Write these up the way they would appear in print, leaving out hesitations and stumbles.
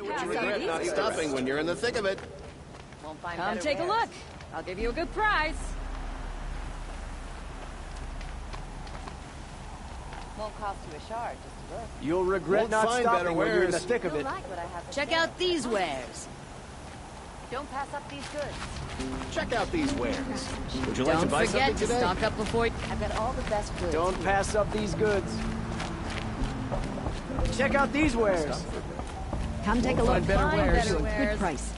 You regret not stopping when you're in the thick of it. Come take a look. I'll give you a good price. Won't cost you a shard, just to look. You'll regret not stopping when you're in the thick of it. Check out these wares. Don't pass up these goods. Check out these wares. Would you like to buy something today? Don't forget to stock up before... I've got all the best goods. Don't pass up these goods. Check out these wares. Come take a look. Find better wares. Good price.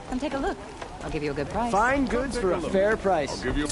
Come take a look. I'll give you a good price. Fine goods for a fair price. I'll give you...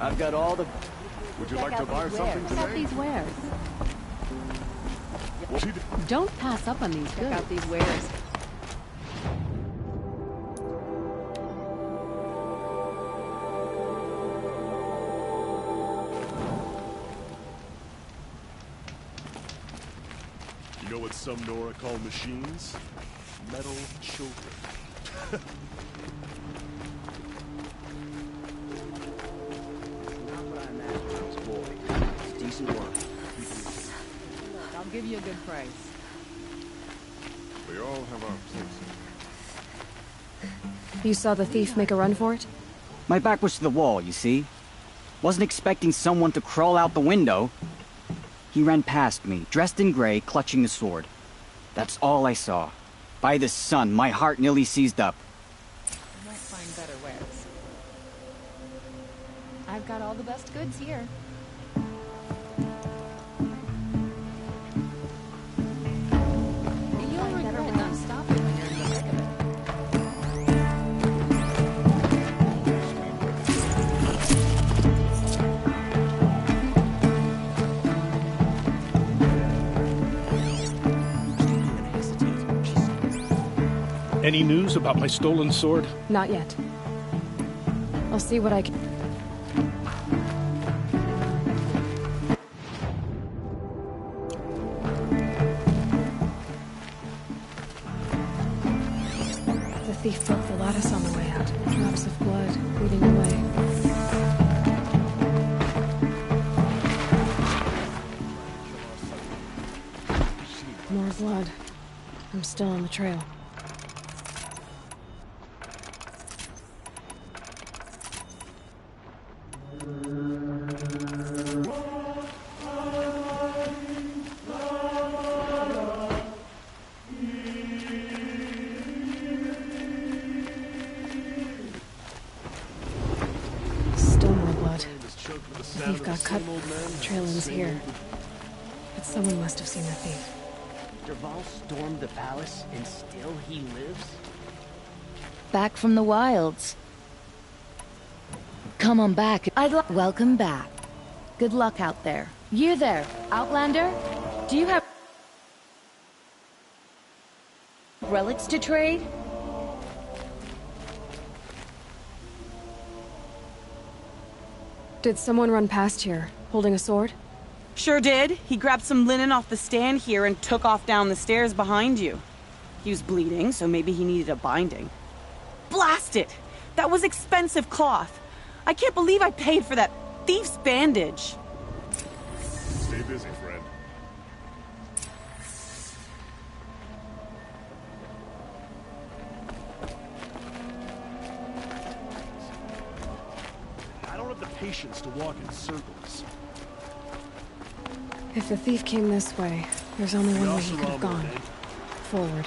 I've got all the... Would you like to buy something Check out today? these wares. Don't pass up on these goods. Check out these wares. You know what some Nora call machines? Metal children. Decent work. I'll give you a good price. We all have our places. You saw the thief make a run for it? My back was to the wall, you see? Wasn't expecting someone to crawl out the window. He ran past me, dressed in gray, clutching the sword. That's all I saw. By the sun, my heart nearly seized up. You won't find better wares. I've got all the best goods here. You'll regret not stopping when you're in the thick of it. Any news about my stolen sword? Not yet. I'll see what I can... The thief broke the lattice on the way out. Drops of blood leading away. More blood. I'm still on the trail. Still more blood. The thief got cut. The trail ends here. But someone must have seen the thief. Derval stormed the palace, and still he lives? Back from the wilds. Come on back. Welcome back. Good luck out there. You there, Outlander? Do you have relics to trade? Did someone run past here, holding a sword? Sure did. He grabbed some linen off the stand here and took off down the stairs behind you. He was bleeding, so maybe he needed a binding. Blast it! That was expensive cloth. I can't believe I paid for that thief's bandage. Stay busy, friend. patience to walk in circles. If the thief came this way, there's only one way he could have gone. Forward.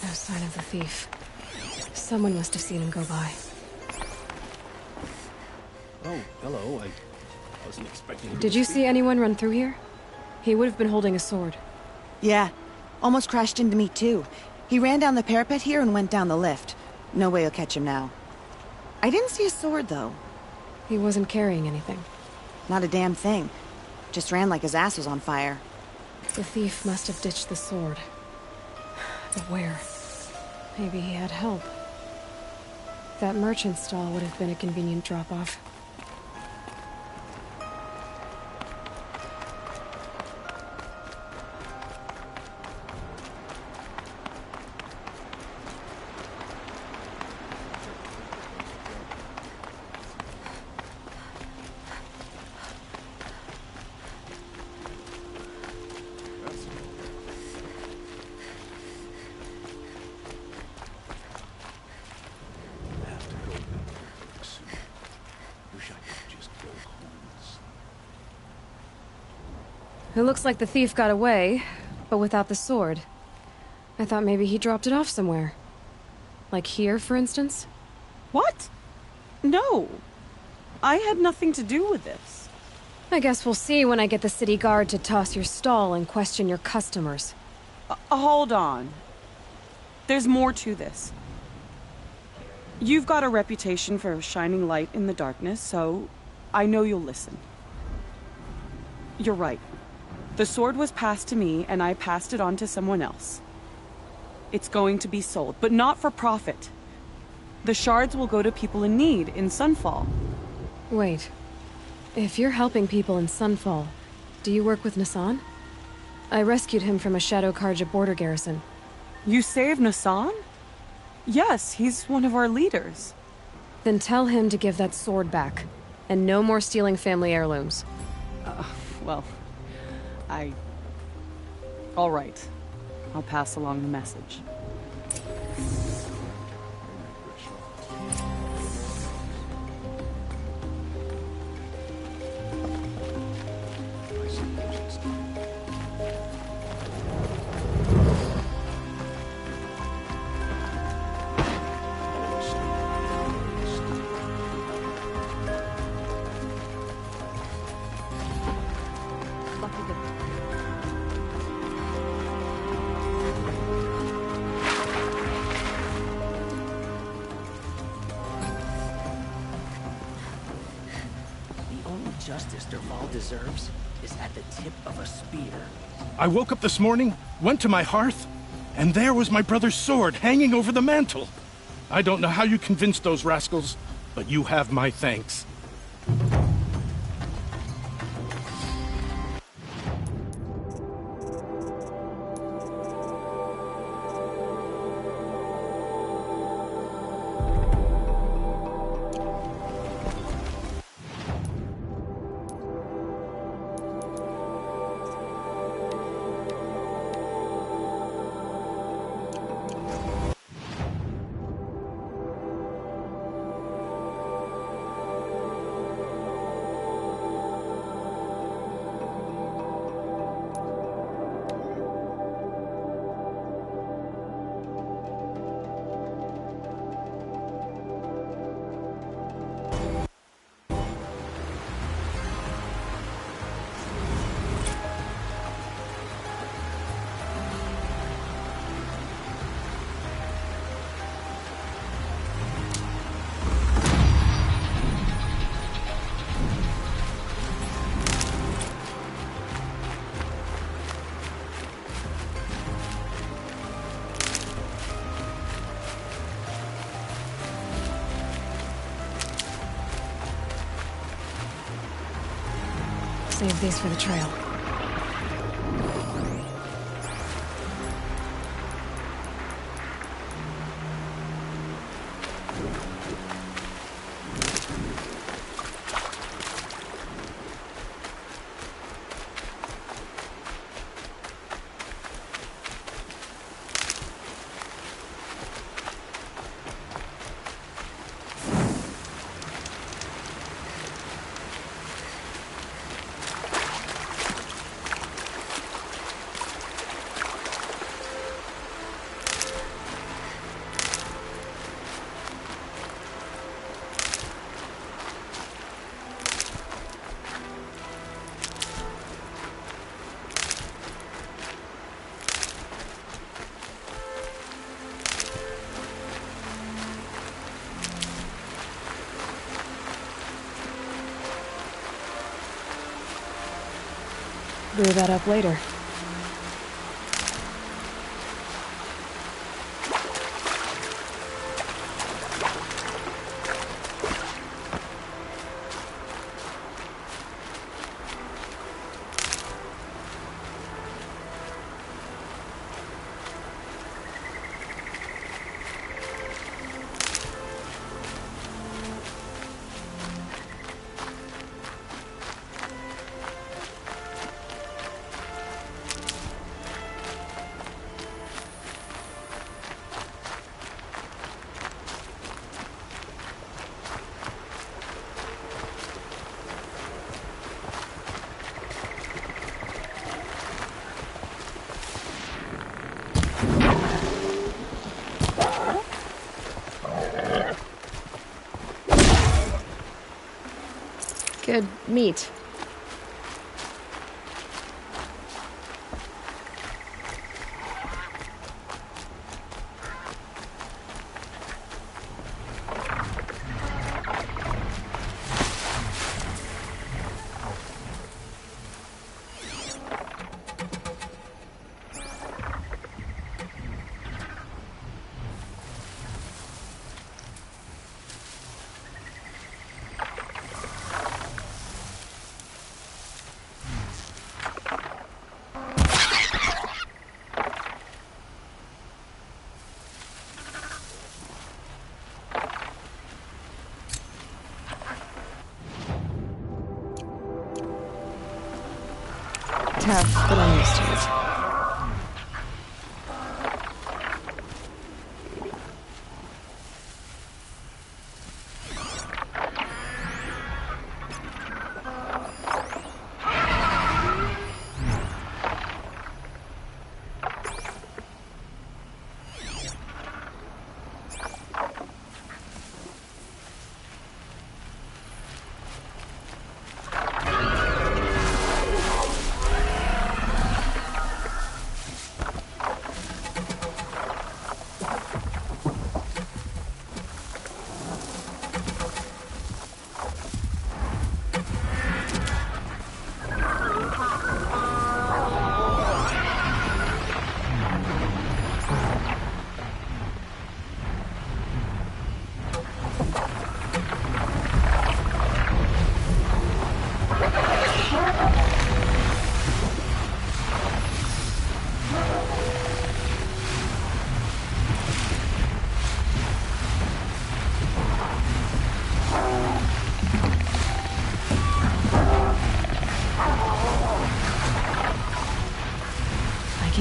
No sign of the thief. Someone must have seen him go by. Oh, hello. I wasn't expecting you. Did you see anyone run through here? He would have been holding a sword. Yeah. Almost crashed into me, too. He ran down the parapet here and went down the lift. No way you'll catch him now. I didn't see a sword, though. He wasn't carrying anything. Not a damn thing. Just ran like his ass was on fire. The thief must have ditched the sword. But where? Maybe he had help. That merchant stall would have been a convenient drop-off. It looks like the thief got away, but without the sword. I thought maybe he dropped it off somewhere. Like here, for instance? What? No. I had nothing to do with this. I guess we'll see when I get the city guard to toss your stall and question your customers. Hold on. There's more to this. You've got a reputation for shining light in the darkness, so I know you'll listen. You're right. The sword was passed to me, and I passed it on to someone else. It's going to be sold, but not for profit. The shards will go to people in need in Sunfall. Wait. If you're helping people in Sunfall, do you work with Nassan? I rescued him from a Shadow Karja border garrison. You saved Nassan? Yes, he's one of our leaders. Then tell him to give that sword back, and no more stealing family heirlooms. Well, all right. I'll pass along the message. Justice Derval deserves is at the tip of a spear. I woke up this morning, went to my hearth, and there was my brother's sword hanging over the mantel. I don't know how you convinced those rascals, but you have my thanks. Save these for the trail. Brew that up later. Good meat. Tough, but I'm used to it.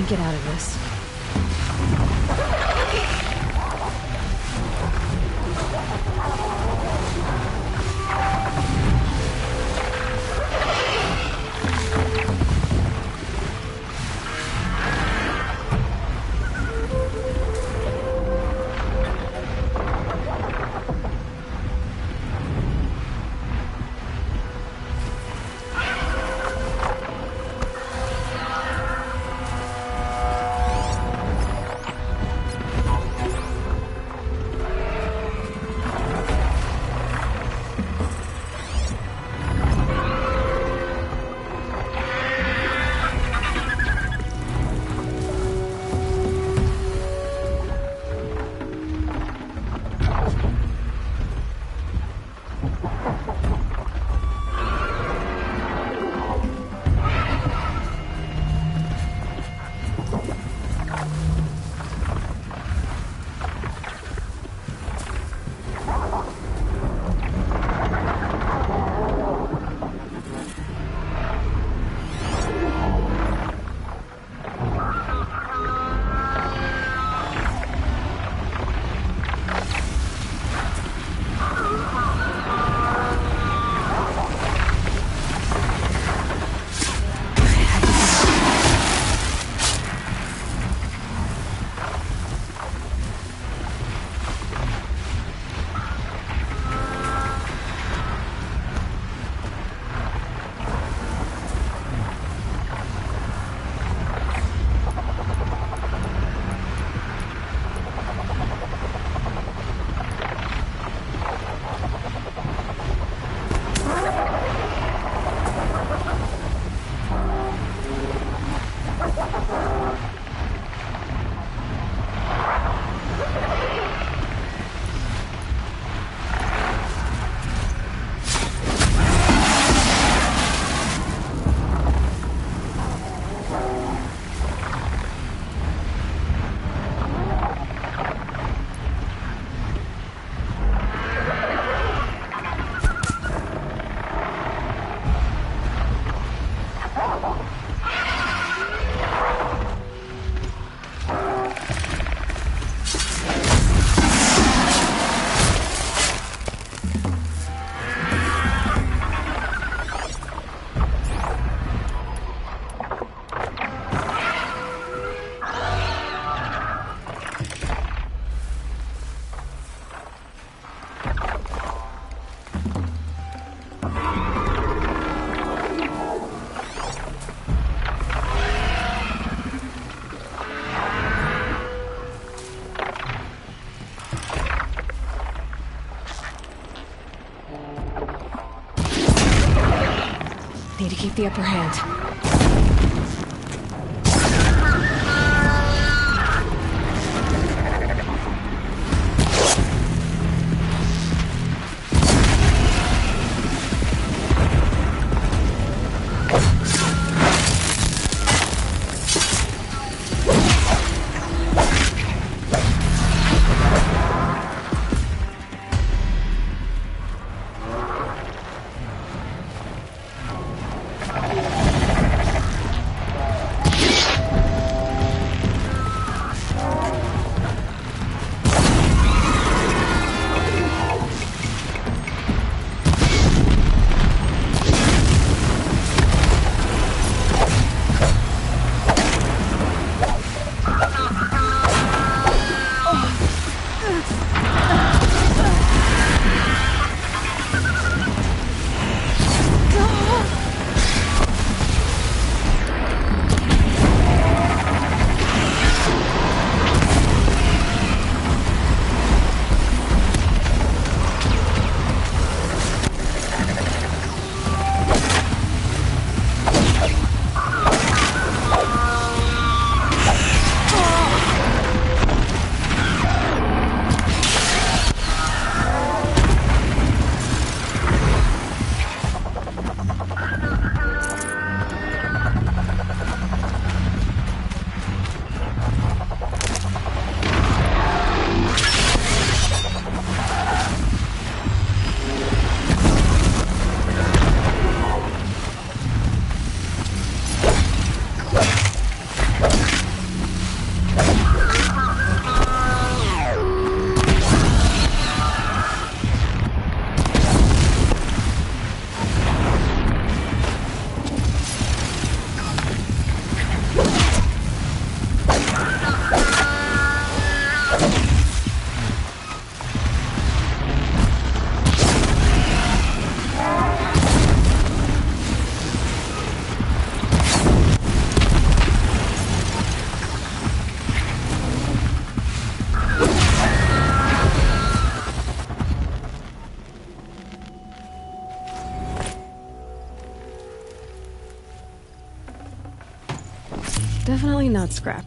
Get out of this. Need to keep the upper hand. Definitely not scrap.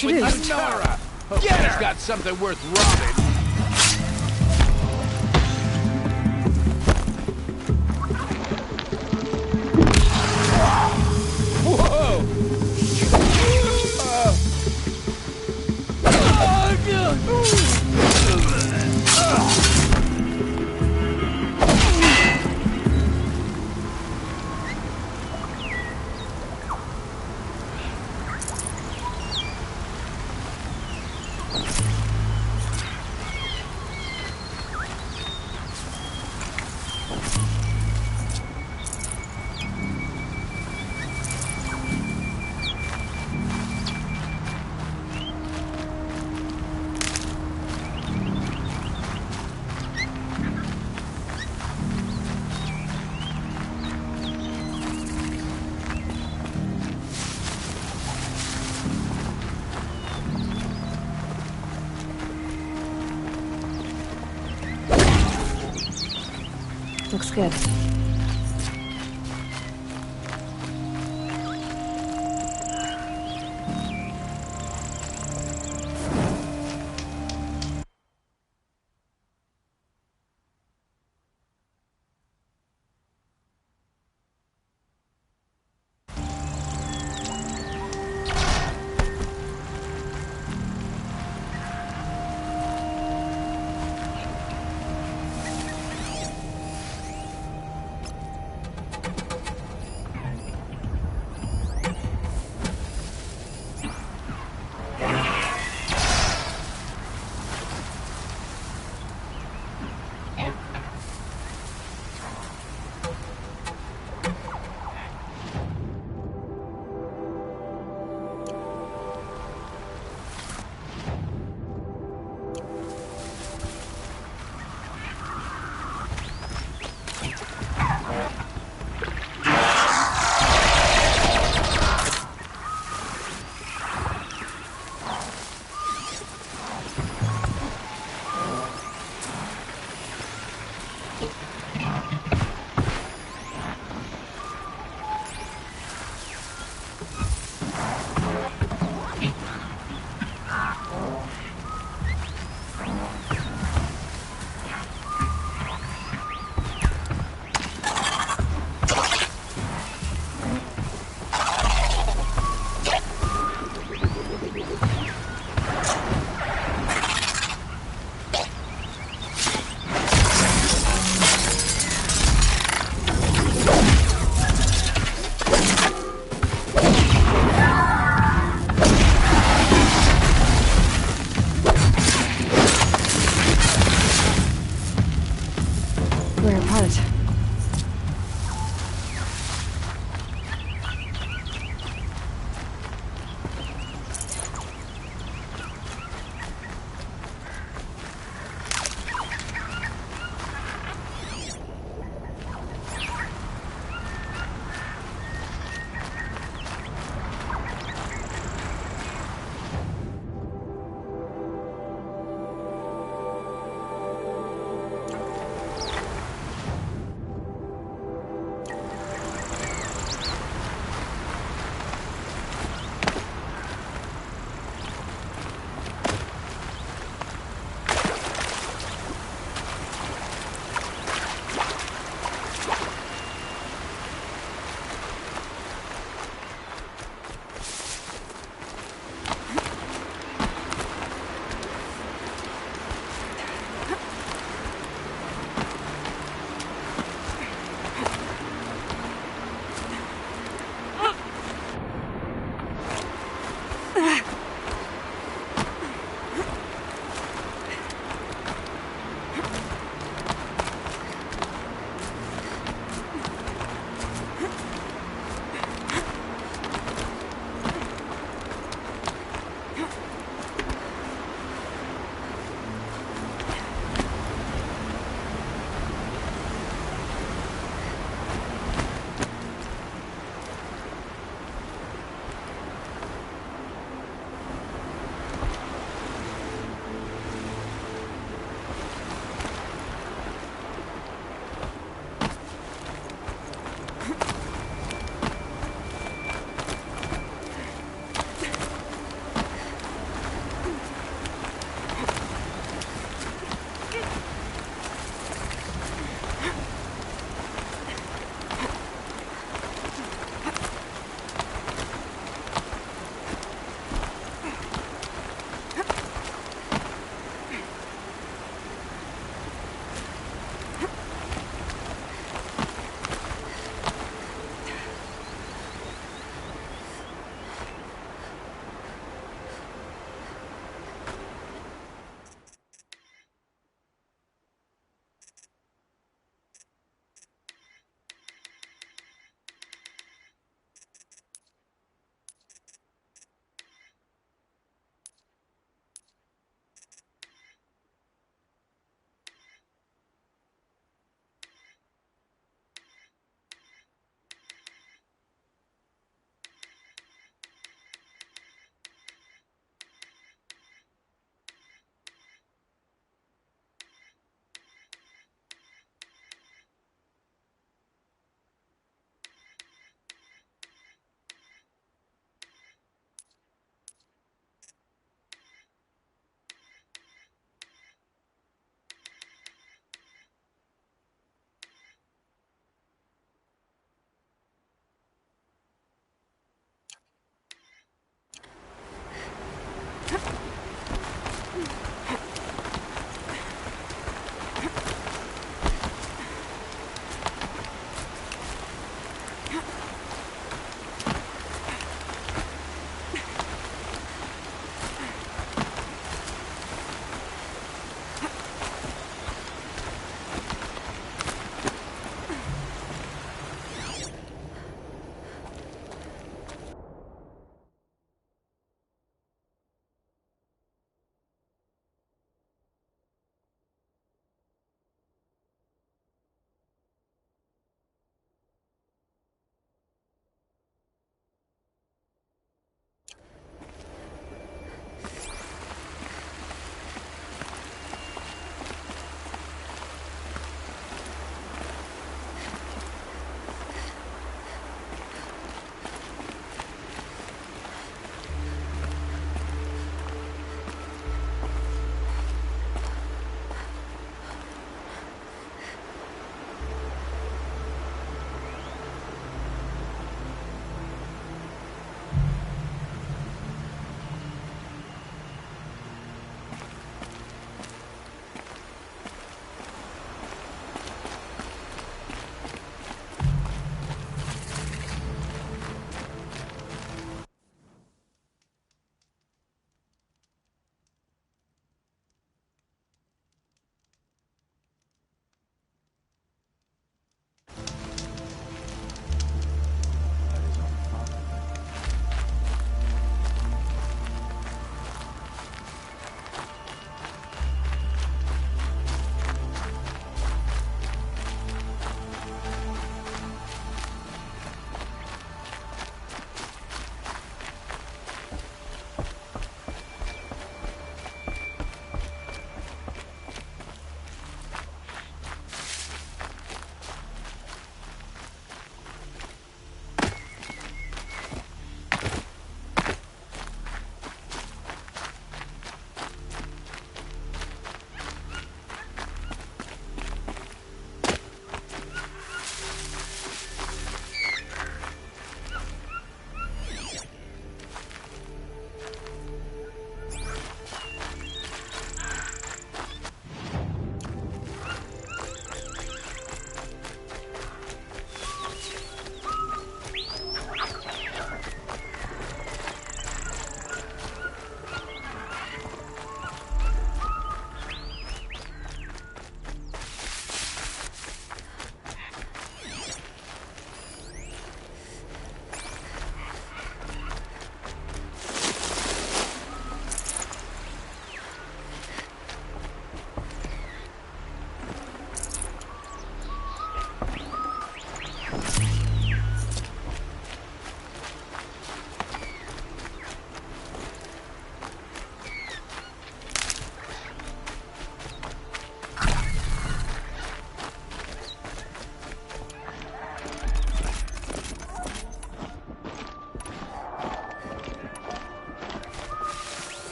Introduced. Nora! Hope she's got something worth robbing. Looks good.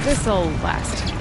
This'll last.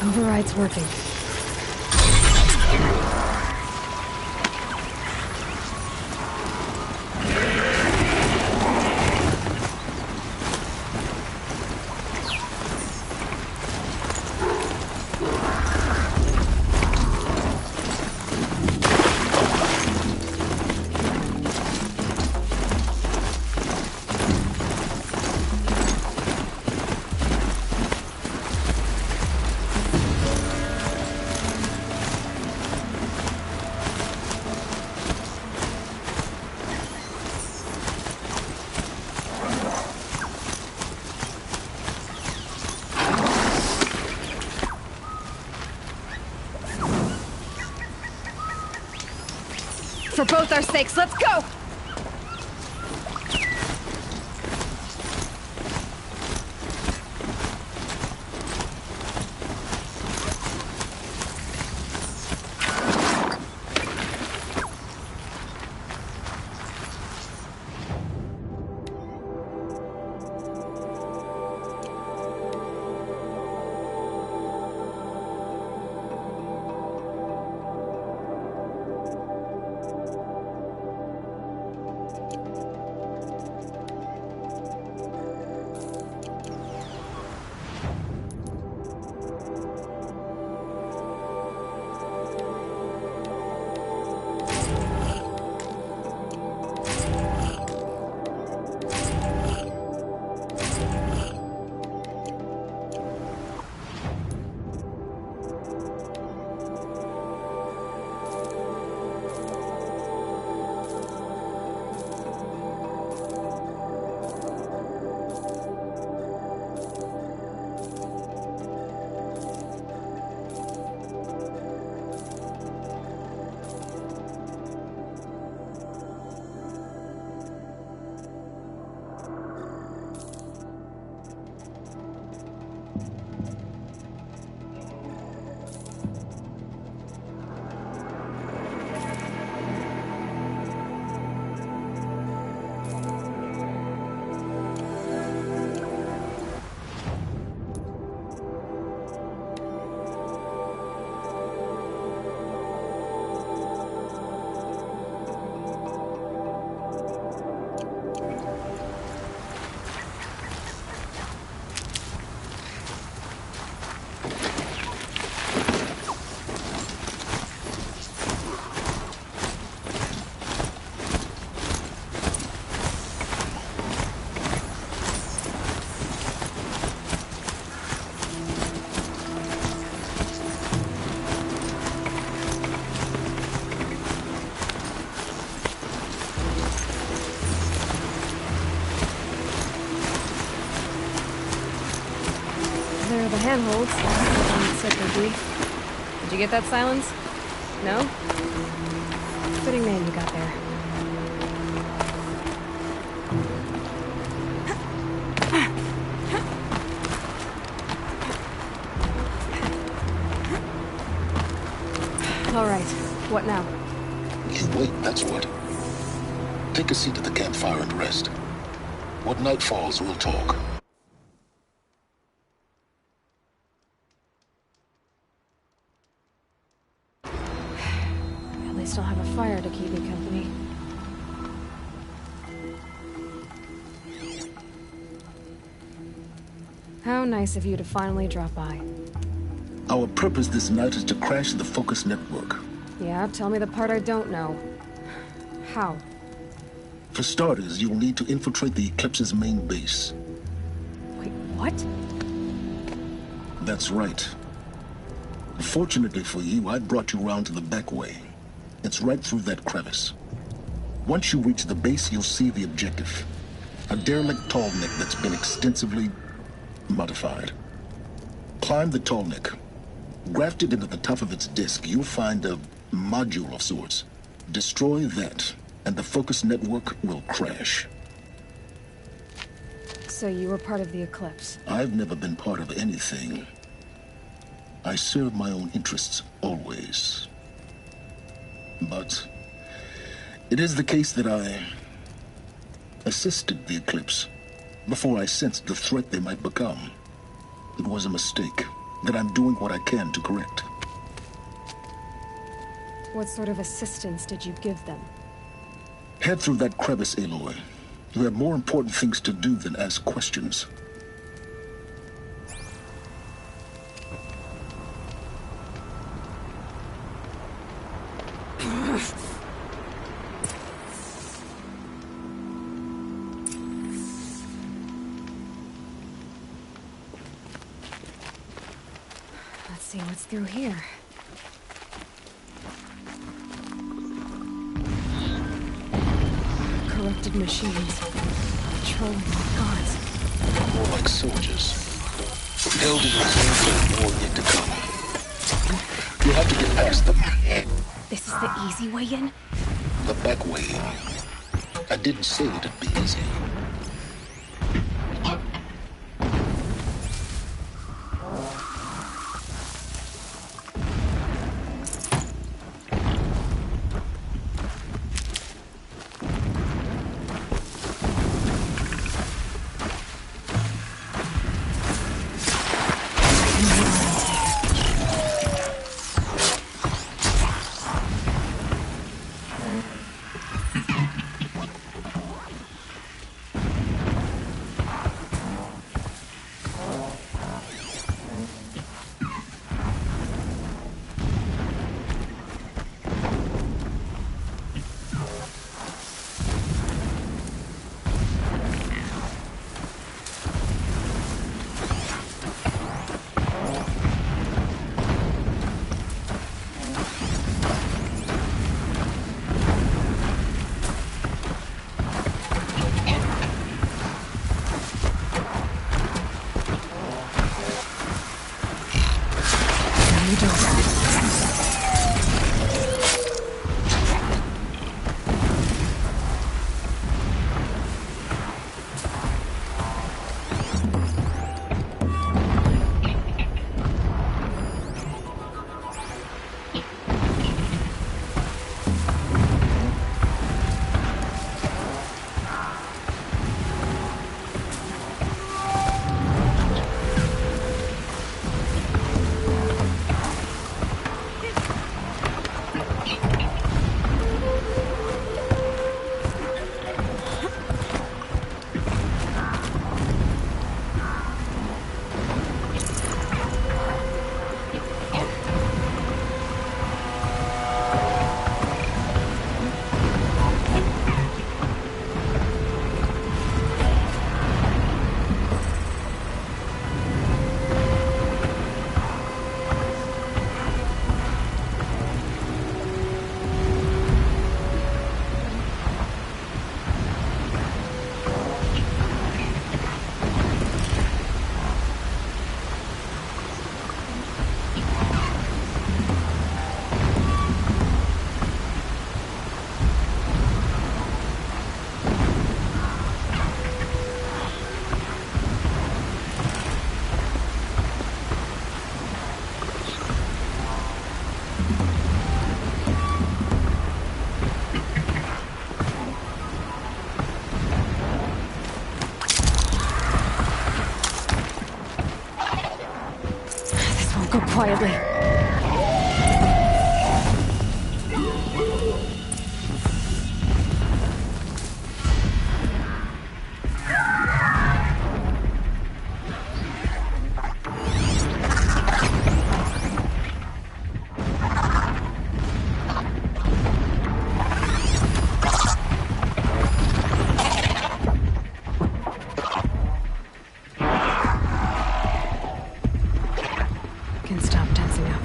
Override's working. For both our sakes, let's go! the handholds. It said they'd be. Did you get that, Silence? No? Fitting name you got there. All right. What now? You wait, that's what. Take a seat at the campfire and rest. When night falls, we'll talk. At least I'll have a fire to keep me company. How nice of you to finally drop by. Our purpose this night is to crash the Focus network. Yeah, tell me the part I don't know. How? For starters, you'll need to infiltrate the Eclipse's main base. Wait, what? That's right. Fortunately for you, I brought you round to the back way. It's right through that crevice. Once you reach the base, you'll see the objective. A derelict tallneck that's been extensively modified. Climb the tallneck. Grafted into the top of its disk, you'll find a module of sorts. Destroy that, and the Focus network will crash. So you were part of the Eclipse? I've never been part of anything. I serve my own interests, always. But it is the case that I assisted the Eclipse before I sensed the threat they might become. It was a mistake that I'm doing what I can to correct. What sort of assistance did you give them? Head through that crevice, Aloy. You have more important things to do than ask questions. Let's see what's through here. Corrupted machines. Patrolling like gods. More like soldiers. Held in reserve for war yet to come. You have to get past them. This is the easy way in? The back way. I didn't say it'd be easy. quietly. Can stop tensing up.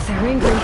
They're angry.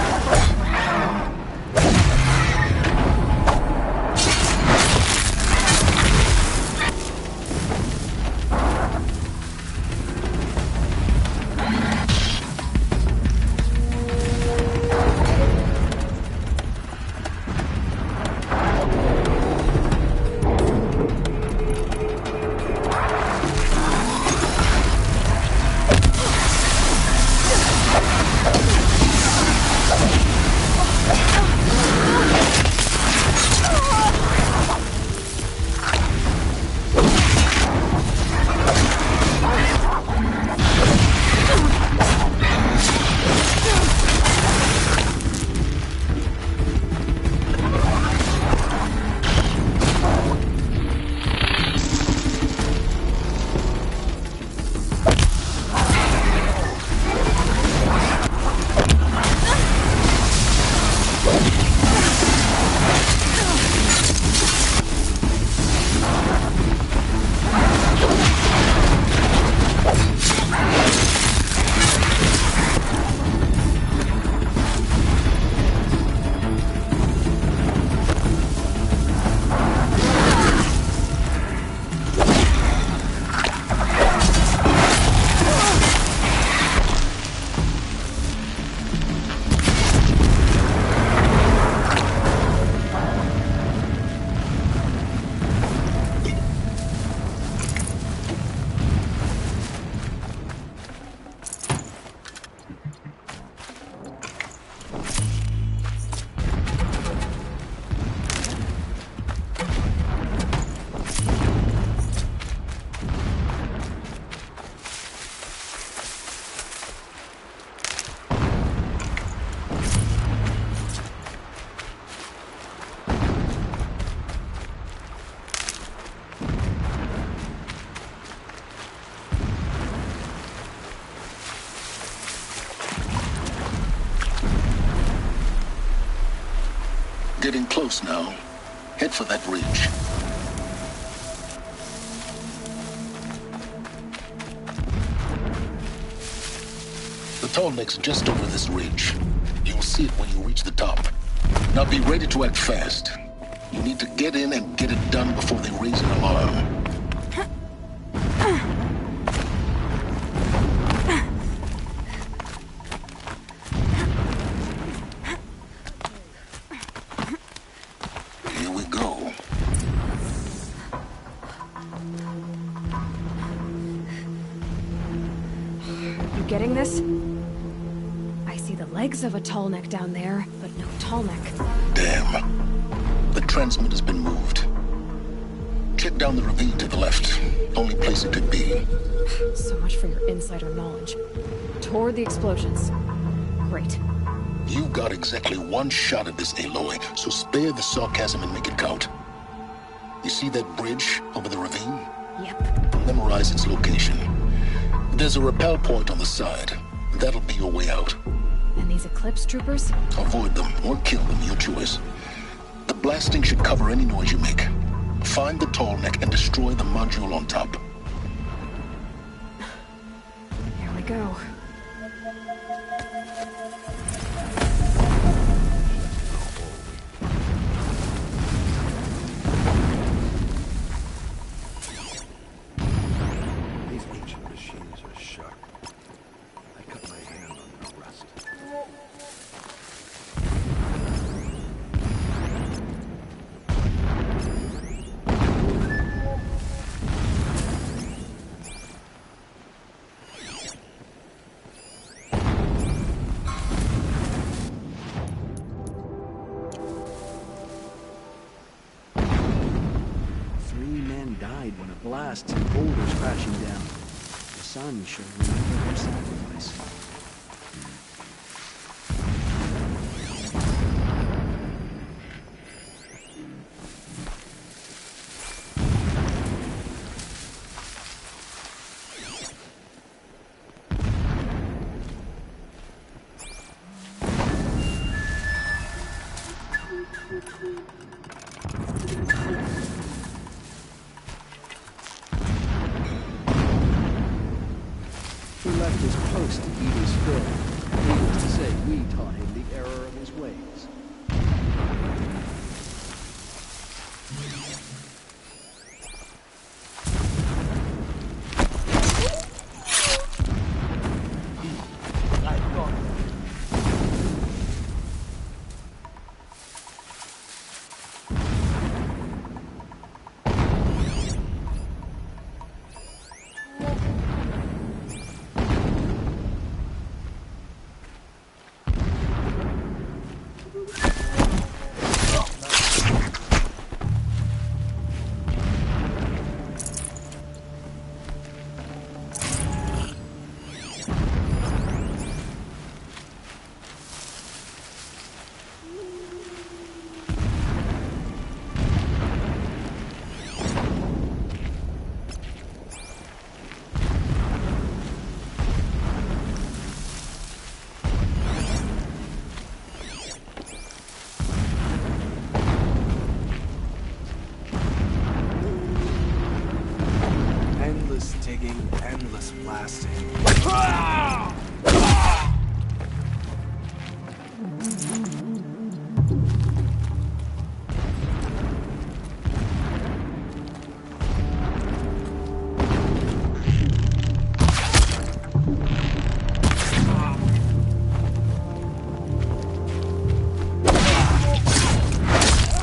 Getting close now. Head for that ridge. The tall neck's just over this ridge. You'll see it when you reach the top. Now be ready to act fast. You need to get in and get it done before they raise an alarm. Here we go. You getting this? I see the legs of a tall neck down there, but no tall neck. Damn. The transmitter's been moved. Check down the ravine to the left. Only place it could be. So much for your insider knowledge. Toward the explosions. Great. You've got exactly one shot at this, Aloy, so spare the sarcasm and make it count. You see that bridge over the ravine? Yep. Memorize its location. There's a rappel point on the side. That'll be your way out. And these Eclipse troopers? Avoid them or kill them, your choice. The blasting should cover any noise you make. Find the tall neck and destroy the module on top. Here we go. These ancient machines are sharp. last, boulders crashing down. The sun should remember their sacrifice. He left his post to eat his fill. Needless to say, we taught him the error of his ways. Endless blasting.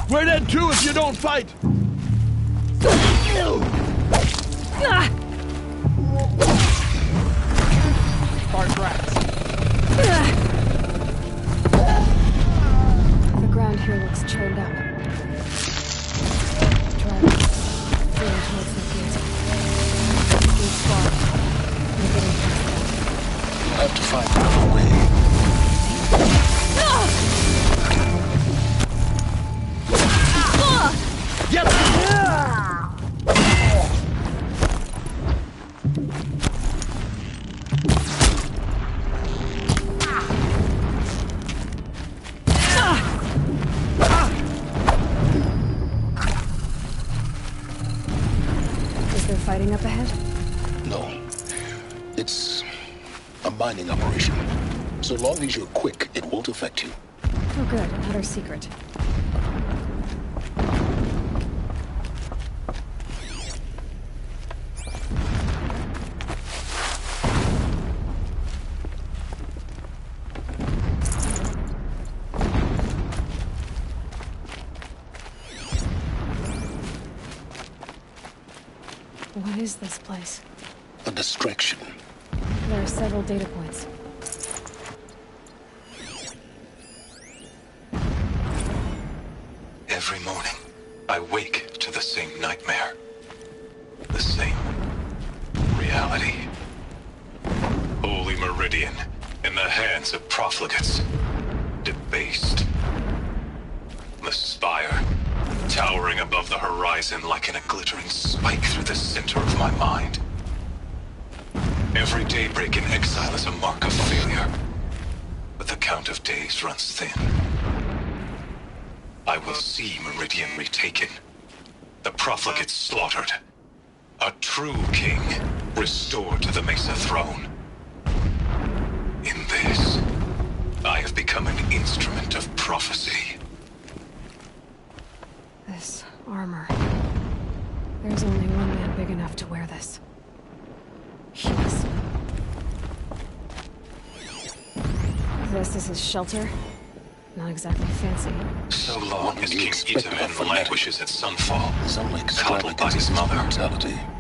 We're dead too if you don't fight! Hard rats. The ground here looks churned up. Driving, feeling towards the gate. Gate's blocked. We're getting past that. We'll have to find another way. Fighting up ahead? No. It's a mining operation. So long as you're quick, it won't affect you. Oh good, another secret. What is this place? A distraction. There are several data points. Every morning, I wake to the same nightmare. The same reality. Holy Meridian, in the hands of profligates. Debased. The spire, towering above the horizon like in a glittering spike through the center of my mind. Every daybreak in exile is a mark of failure, but the count of days runs thin. I will see Meridian retaken, the profligates slaughtered, a true king restored to the Mesa throne. In this, I have become an instrument of prophecy. This armor. There's only one man big enough to wear this. Yes. This is his shelter. Not exactly fancy. So long as King Itamen languishes at Sunfall, coddled by his mother,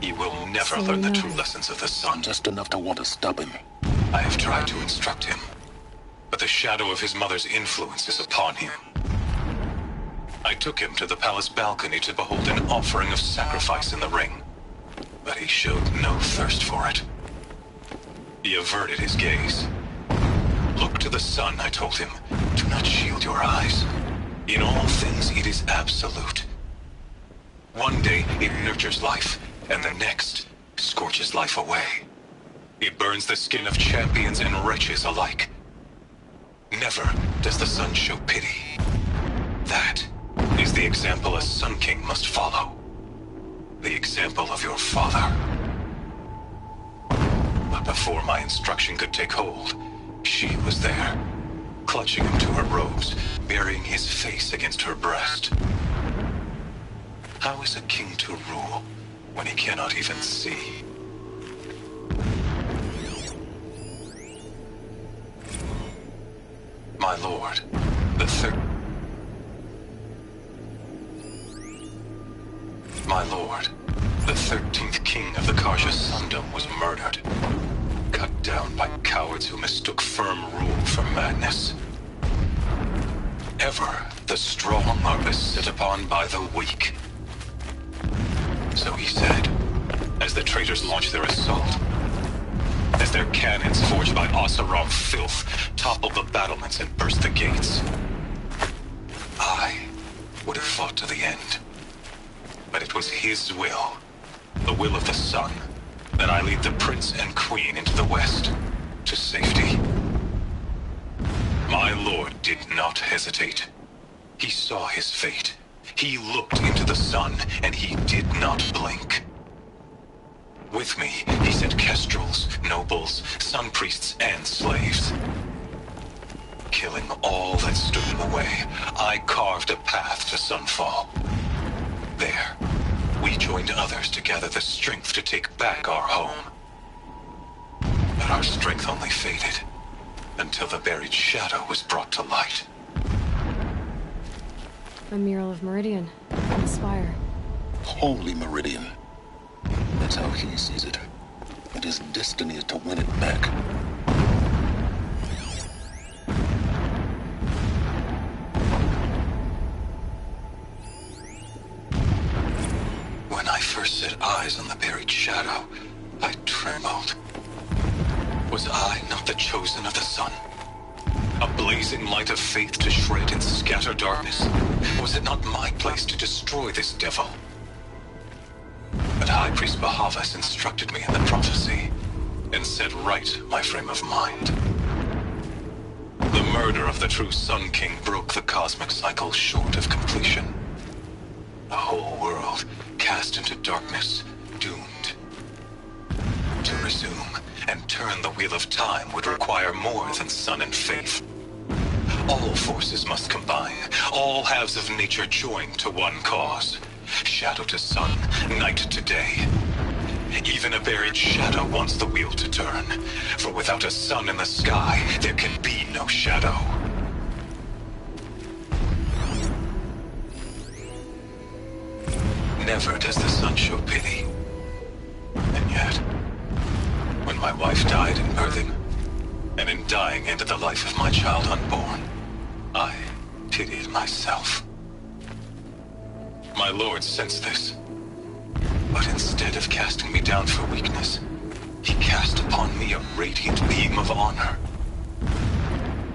he will never learn the true lessons of the sun. Just enough to want to stop him. I have tried to instruct him, but the shadow of his mother's influence is upon him. I took him to the palace balcony to behold an offering of sacrifice in the ring. but he showed no thirst for it. He averted his gaze. Look to the sun, I told him. Do not shield your eyes. In all things, it is absolute. One day, it nurtures life, and the next, scorches life away. It burns the skin of champions and wretches alike. Never does the sun show pity. That is the example a Sun King must follow. The example of your father. But before my instruction could take hold, she was there, clutching him to her robes, burying his face against her breast. How is a king to rule when he cannot even see? My lord, the 13th king of the Karja Sundom was murdered. Cut down by cowards who mistook firm rule for madness. Ever the strong are beset upon by the weak. So he said, as the traitors launched their assault. As their cannons forged by Oseram filth toppled the battlements and burst the gates. I would have fought to the end. But it was his will, the will of the sun, that I lead the prince and queen into the west, to safety. My lord did not hesitate. He saw his fate. He looked into the sun, and he did not blink. With me, he sent kestrels, nobles, sun priests, and slaves. Killing all that stood in the way, I carved a path to sunfall. There, we joined others to gather the strength to take back our home. But our strength only faded, until the buried shadow was brought to light. A mural of Meridian, on the spire. Holy Meridian. That's how he sees it. And his destiny is to win it back. When I first set eyes on the buried shadow, I trembled. Was I not the chosen of the sun? A blazing light of faith to shred and scatter darkness? Was it not my place to destroy this devil? But High Priest Bahavas instructed me in the prophecy, and set right my frame of mind. The murder of the true Sun King broke the cosmic cycle short of completion. The whole world cast into darkness, doomed. To resume and turn the wheel of time would require more than sun and faith. All forces must combine, all halves of nature join to one cause. Shadow to sun, night to day. Even a buried shadow wants the wheel to turn, for without a sun in the sky, there can be no shadow. Never does the sun show pity. And yet, when my wife died in birthing, and in dying ended the life of my child unborn, I pitied myself. My lord sensed this, but instead of casting me down for weakness, he cast upon me a radiant beam of honor.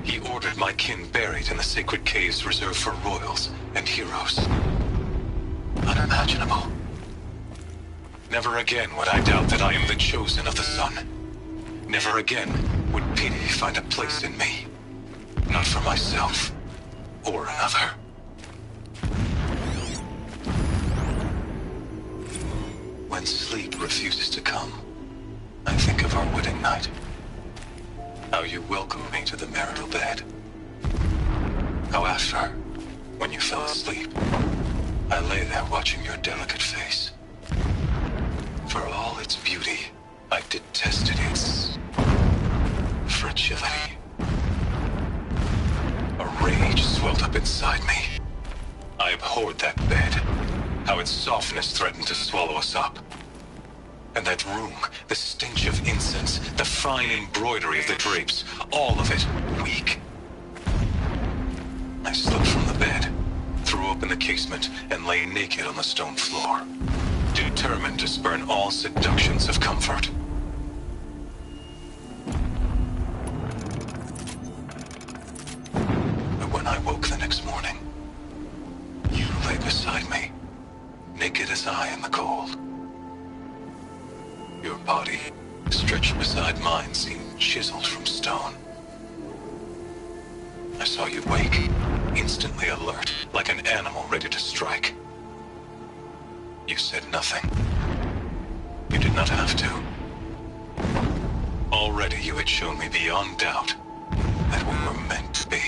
He ordered my kin buried in the sacred caves reserved for royals and heroes. Unimaginable. Never again would I doubt that I am the chosen of the sun. Never again would pity find a place in me. Not for myself or another. When sleep refuses to come, I think of our wedding night. How you welcomed me to the marital bed. How after, when you fell asleep, I lay there watching your delicate face. For all its beauty, I detested its fragility. A rage swelled up inside me. I abhorred that bed, how its softness threatened to swallow us up. And that room, the stench of incense, the fine embroidery of the drapes, all of it weak. I slipped from the bed, threw open the casement, and lay naked on the stone floor. To determined to spurn all seductions of comfort. But when I woke the next morning, you lay beside me, naked as I in the cold. Your body, stretched beside mine, seemed chiseled from stone. I saw you wake, instantly alert, like an animal ready to strike. You said nothing. You did not have to. Already you had shown me beyond doubt that we were meant to be.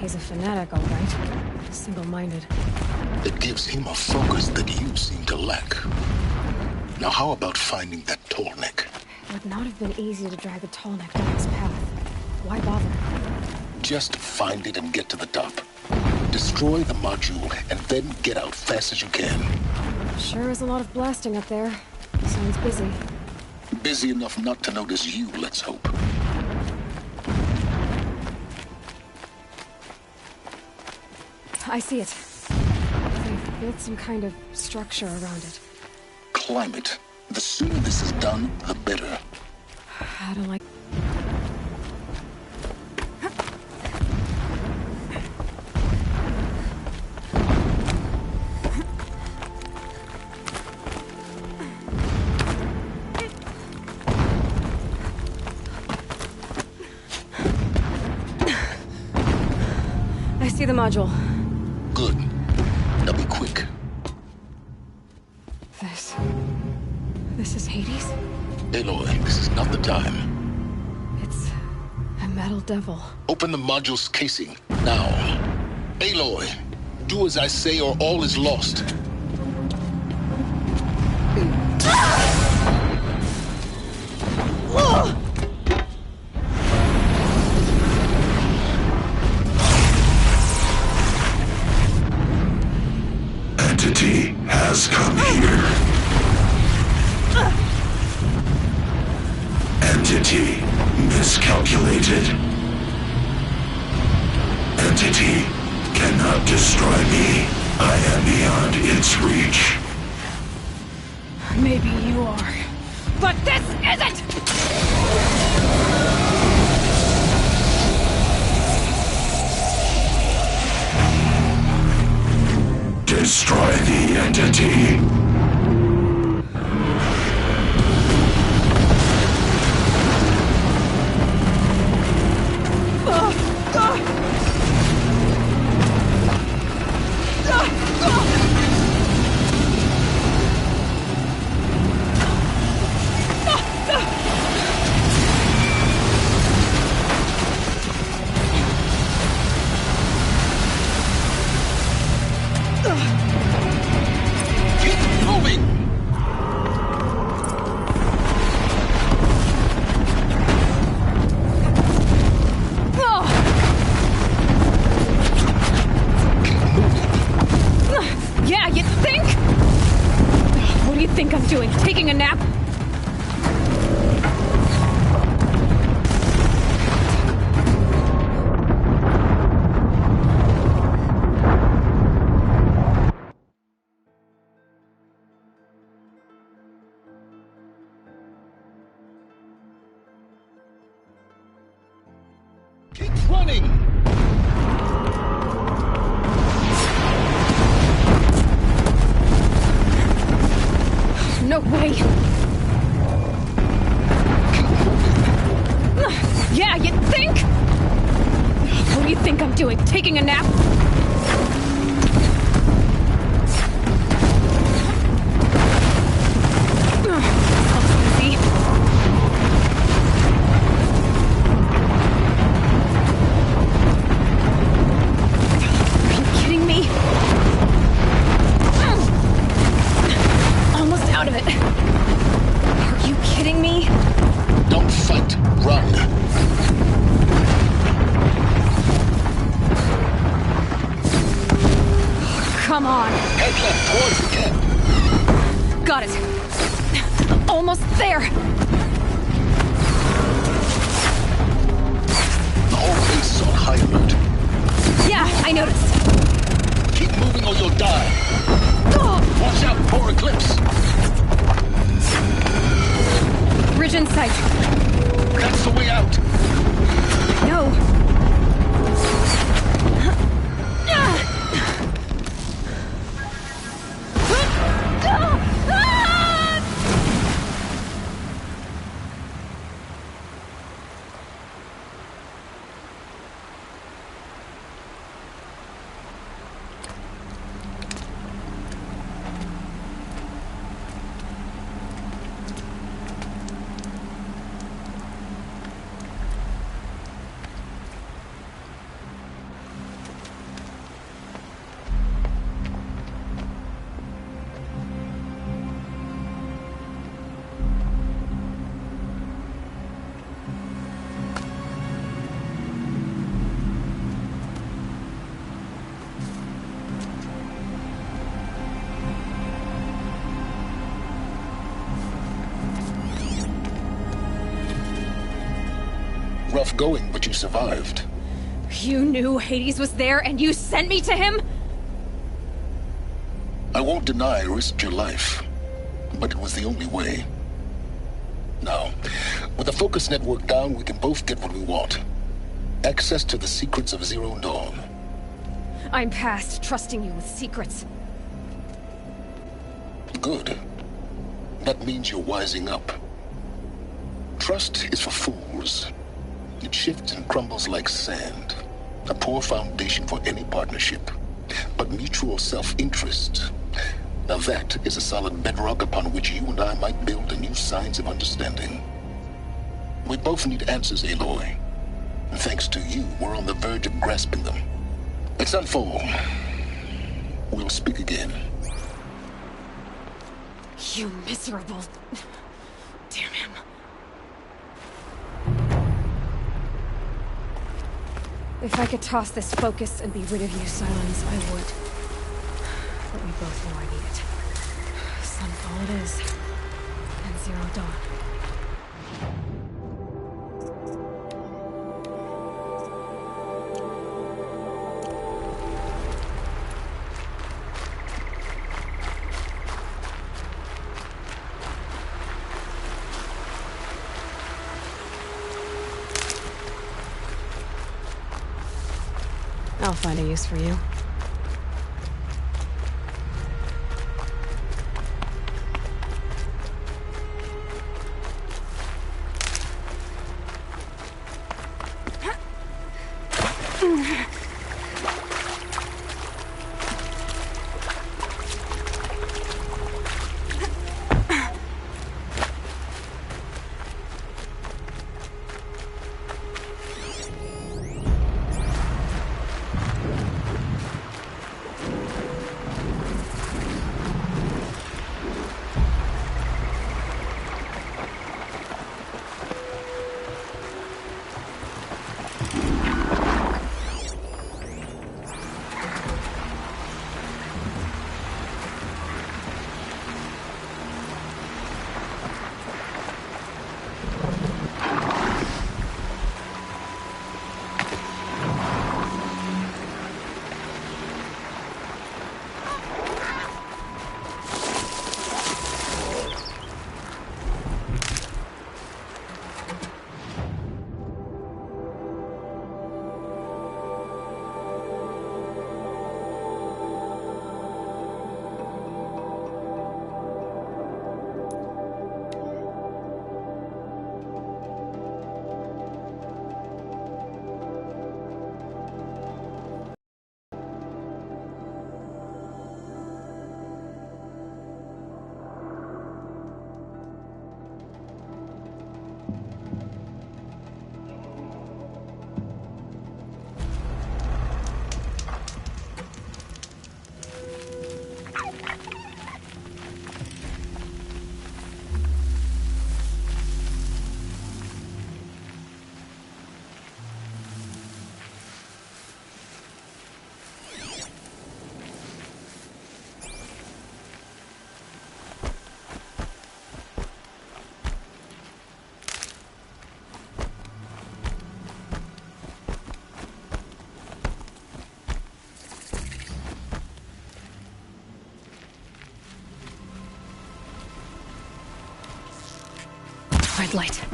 He's a fanatic, all right. Single-minded. It gives him a focus that you seem to lack. Now how about finding that tallneck? It would not have been easy to drag the tallneck down his path. Why bother? Just find it and get to the top. Destroy the module and then get out fast as you can. Sure is a lot of blasting up there. Sounds busy. Busy enough not to notice you, let's hope. I see it. They've built some kind of structure around it. Climb it. The sooner this is done, the better. I don't like... I see the module. Good. Now be quick. This is Hades? Aloy, this is not the time. It's a metal devil. Open the module's casing, now. Aloy, do as I say or all is lost. Entity has come here. Entity miscalculated. Entity cannot destroy me. I am beyond its reach. Maybe you are, but this isn't! Destroy the entity. Taking a nap? Keep running! No way! Yeah, you'd think? What do you think I'm doing? Taking a nap? Don't fight, run. Got it. Almost there. The whole base is on high alert. Yeah, I noticed. Keep moving or you'll die. Watch out for eclipse. Bridge in sight. That's the way out. No. Rough going, but you survived. You knew Hades was there and you sent me to him? I won't deny I risked your life, but it was the only way. Now, with the focus network down, we can both get what we want. Access to the secrets of Zero Dawn. I'm past trusting you with secrets. Good. That means you're wising up. Trust is for fools. It shifts and crumbles like sand. A poor foundation for any partnership. But mutual self-interest, now that is a solid bedrock upon which you and I might build a new science of understanding. We both need answers, Aloy. And thanks to you, we're on the verge of grasping them. Let's unfold. We'll speak again. You miserable... Damn him. If I could toss this focus and be rid of you, Silence, I would. But we both know I need it. Sunfall it is. And Zero Dawn. I'll find a use for you. Red light.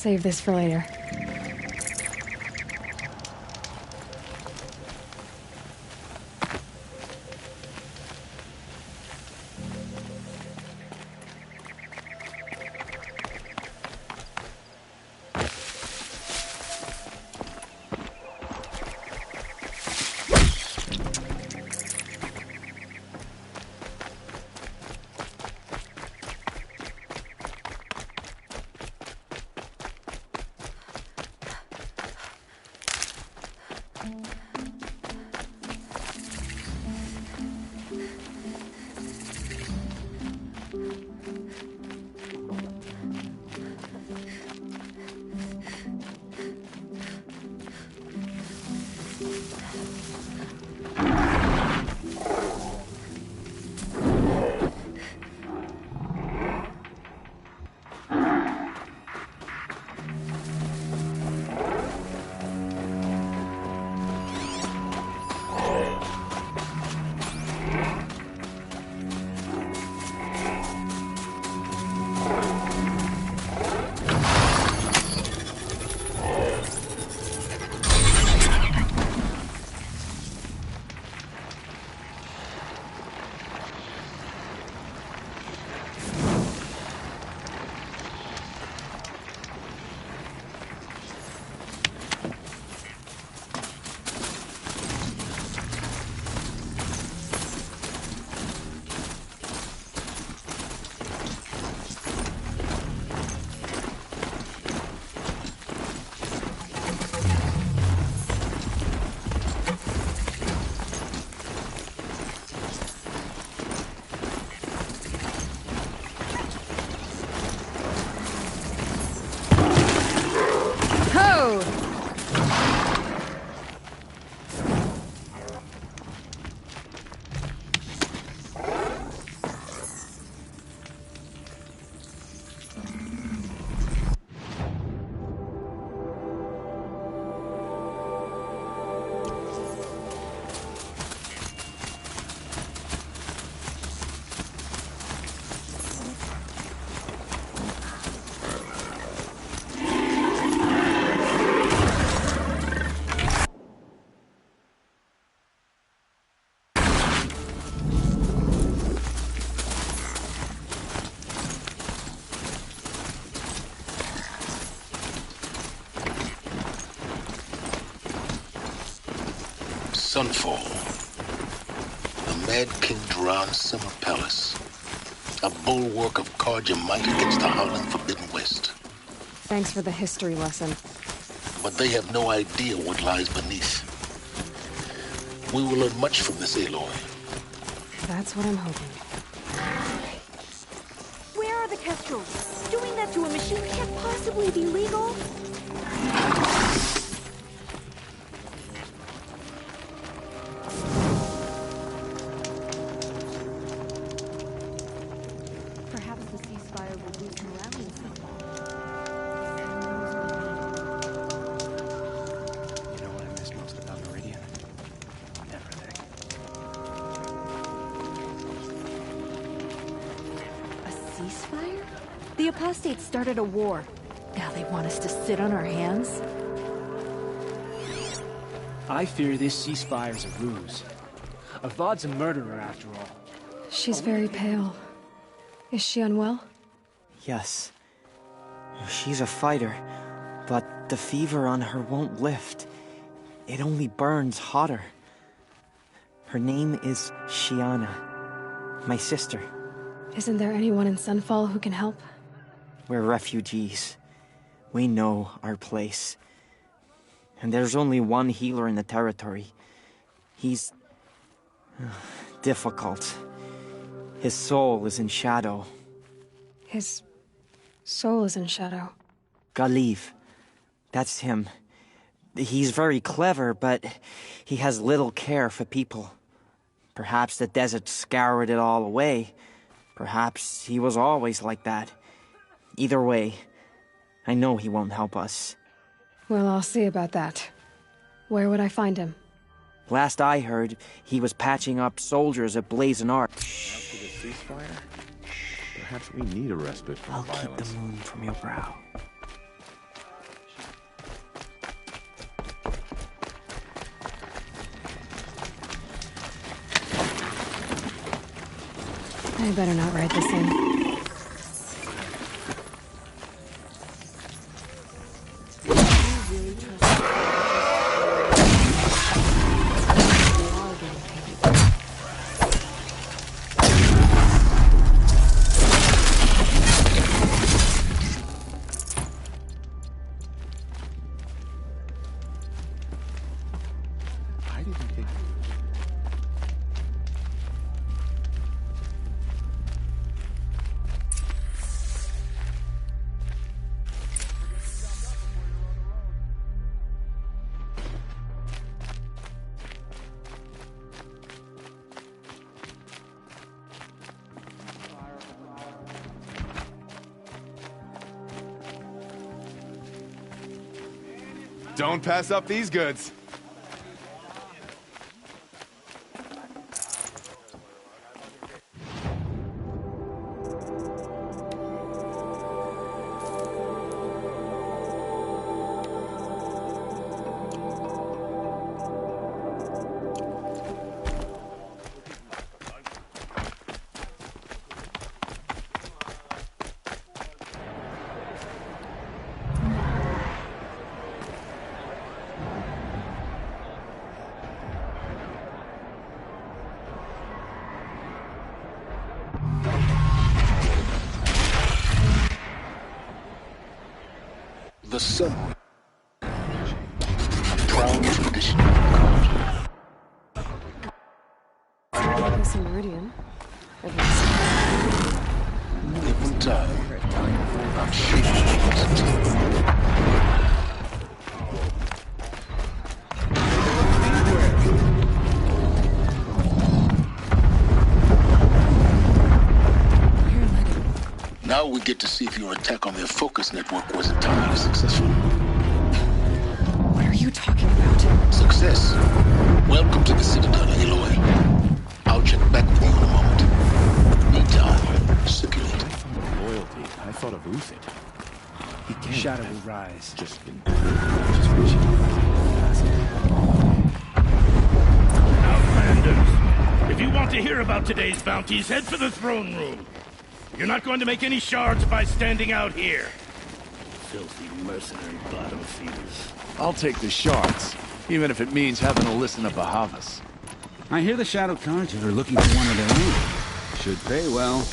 save this for later. Sunfall. The Mad King Duran's summer palace. A bulwark of Carja might against the howling Forbidden West. Thanks for the history lesson. But they have no idea what lies beneath. We will learn much from this Aloy. That's what I'm hoping. Where are the Kestrels? Doing that to a machine can't possibly be legal. Perhaps the ceasefire will boost morale in some way. You know what I miss most about Meridian? Everything. A ceasefire? The apostates started a war. Now they want us to sit on our hands? I fear this ceasefire's a ruse. Avad's a murderer, after all. She's very pale. Is she unwell? Yes. She's a fighter, but the fever on her won't lift. It only burns hotter. Her name is Shiana, my sister. Isn't there anyone in Sunfall who can help? We're refugees. We know our place. And there's only one healer in the territory. He's difficult. His soul is in shadow. His soul is in shadow. Galiv. That's him. He's very clever, but he has little care for people. Perhaps the desert scoured it all away. Perhaps he was always like that. Either way, I know he won't help us. Well, I'll see about that. Where would I find him? Last I heard, he was patching up soldiers at Blazing Ark. After the ceasefire, perhaps we need a respite from I'll violence. keep the moon from your brow. I better not write this in. Don't pass up these goods. The sun. Proud tradition. It's a meridian. Every time, I'm shaking. Now we get to see if your attack on their focus network was entirely successful. What are you talking about? Success. Welcome to the Citadel, Aloy. I'll check back with you in a moment. Meantime, circulate. Loyalty. I thought of Uthid. He can't. Shadow will rise. Just reaching. Outlanders, if you want to hear about today's bounties, head for the throne room. You're not going to make any shards by standing out here. Filthy mercenary bottom feeders. I'll take the shards, even if it means having to listen to Bahavas. I hear the Shadow Cards are looking for one of their own. Should pay well.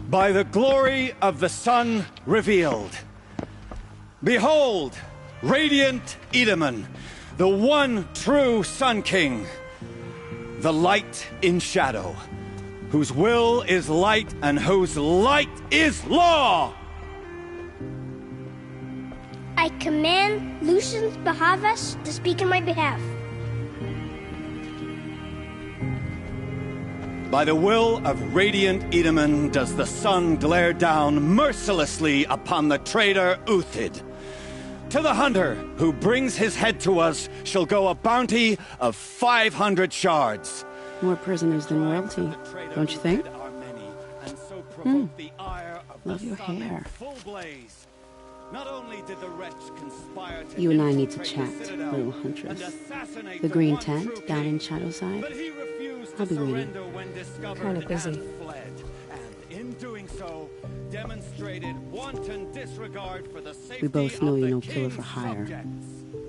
By the glory of the sun revealed. Behold, radiant Edaman, the one true Sun King, the light in shadow, whose will is light and whose light is law! I command Lucius Bahavas to speak in my behalf. By the will of radiant Edaman does the sun glare down mercilessly upon the traitor Uthid. To the hunter who brings his head to us shall go a bounty of 500 shards. More prisoners than royalty, don't you think? Love your hair. Not only did the wretch conspire to You and I need to chat, little huntress. The green tent down in Shadowside? I'll be waiting. Kind of busy. We both know you're no killer for hire.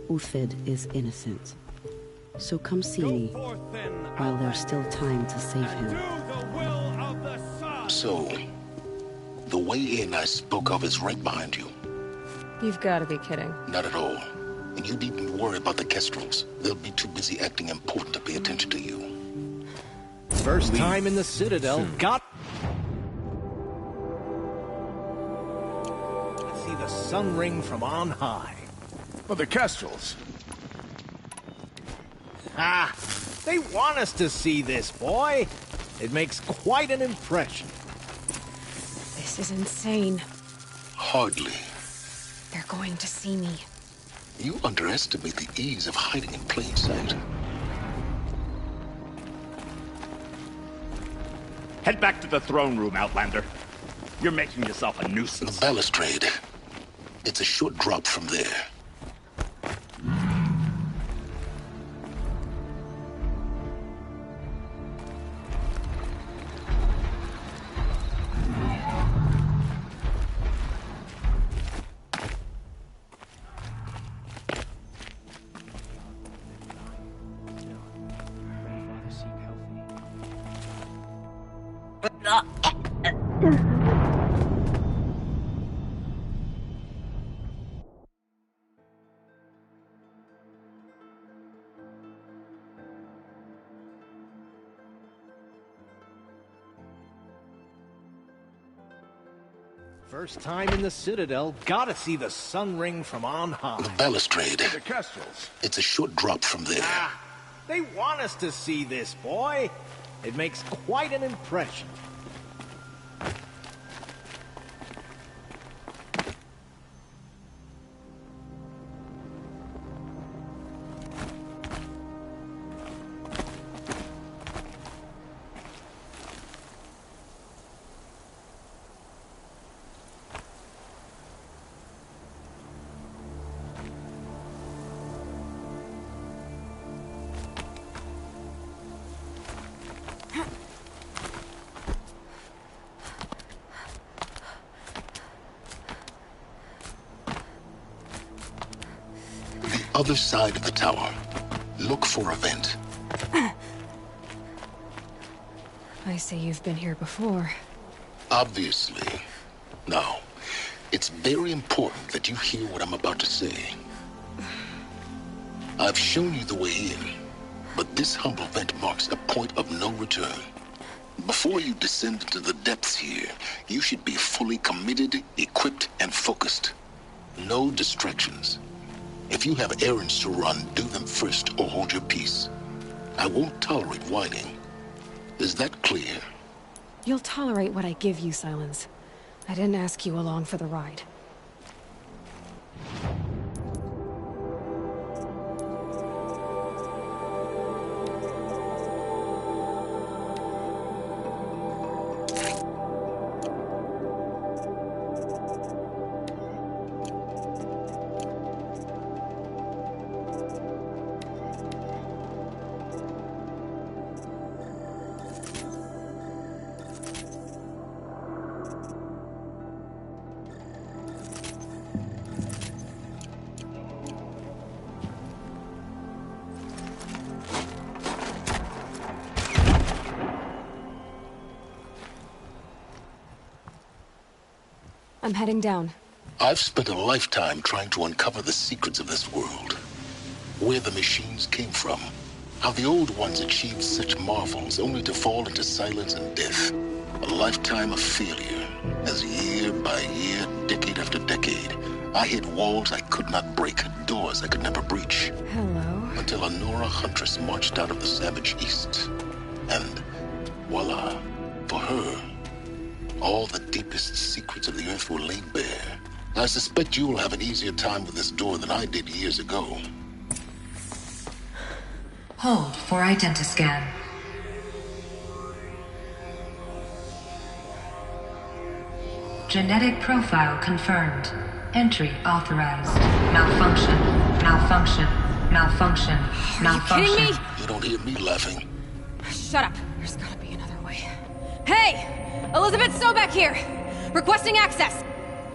Uthid is innocent. So come see me while there's still time to save him. So, the way in I spoke of is right behind you. You've got to be kidding. Not at all. And you needn't worry about the Kestrels. They'll be too busy acting important to pay attention to you. First time in the Citadel. Got... See the sun ring from on high. Well, the Kestrels. Ah, they want us to see this, boy. It makes quite an impression. This is insane. Hardly. They're going to see me. You underestimate the ease of hiding in plain sight. Head back to the throne room, Outlander. You're making yourself a The nuisance. balustrade. It's a short drop from there. First time in the Citadel, gotta see the sun ring from on high. The balustrade. The Kestrels. It's a short drop from there. They want us to see this, boy. It makes quite an impression. Other side of the tower. Look for a vent. I see you've been here before. Obviously. Now, it's very important that you hear what I'm about to say. I've shown you the way in, but this humble vent marks a point of no return. Before you descend into the depths here, you should be fully committed, equipped, and focused. No distractions. If you have errands to run, do them first or hold your peace. I won't tolerate whining. Is that clear? You'll tolerate what I give you, Silence. I didn't ask you along for the ride. I'm heading down. I've spent a lifetime trying to uncover the secrets of this world. Where the machines came from. How the old ones achieved such marvels only to fall into silence and death. A lifetime of failure. As year by year, decade after decade, I hit walls I could not break, doors I could never breach. Hello. Until a Nora huntress marched out of the savage east. And voila, for her, all the deepest secrets of the earth were laid bare. I suspect you will have an easier time with this door than I did years ago. Hold for identiscan. Genetic profile confirmed. Entry authorized. Malfunction. Malfunction. Malfunction. Malfunction. Are you kidding me? You don't hear me laughing. Shut up. There's gotta be another way. Hey! Elizabeth Sobeck here! Requesting access!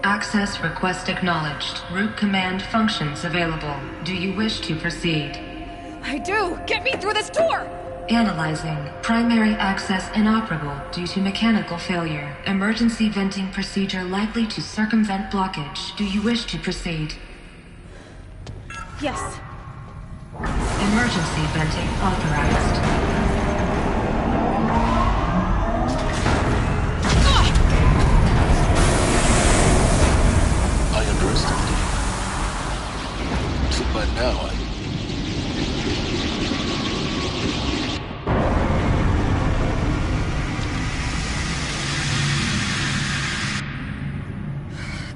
Access request acknowledged. Root command functions available. Do you wish to proceed? I do! Get me through this door! Analyzing. Primary access inoperable due to mechanical failure. Emergency venting procedure likely to circumvent blockage. Do you wish to proceed? Yes. Emergency venting authorized. I underestimated. So by now,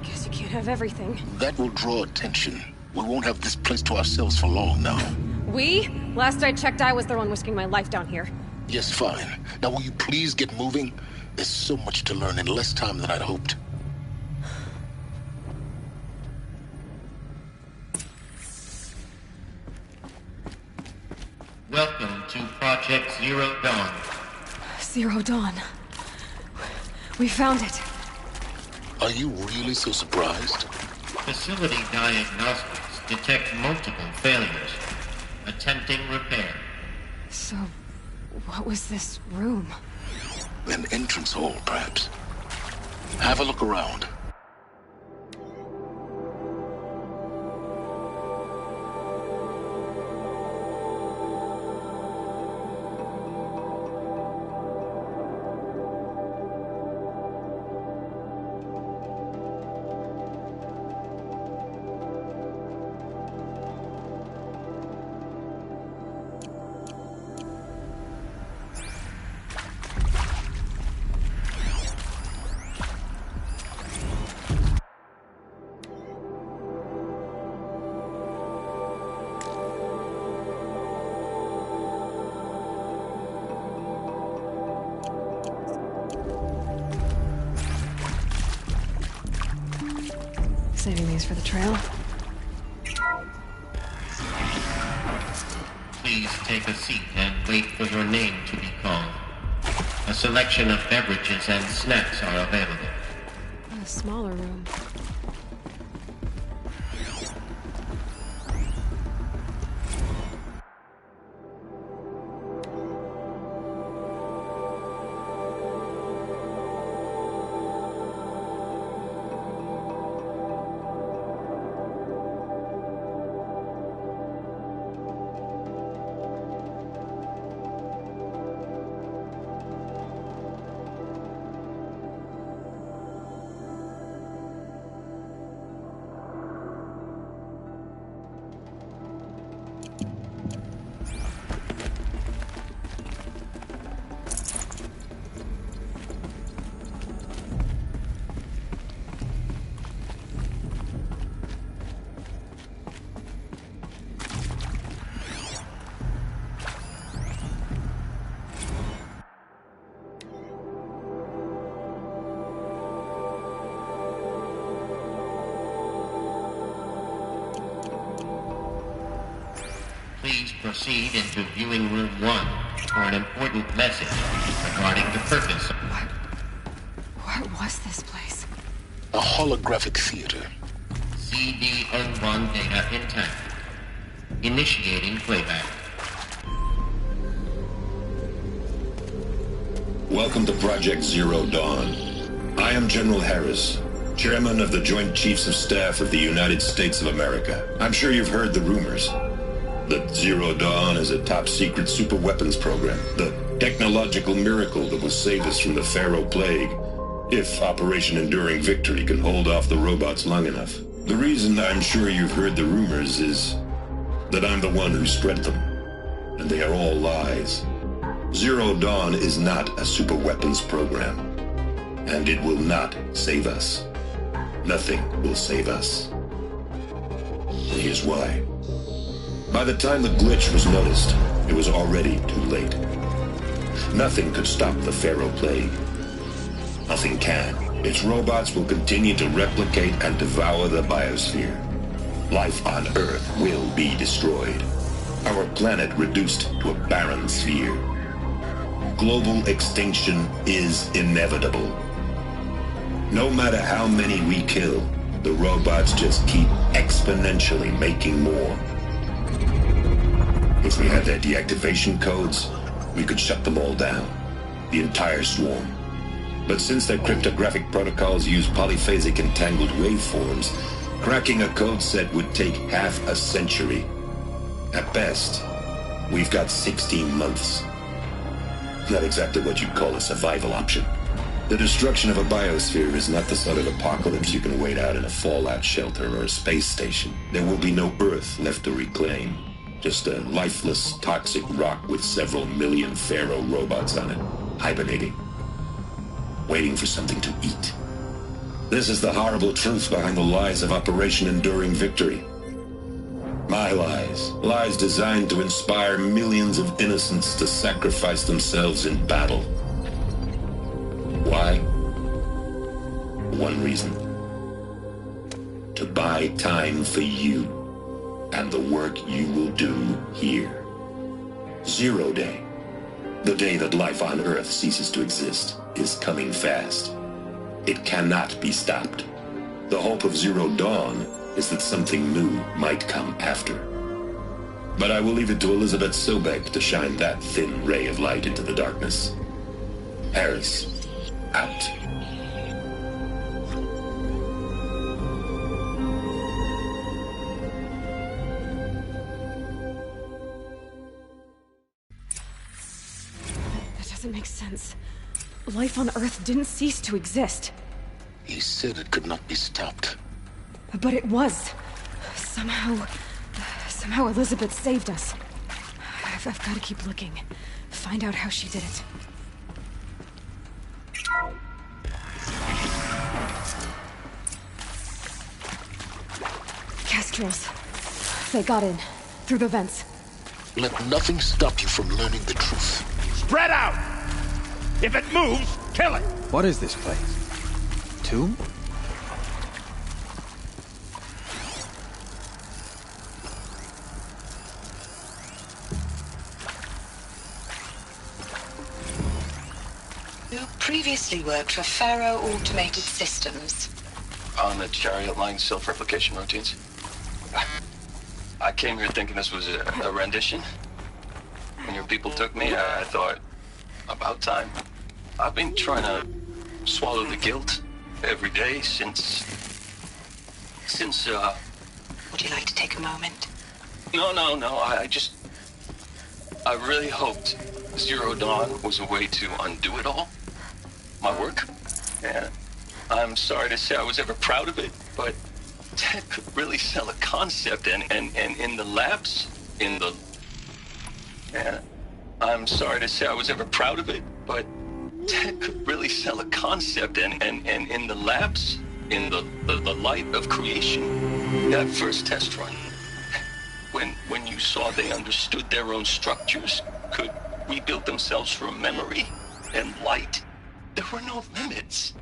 Guess you can't have everything. that will draw attention. We won't have this place to ourselves for long now. We? Last I checked, I was the one risking my life down here. Yes, fine. Now will you please get moving? There's so much to learn in less time than I'd hoped. Welcome to Project Zero Dawn. Zero Dawn. We found it. Are you really so surprised? Facility diagnostics detect multiple failures. Attempting repair. So, what was this room? An entrance hall, perhaps. Have a look around. Saving these for the trail. Please take a seat and wait for your name to be called. A selection of beverages and snacks are available. A smaller room. Please proceed into viewing room 1 for an important message regarding the purpose. What was this place? A holographic theater. CD-01 data intact. Initiating playback. Welcome to Project Zero Dawn. I am General Harris, Chairman of the Joint Chiefs of Staff of the United States of America. I'm sure you've heard the rumors that Zero Dawn is a top-secret super-weapons program, the technological miracle that will save us from the Pharaoh Plague, if Operation Enduring Victory can hold off the robots long enough. The reason I'm sure you've heard the rumors is that I'm the one who spread them, and they are all lies. Zero Dawn is not a super-weapons program, and it will not save us. Nothing will save us. And here's why. By the time the glitch was noticed, it was already too late. Nothing could stop the Pharaoh Plague. Nothing can. Its robots will continue to replicate and devour the biosphere. Life on Earth will be destroyed. Our planet reduced to a barren sphere. Global extinction is inevitable. No matter how many we kill, the robots just keep exponentially making more. If we had their deactivation codes, we could shut them all down. The entire swarm. But since their cryptographic protocols use polyphasic entangled waveforms, cracking a code set would take half a century. At best, we've got 16 months. Not exactly what you'd call a survival option. The destruction of a biosphere is not the sort of apocalypse you can wait out in a fallout shelter or a space station. There will be no Earth left to reclaim. Just a lifeless, toxic rock with several million Pharaoh robots on it, hibernating, waiting for something to eat. This is the horrible truth behind the lies of Operation Enduring Victory. My lies. Lies designed to inspire millions of innocents to sacrifice themselves in battle. reason. To buy time for you and the work you will do here. 0 Day, the day that life on Earth ceases to exist, is coming fast. It cannot be stopped. The hope of Zero Dawn is that something new might come after. But I will leave it to Elizabeth Sobek to shine that thin ray of light into the darkness. Harris, out. That doesn't make sense. Life on Earth didn't cease to exist. He said it could not be stopped. But it was. Somehow Elizabeth saved us. I've got to keep looking. Find out how she did it. Kestrels. They got in. Through the vents. Let nothing stop you from learning the truth. Spread out! If it moves, kill it! What is this place? Tomb? You previously worked for Faro Automated Systems. On the Chariot Line self-replication routines. I came here thinking this was a rendition. When your people took me, I thought, about time. I've been trying to swallow the guilt every day since, Would you like to take a moment? No, I really hoped Zero Dawn was a way to undo it all. My work. And I'm sorry to say I was ever proud of it, but Ted could really sell a concept, and in the labs, and I'm sorry to say I was ever proud of it, but Ted could really sell a concept, and in the labs, in the light of creation, that first test run, when you saw they understood their own structures, could rebuild themselves from memory and light, there were no limits.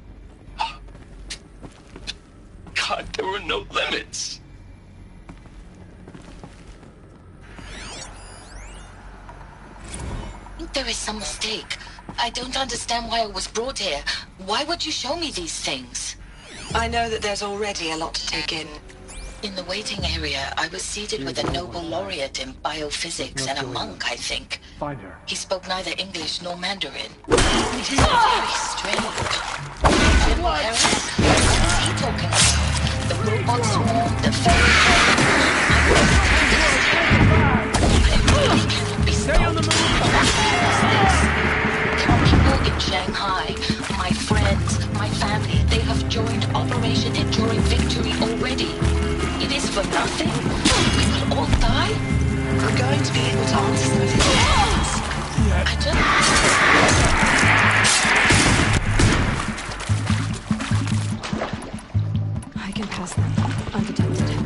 God, there were no limits. I think there is some mistake. I don't understand why I was brought here. Why would you show me these things? I know that there's already a lot to take in. In the waiting area, I was seated with a Nobel laureate in biophysics and a monk, I think. Find her. He spoke neither English nor Mandarin. It is very strange. General Harris? What is he talking about? The robot swarm, the fairy tale. I really cannot be stopped. There are people in Shanghai, my friends, my family, they have joined Operation Enduring Victory already. It is for nothing? We will all die? We're going to be able to answer some of these questions. I can pass them, undetected.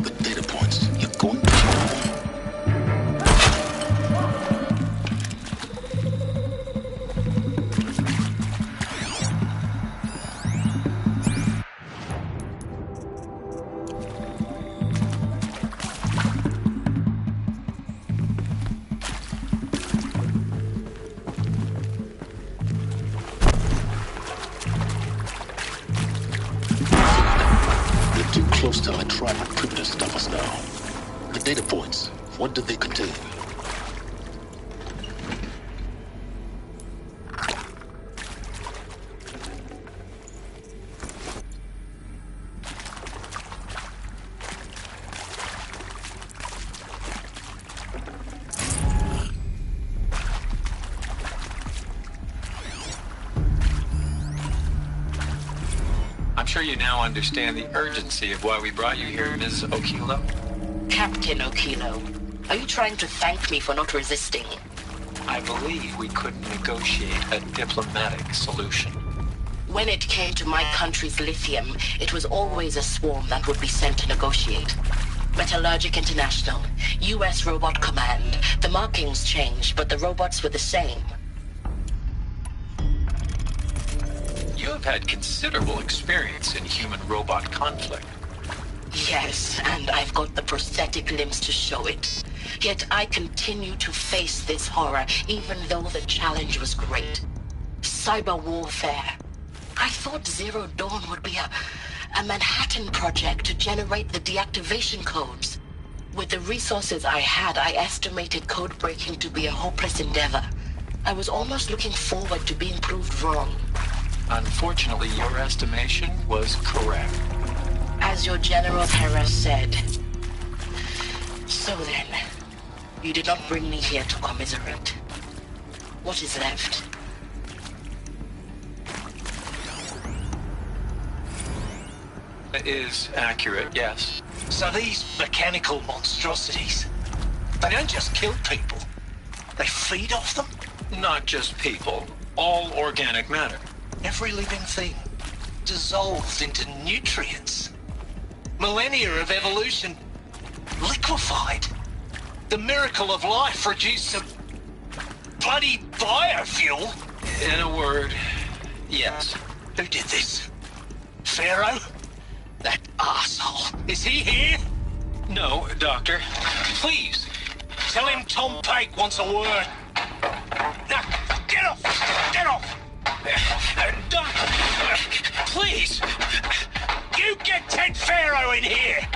The data points. You're going to keep them. Close to electronic primitive stuff us now. The data points, what do they contain? I'm sure you now understand the urgency of why we brought you here, Ms. Okilo. Captain Okilo, are you trying to thank me for not resisting? I believe we couldn't negotiate a diplomatic solution. When it came to my country's lithium, it was always a swarm that would be sent to negotiate. Metallurgic International, U.S. Robot Command. The markings changed, but the robots were the same. You You have had considerable experience in human-robot conflict. Yes, and I've got the prosthetic limbs to show it. Yet I continue to face this horror, even though the challenge was great. Cyber warfare. I thought Zero Dawn would be a Manhattan project to generate the deactivation codes. With the resources I had, I estimated code breaking to be a hopeless endeavor. I was almost looking forward to being proved wrong. Unfortunately, your estimation was correct. As your General Harris said. So then, you did not bring me here to commiserate. What is left? Is accurate, yes. So these mechanical monstrosities, they don't just kill people. They feed off them? Not just people. All organic matter. Every living thing dissolves into nutrients. Millennia of evolution liquefied. The miracle of life reduced to bloody biofuel. In a word, yes. Who did this? Pharaoh? That arsehole. Is he here? No, Doctor. Please, tell him Tom Pake wants a word. Now, get off! Get off! Doctor, please! You get Ted Pharaoh in here!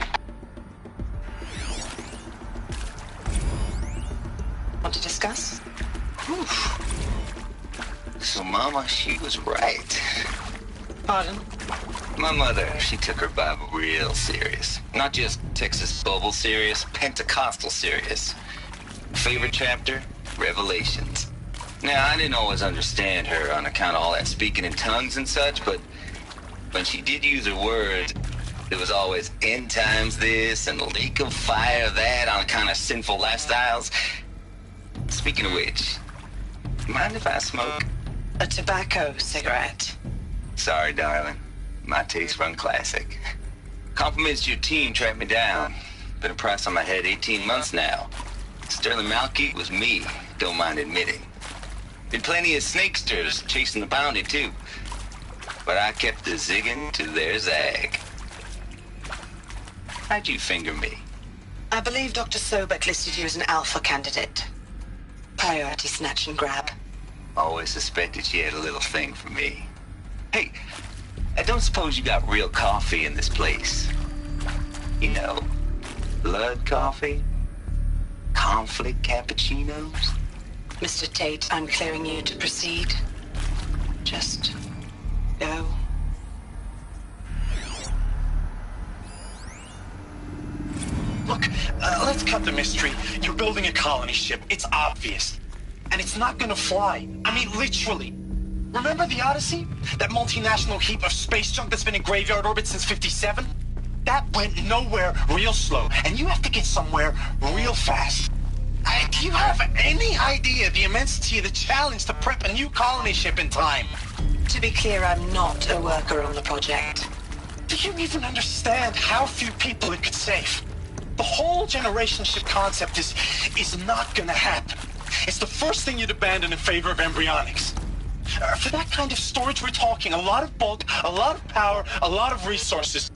Want to discuss? Whew. So Mama, she was right. Pardon? My mother, she took her Bible real serious. Not just Texas Bubble serious, Pentecostal serious. Favorite chapter? Revelations. Now, I didn't always understand her on account of all that speaking in tongues and such, but when she did use her words, there was always end times this and leak of fire that on account of sinful lifestyles. Speaking of which, mind if I smoke? A tobacco cigarette. Sorry, darling. My taste run classic. Compliments to your team tracked me down. Been a price on my head 18 months now. Sterling Malky was me, don't mind admitting. Been plenty of snakesters chasing the bounty, too. But I kept the zigging to their zag. How'd you finger me? I believe Dr. Sobek listed you as an alpha candidate. Priority snatch and grab. Always suspected she had a little thing for me. Hey, I don't suppose you got real coffee in this place. You know, blood coffee? Conflict cappuccinos? Mr. Tate, I'm clearing you to proceed. Just go. Look, let's cut the mystery. You're building a colony ship. It's obvious. And it's not gonna fly. I mean, literally. Remember the Odyssey? That multinational heap of space junk that's been in graveyard orbit since 57? That went nowhere real slow. And you have to get somewhere real fast. Do you have any idea the immensity of the challenge to prep a new colony ship in time? To be clear, I'm not a worker on the project. Do you even understand how few people it could save? The whole generation ship concept is not gonna happen. It's the first thing you'd abandon in favor of embryonics. For that kind of storage, we're talking a lot of bulk, a lot of power, a lot of resources.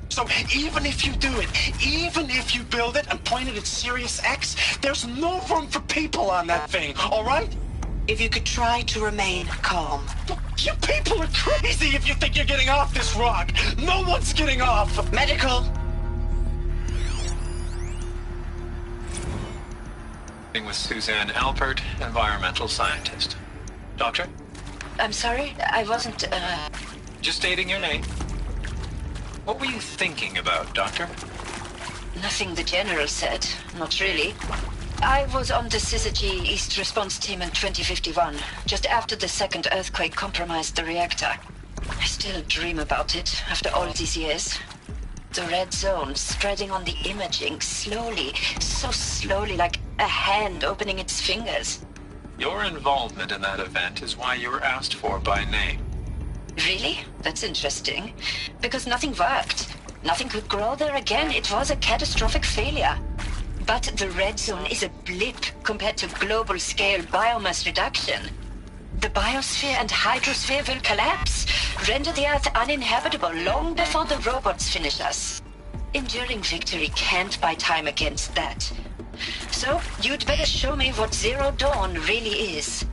So even if you do it, even if you build it and point it at Sirius X, there's no room for people on that thing, all right? If you could try to remain calm. You people are crazy if you think you're getting off this rock. No one's getting off. Medical. With Suzanne Alpert, environmental scientist. Doctor? I'm sorry, I wasn't, Just stating your name. What were you thinking about, Doctor? Nothing the General said. Not really. I was on the Syzygy East Response Team in 2051, just after the second earthquake compromised the reactor. I still dream about it, after all these years. The red zone spreading on the imaging, slowly, so slowly, like a hand opening its fingers. Your involvement in that event is why you were asked for by name. Really? That's interesting. Because nothing worked. Nothing could grow there again. It was a catastrophic failure. But the red zone is a blip compared to global-scale biomass reduction. The biosphere and hydrosphere will collapse, render the Earth uninhabitable long before the robots finish us. Enduring victory can't buy time against that. So, you'd better show me what Zero Dawn really is.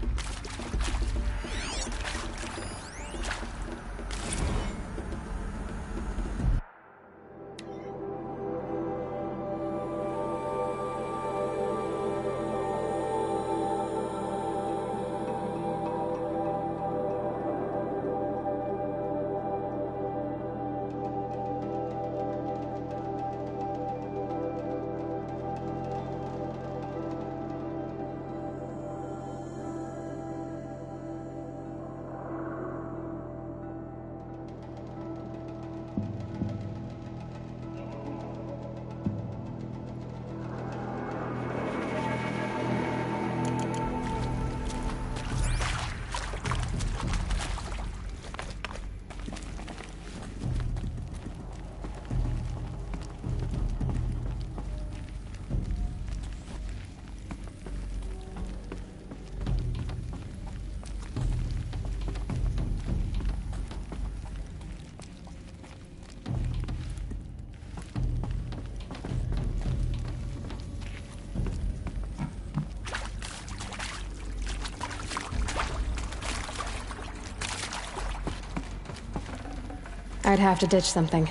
I'd have to ditch something.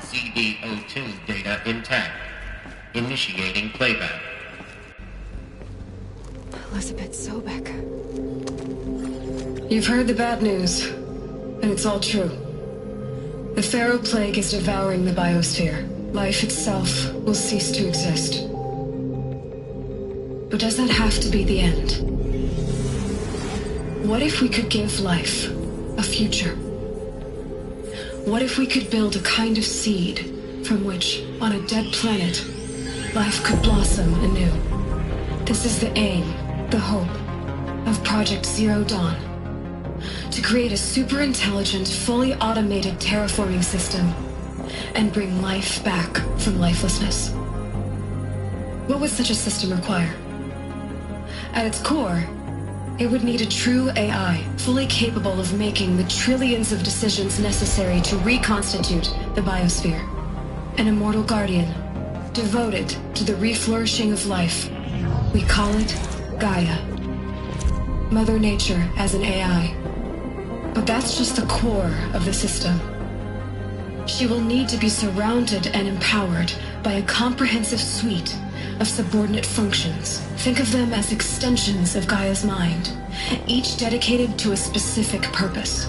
CD02 data intact. Initiating playback. Elizabeth Sobek. You've heard the bad news, and it's all true. The Pharaoh Plague is devouring the biosphere. Life itself will cease to exist. But does that have to be the end? What if we could give life a future? What if we could build a kind of seed from which, on a dead planet, life could blossom anew? This is the aim, the hope, of Project Zero Dawn. To create a super-intelligent, fully automated terraforming system and bring life back from lifelessness. What would such a system require? At its core, it would need a true AI, fully capable of making the trillions of decisions necessary to reconstitute the biosphere. An immortal guardian, devoted to the reflourishing of life. We call it Gaia. Mother Nature as an AI. But that's just the core of the system. She will need to be surrounded and empowered by a comprehensive suite of subordinate functions. Think of them as extensions of Gaia's mind, each dedicated to a specific purpose.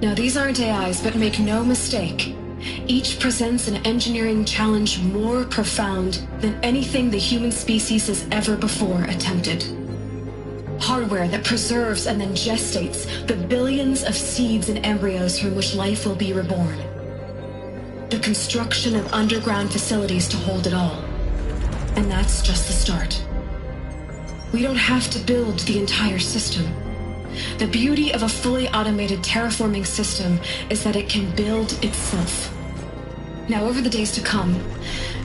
Now, these aren't AIs, but make no mistake, each presents an engineering challenge more profound than anything the human species has ever before attempted. Hardware that preserves and then gestates the billions of seeds and embryos from which life will be reborn. The construction of underground facilities to hold it all. And that's just the start. We don't have to build the entire system. The beauty of a fully automated terraforming system is that it can build itself. Now, over the days to come,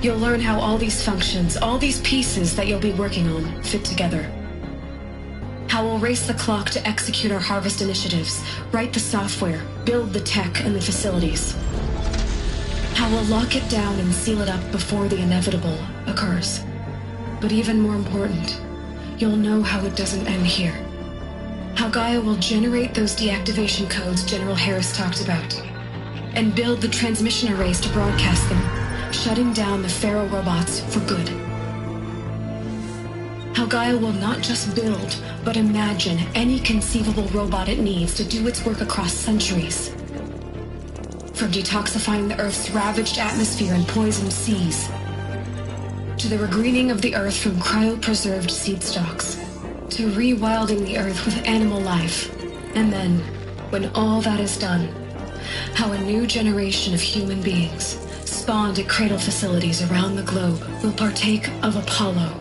you'll learn how all these functions, all these pieces that you'll be working on, fit together. How we'll race the clock to execute our harvest initiatives, write the software, build the tech and the facilities. How we'll lock it down and seal it up before the inevitable occurs. But even more important, you'll know how it doesn't end here. How Gaia will generate those deactivation codes General Harris talked about, and build the transmission arrays to broadcast them, shutting down the Pharaoh robots for good. How Gaia will not just build, but imagine any conceivable robot it needs to do its work across centuries. From detoxifying the Earth's ravaged atmosphere and poisoned seas, to the regreening of the Earth from cryopreserved seed stalks, to rewilding the Earth with animal life. And then, when all that is done, how a new generation of human beings, spawned at cradle facilities around the globe, will partake of Apollo,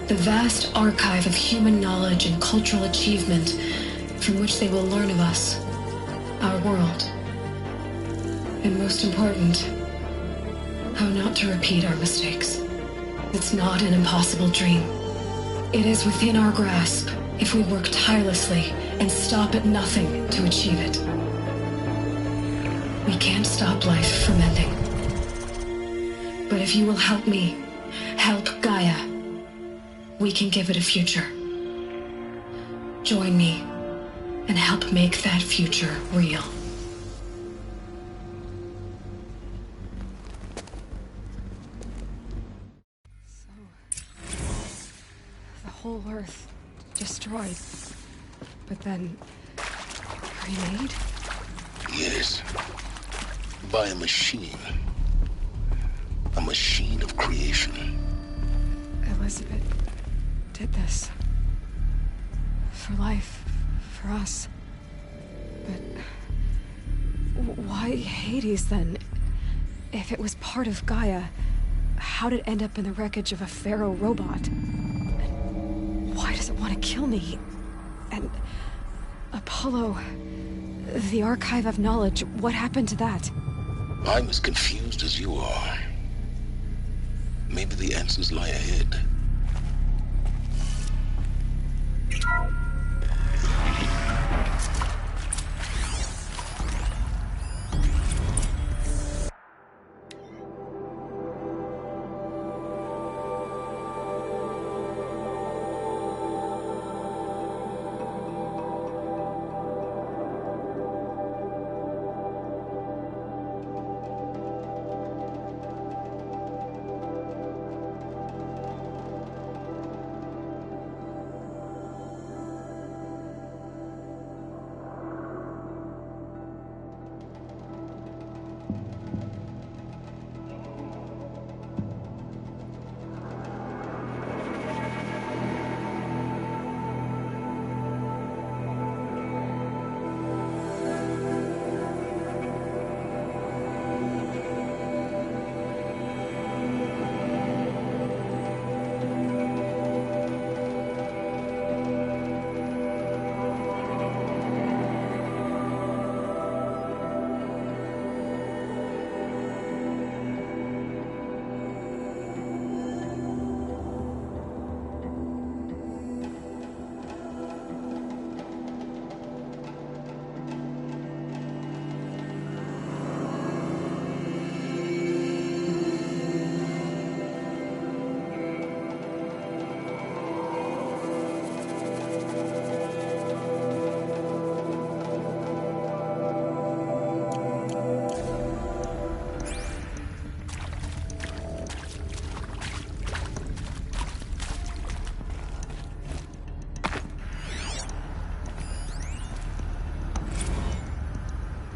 the vast archive of human knowledge and cultural achievement from which they will learn of us, our world. And most important, how not to repeat our mistakes. It's not an impossible dream. It is within our grasp if we work tirelessly and stop at nothing to achieve it. We can't stop life from ending. But if you will help me, help Gaia, we can give it a future. Join me and help make that future real. The whole Earth destroyed, but then remade? Yes. By a machine. A machine of creation. Elizabeth did this. For life, for us. But why Hades then? If it was part of Gaia, how'd it end up in the wreckage of a Pharaoh robot? And why does it want to kill me? And Apollo, the Archive of Knowledge, what happened to that? I'm as confused as you are. Maybe the answers lie ahead.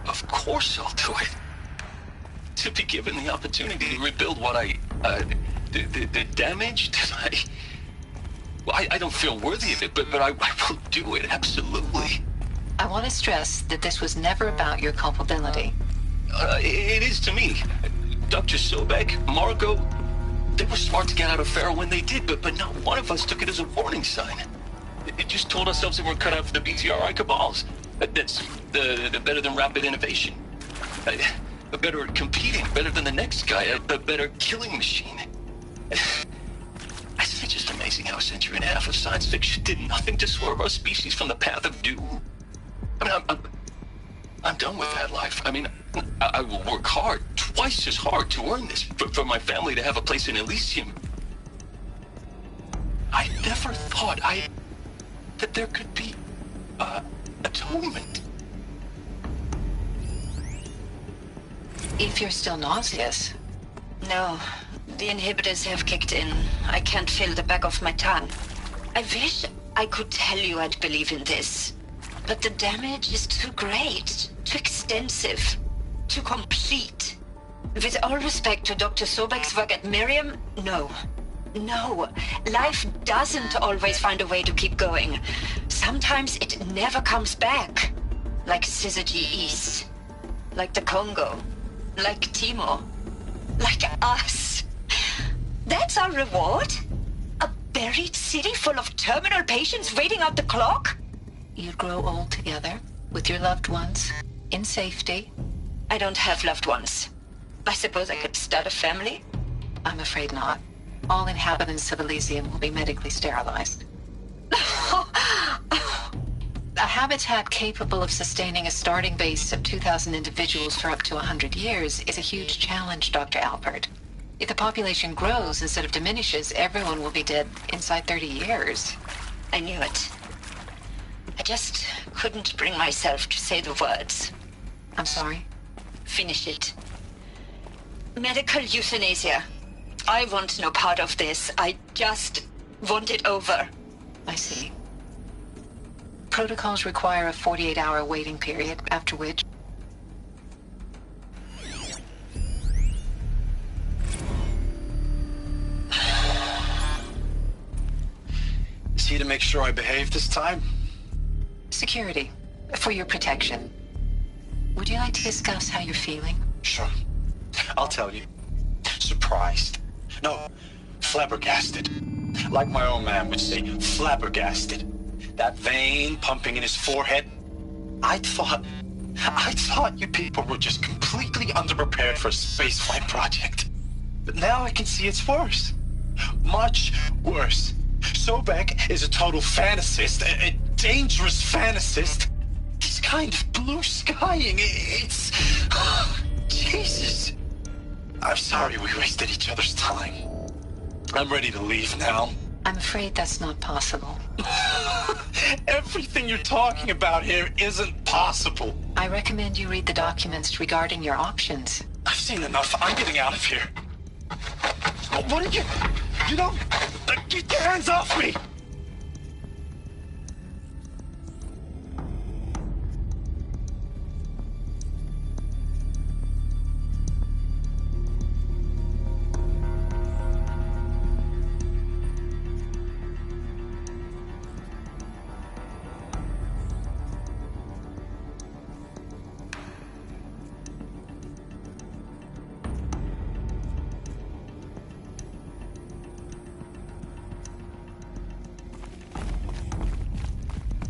Of course I'll do it. To be given the opportunity to rebuild what the damage that I don't feel worthy of it, but I will do it, absolutely. I want to stress that this was never about your culpability. It is to me. Dr. Sobek, Margot, they were smart to get out of Pharaoh when they did, but not one of us took it as a warning sign. It just told ourselves that we're cut out for the BTRI cabals. That's the better than rapid innovation. Better at competing, better than the next guy, a better killing machine. It's just amazing how a century and a half of science fiction did nothing to swerve our species from the path of doom. I mean, I'm done with that life. I mean, I will work hard, twice as hard to earn this, for my family to have a place in Elysium. I never thought that there could be, atonement. If you're still nauseous. No, the inhibitors have kicked in. I can't feel the back of my tongue. I wish I could tell you I'd believe in this. But the damage is too great, too extensive, too complete. With all respect to Dr. Sobek's work at Miriam, no. No, life doesn't always find a way to keep going. Sometimes it never comes back. Like Syzygy East. Like the Congo. Like Timor. Like us. That's our reward? A buried city full of terminal patients waiting out the clock? You'd grow old together, with your loved ones, in safety. I don't have loved ones. I suppose I could start a family? I'm afraid not. all inhabitants of Elysium will be medically sterilized. A habitat capable of sustaining a starting base of 2,000 individuals for up to 100 years is a huge challenge, Dr. Alpert. If the population grows instead of diminishes, everyone will be dead inside 30 years. I knew it. I just couldn't bring myself to say the words. I'm sorry? Finish it. Medical euthanasia. I want no part of this. I just want it over. I see. Protocols require a 48-hour waiting period, after which... Is he to make sure I behave this time? Security. For your protection. Would you like to discuss how you're feeling? Sure. I'll tell you. Surprised. No, flabbergasted. Like my old man would say, flabbergasted. That vein pumping in his forehead. I thought you people were just completely underprepared for a spaceflight project. But now I can see it's worse. Much worse. Sobek is a total fantasist, a dangerous fantasist. This kind of blue skying, it's... Jesus. I'm sorry we wasted each other's time. I'm ready to leave now. I'm afraid that's not possible. Everything you're talking about here isn't possible. I recommend you read the documents regarding your options. I've seen enough. I'm getting out of here. What are you... You don't... Get your hands off me!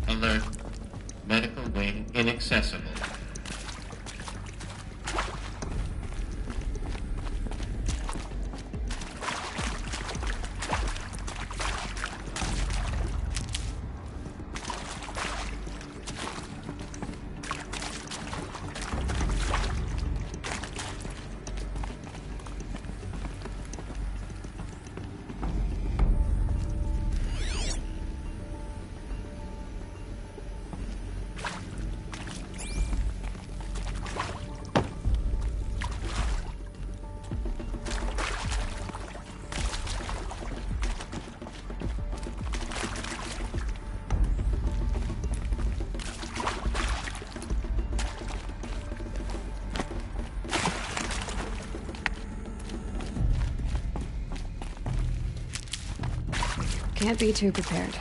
Alert. Medical wing inaccessible. Can't be too prepared.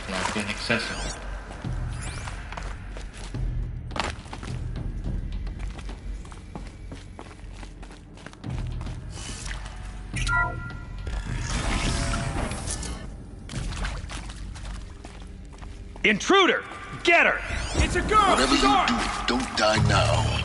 Block inaccessible. Intruder! Get her! It's a girl! Whatever you do, don't die now.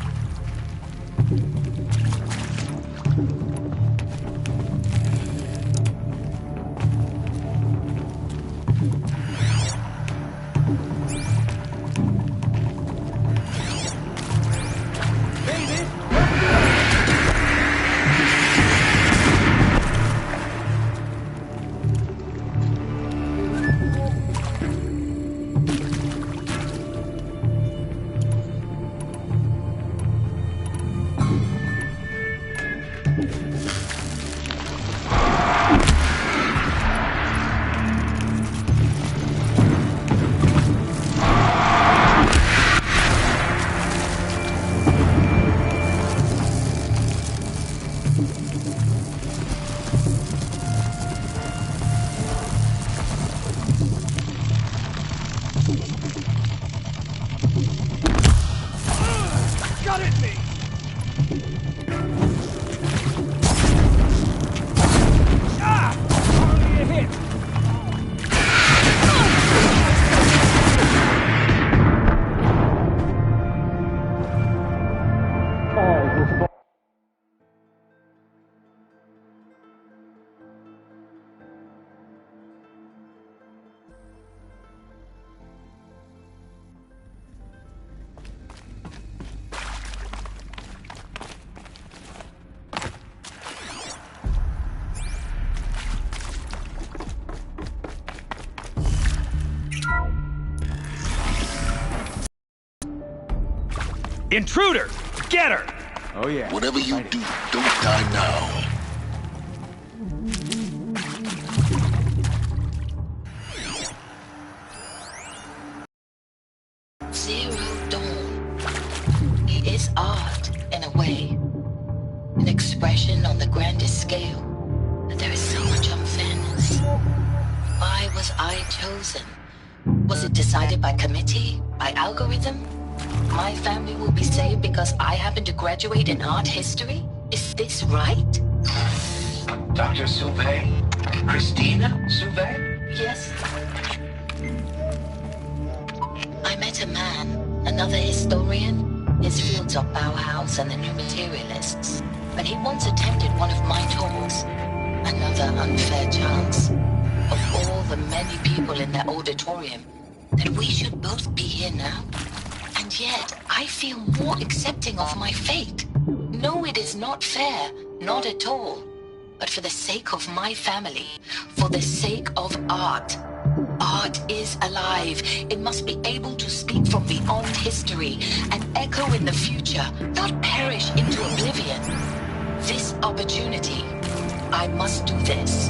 Intruder! Get her! Oh yeah. Whatever you do, don't die now. Zero Dawn. It is art, in a way. An expression on the grandest scale. But there is so much unfairness. Why was I chosen? Was it decided by committee? By algorithm? My family will be saved because I happen to graduate in art history? Is this right? Dr. Sauvé? Christina Sauvé? Yes. I met a man, another historian. His fields are Bauhaus and the New Materialists. But he once attended one of my talks. Another unfair chance. Of all the many people in that auditorium, that we should both be here now. And yet, I feel more accepting of my fate. No, it is not fair. Not at all. But for the sake of my family, for the sake of art. Art is alive. It must be able to speak from beyond history and echo in the future, not perish into oblivion. This opportunity, I must do this.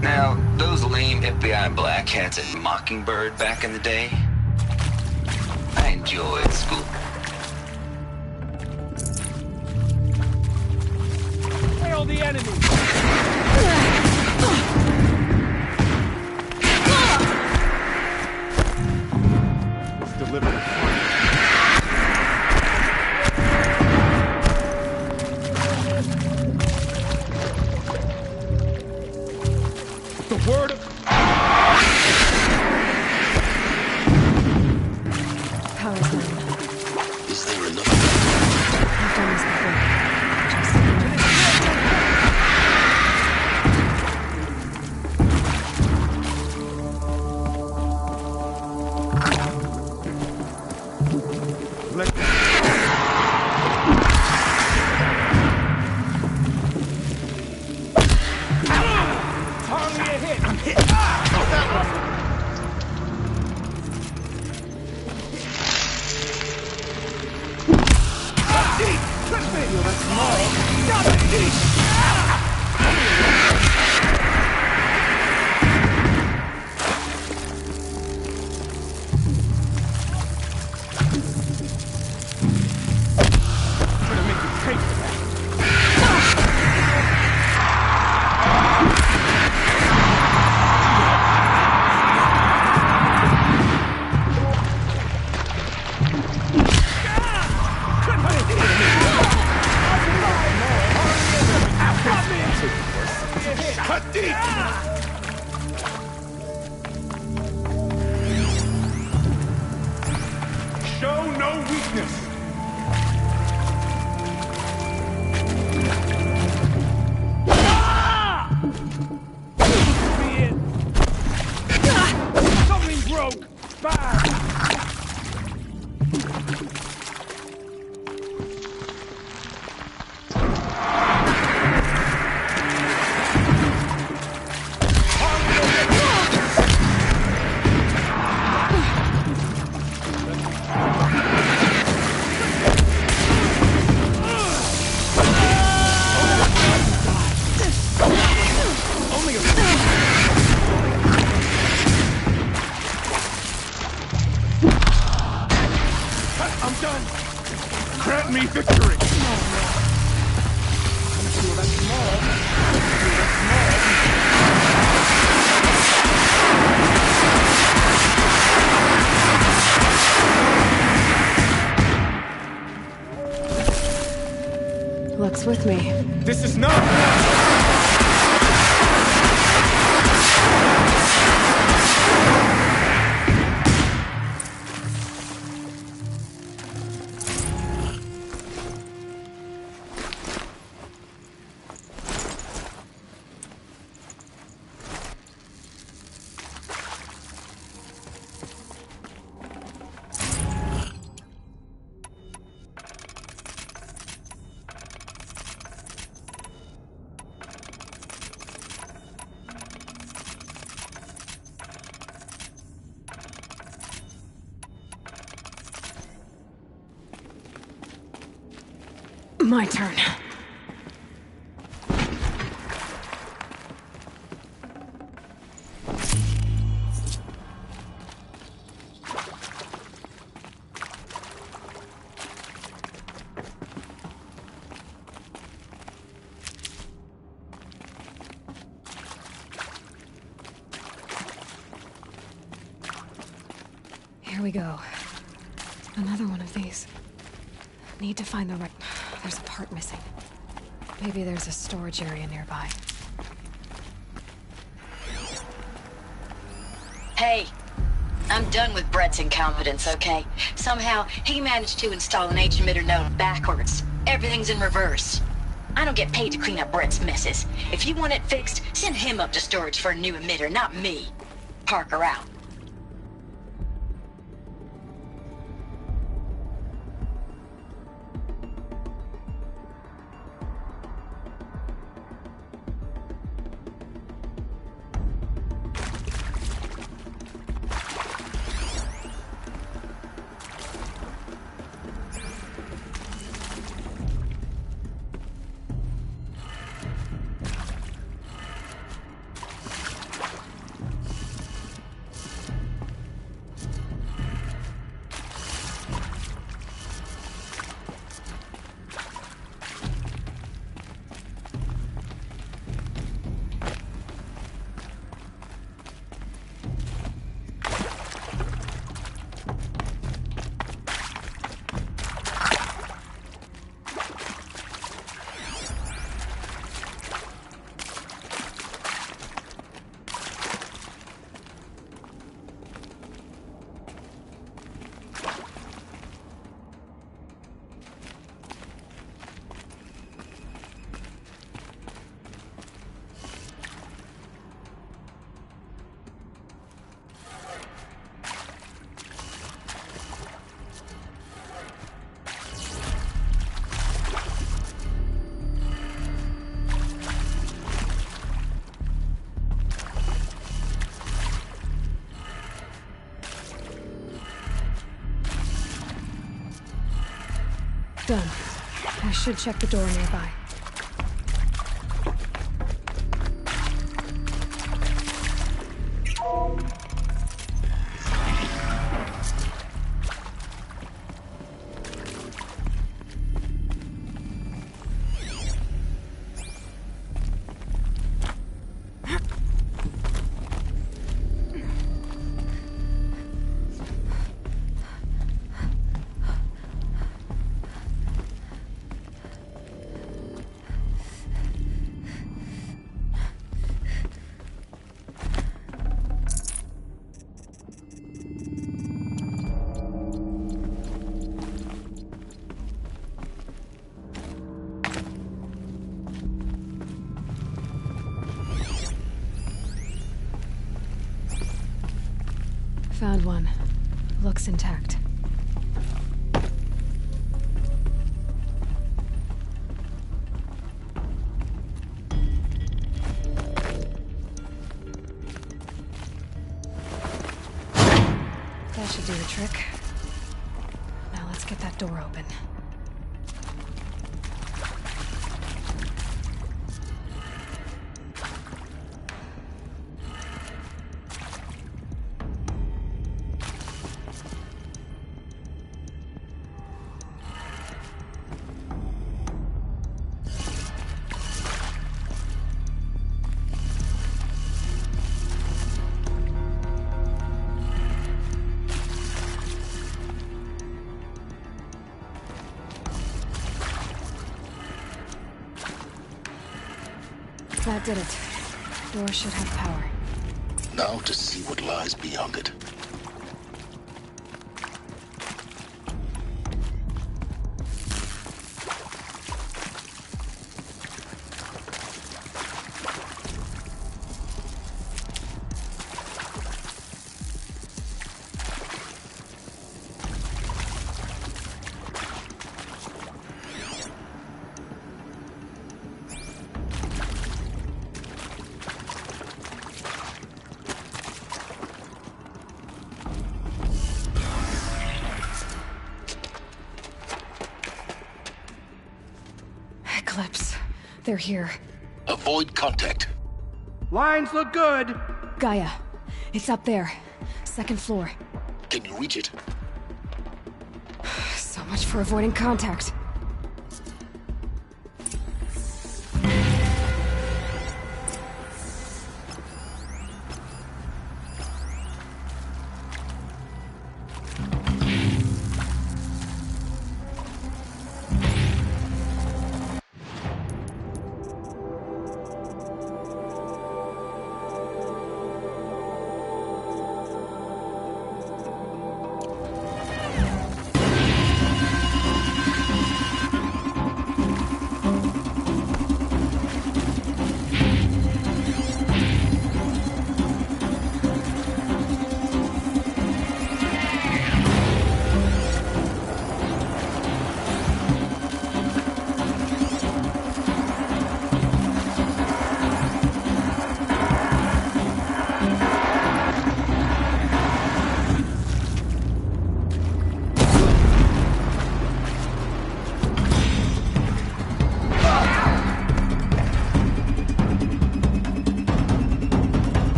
Now, those lame FBI black hats at Mockingbird back in the day, I enjoyed school. Hail the enemy! Let's deliver the fire. The word of... Power's down. Is there enough? I've done this before. Luck's with me. This is not... My turn. Here we go. Another one of these. Need to find the right... There's a part missing. Maybe there's a storage area nearby. Hey, I'm done with Brett's incompetence, okay? Somehow, he managed to install an H-emitter node backwards. Everything's in reverse. I don't get paid to clean up Brett's messes. If you want it fixed, send him up to storage for a new emitter, not me. Parker out. Done. I should check the door nearby. Found one. Looks intact. That should do the trick. Now let's get that door open. That did it. Door should have power. Now to see what lies beyond it. Eclipse. They're here. Avoid contact. Lines look good. Gaia. It's up there. Second floor. Can you reach it? So much for avoiding contact.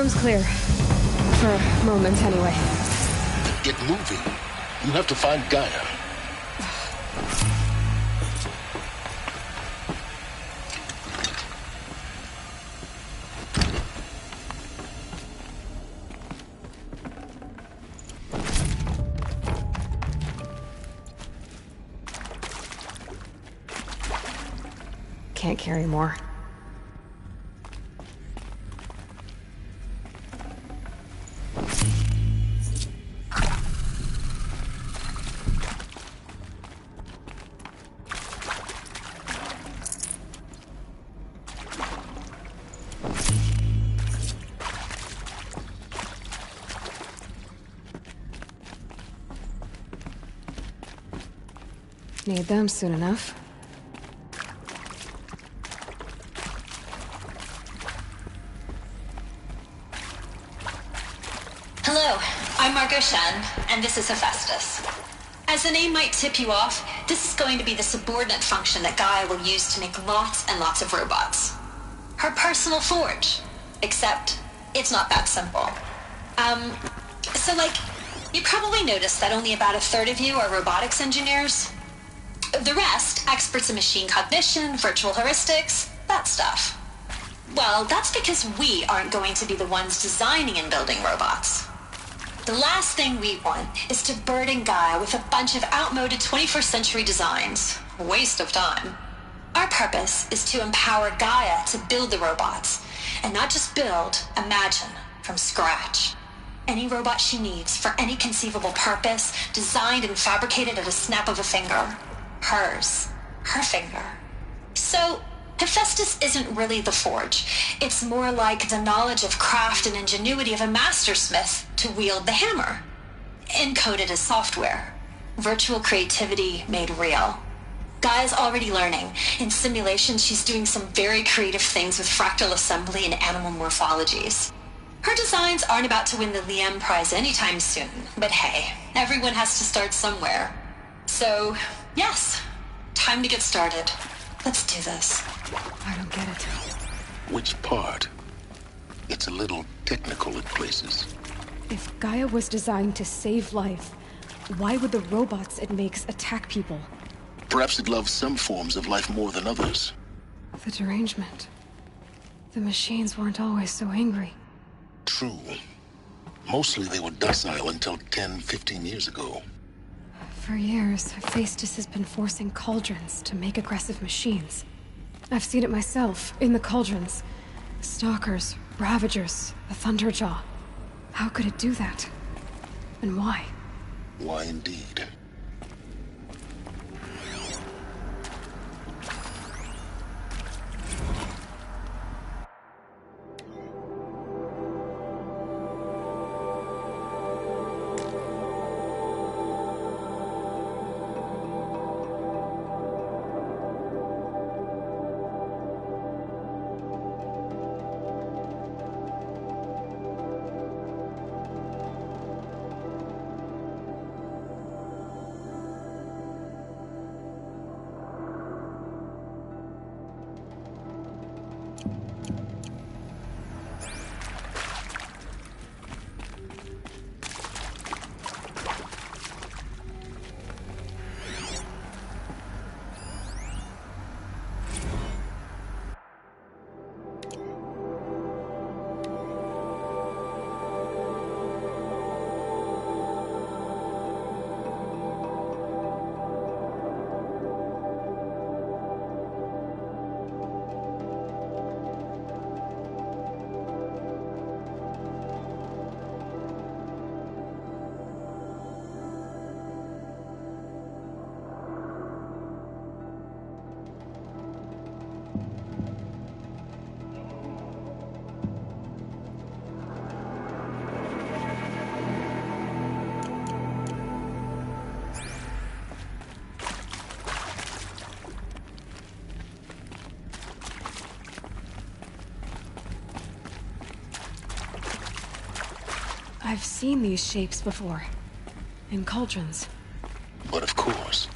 Sounds clear. For a moment, anyway. Get moving. You have to find Gaia. Can't carry more. Need them soon enough. Hello, I'm Margot Shen, and this is Hephaestus. As the name might tip you off, this is going to be the subordinate function that Gaia will use to make lots and lots of robots. Her personal forge. Except, it's not that simple. You probably noticed that only about a third of you are robotics engineers. The rest, experts in machine cognition, virtual heuristics, that stuff. Well, that's because we aren't going to be the ones designing and building robots. The last thing we want is to burden Gaia with a bunch of outmoded 21st century designs. A waste of time. Our purpose is to empower Gaia to build the robots, and not just build, imagine, from scratch. Any robot she needs for any conceivable purpose, designed and fabricated at a snap of a finger. Hers. Her finger. So, Hephaestus isn't really the forge. It's more like the knowledge of craft and ingenuity of a mastersmith to wield the hammer. Encoded as software. Virtual creativity made real. Gaia's already learning. In simulation, she's doing some very creative things with fractal assembly and animal morphologies. Her designs aren't about to win the Liam Prize anytime soon, but hey, everyone has to start somewhere. So, yes, time to get started. Let's do this. I don't get it. Which part? It's a little technical at places. If Gaia was designed to save life, why would the robots it makes attack people? Perhaps it loves some forms of life more than others. The derangement. The machines weren't always so angry. True. Mostly they were docile until 10, 15 years ago. For years, Hephaestus has been forcing cauldrons to make aggressive machines. I've seen it myself, in the cauldrons. Stalkers, Ravagers, the Thunderjaw. How could it do that? And why? Why indeed? I've seen these shapes before. In cauldrons. But of course,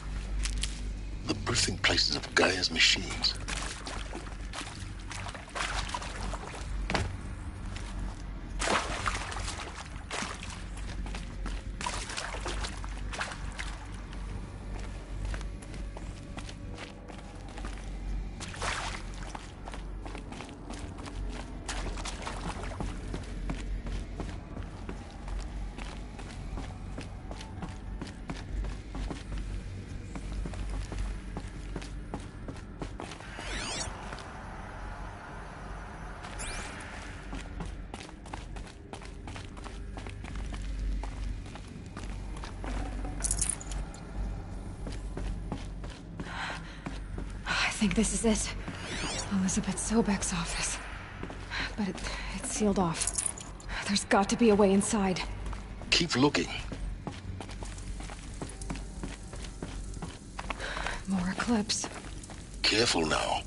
the birthing places of Gaia's machines. think this is it. Elizabeth Sobek's office. But it's sealed off. There's got to be a way inside. Keep looking. More Eclipse. Careful now.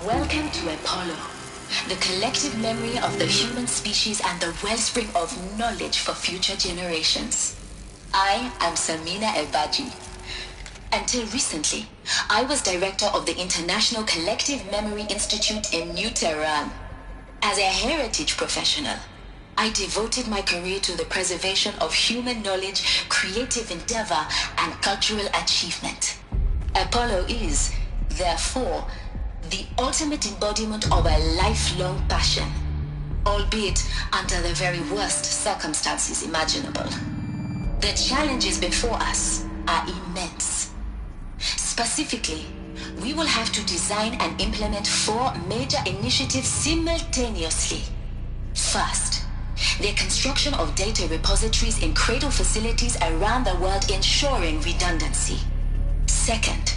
Welcome to Apollo, the collective memory of the human species and the wellspring of knowledge for future generations. I am Samina Elbaji. Until recently, I was director of the International Collective Memory Institute in New Tehran. As a heritage professional, I devoted my career to the preservation of human knowledge, creative endeavor, and cultural achievement. Apollo is, therefore, the ultimate embodiment of a lifelong passion, albeit under the very worst circumstances imaginable. The challenges before us are immense. Specifically, we will have to design and implement 4 major initiatives simultaneously. First, the construction of data repositories in cradle facilities around the world, ensuring redundancy. Second,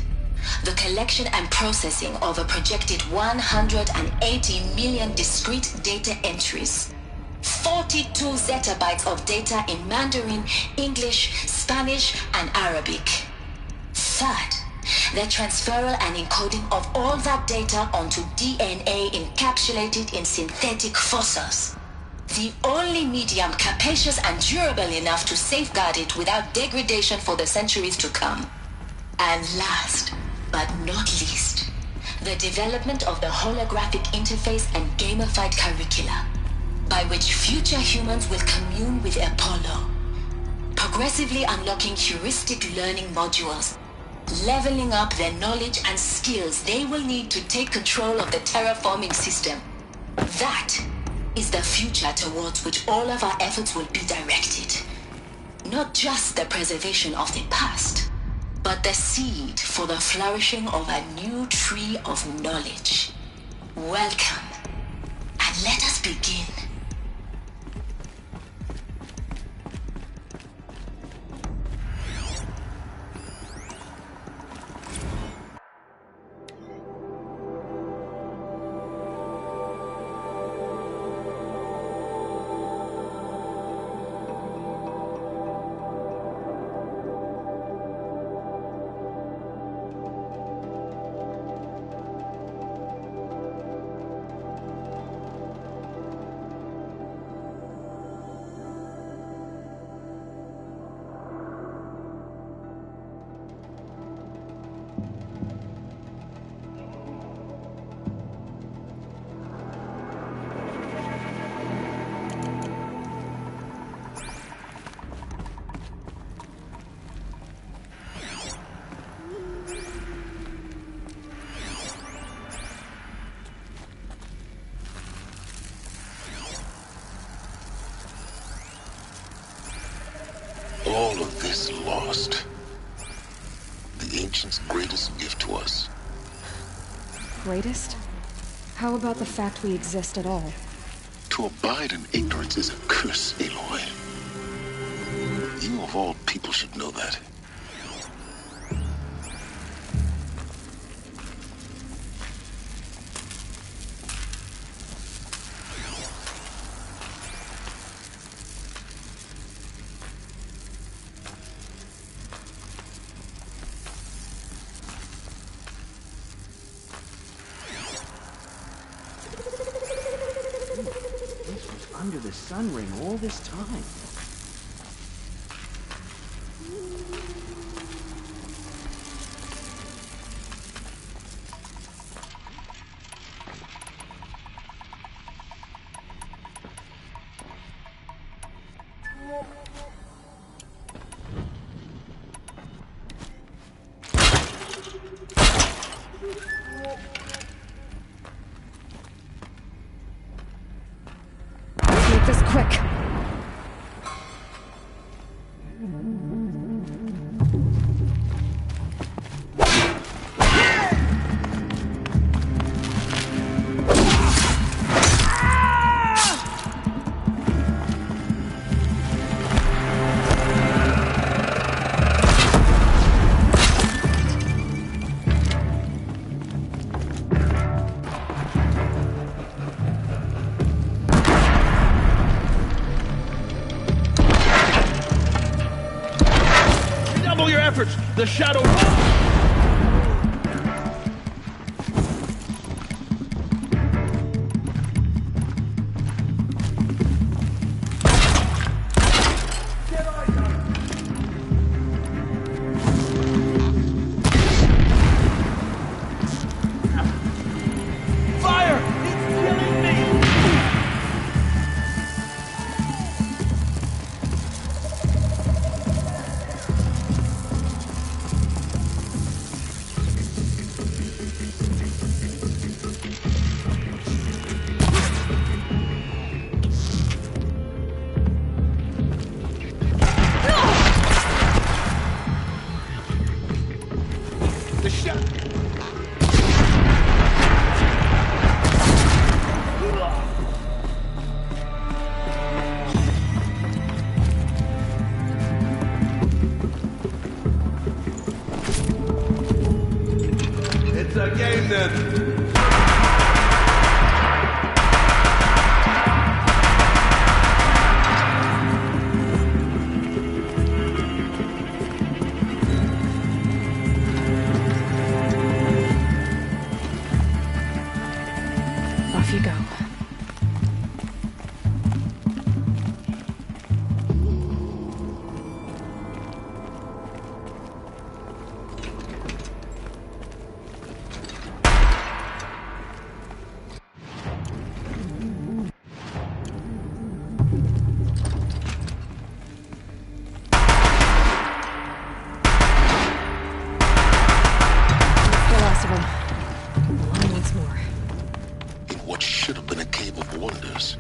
the collection and processing of a projected 180 million discrete data entries, 42 zettabytes of data in Mandarin, English, Spanish, and Arabic. Third, the transferal and encoding of all that data onto DNA encapsulated in synthetic fossils, the only medium capacious and durable enough to safeguard it without degradation for the centuries to come. And last, but not least, the development of the holographic interface and gamified curricula, by which future humans will commune with Apollo, progressively unlocking heuristic learning modules, leveling up their knowledge and skills they will need to take control of the terraforming system. That is the future towards which all of our efforts will be directed. Not just the preservation of the past, but the seed for the flourishing of a new tree of knowledge. Welcome, and let us begin. all of this lost? The Ancients' greatest gift to us. Greatest? How about the fact we exist at all? To abide in ignorance is a curse, Aloy. You of all people should know that. Under the sun ring all this time. Make this quick. Double your efforts! The shadow... Fire! It's killing me! The shadow... It's a game then. Off you go. The last of them. Alone once more. In what should have been a cave of wonders.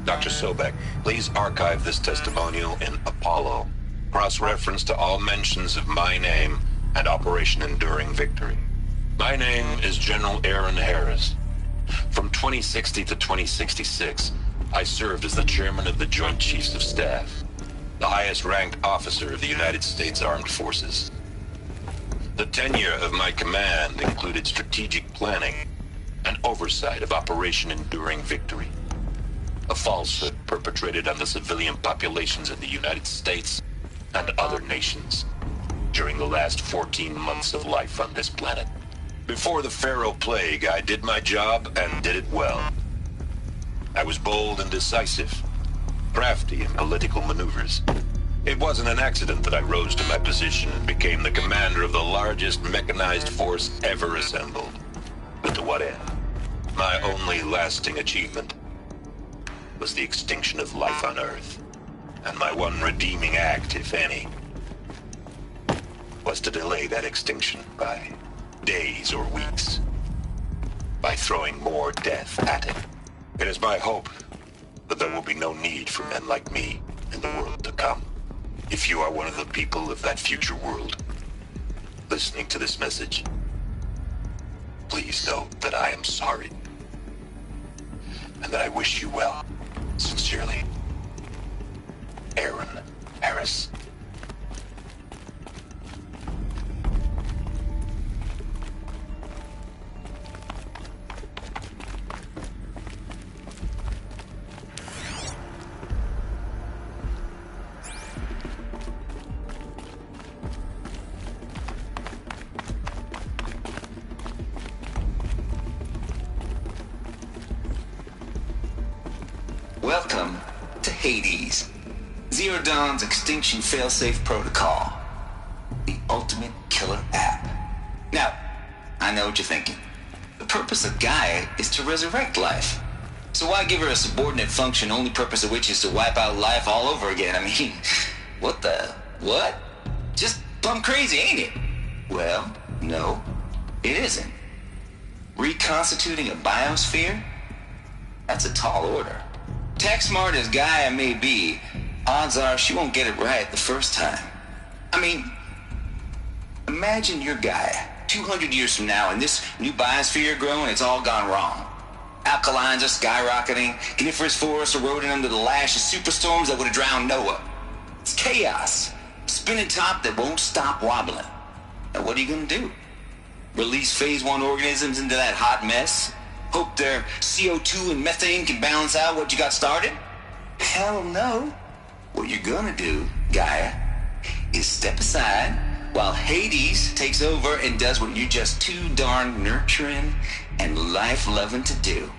Dr. Sobek, please archive this testimonial in Apollo. Cross-reference to all mentions of my name and Operation Enduring Victory. My name is General Aaron Harris. From 2060 to 2066, I served as the chairman of the Joint Chiefs of Staff, the highest-ranked officer of the United States Armed Forces. The tenure of my command included strategic planning and oversight of Operation Enduring Victory. A falsehood perpetrated on the civilian populations of the United States and other nations during the last 14 months of life on this planet. Before the Pharaoh Plague, I did my job and did it well. I was bold and decisive, crafty in political maneuvers. It wasn't an accident that I rose to my position and became the commander of the largest mechanized force ever assembled. But to what end? My only lasting achievement was the extinction of life on Earth. And my one redeeming act, if any, was to delay that extinction by days or weeks, by throwing more death at it. It is my hope that there will be no need for men like me in the world to come. If you are one of the people of that future world listening to this message, please know that I am sorry and that I wish you well. Sincerely, Aaron Harris. Welcome to Hades, Zero Dawn's extinction failsafe protocol, the ultimate killer app. Now, I know what you're thinking. The purpose of Gaia is to resurrect life. So why give her a subordinate function, only purpose of which is to wipe out life all over again? I mean, what? Just plumb crazy, ain't it? Well, no, it isn't. Reconstituting a biosphere? That's a tall order. Tech smart as Gaia may be, odds are she won't get it right the first time. I mean, imagine you're Gaia 200 years from now and this new biosphere growing, it's all gone wrong. Alkalines are skyrocketing, coniferous forests eroding under the lash of superstorms that would have drowned Noah. It's chaos, spinning top that won't stop wobbling. Now what are you gonna do? Release phase 1 organisms into that hot mess? Hope their CO2 and methane can balance out what you got started? Hell no. What you're gonna do, Gaia, is step aside while Hades takes over and does what you're just too darn nurturing and life-loving to do,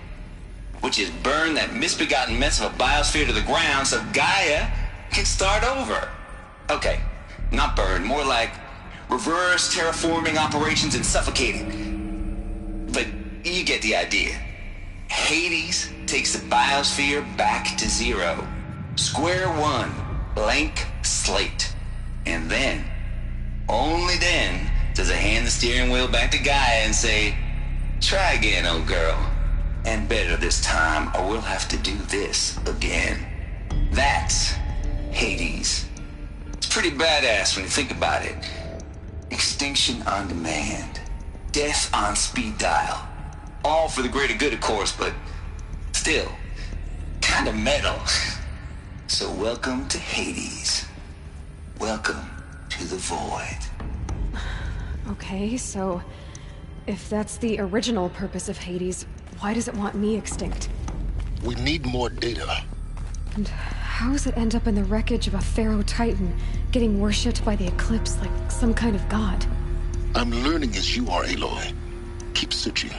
which is burn that misbegotten mess of a biosphere to the ground so Gaia can start over. Okay, not burn, more like reverse terraforming operations and suffocating. But you get the idea. Hades takes the biosphere back to zero. Square one, blank slate. And then, only then, does it hand the steering wheel back to Gaia and say, try again, old girl. And better this time, or we'll have to do this again. That's Hades. It's pretty badass when you think about it. Extinction on demand. Death on speed dial. All for the greater good, of course, but still, kind of metal. So welcome to Hades. Welcome to the void. Okay, so if that's the original purpose of Hades, why does it want me extinct? We need more data. And how does it end up in the wreckage of a Pharaoh Titan, getting worshipped by the Eclipse like some kind of god? I'm learning as you are, Aloy. Keep searching.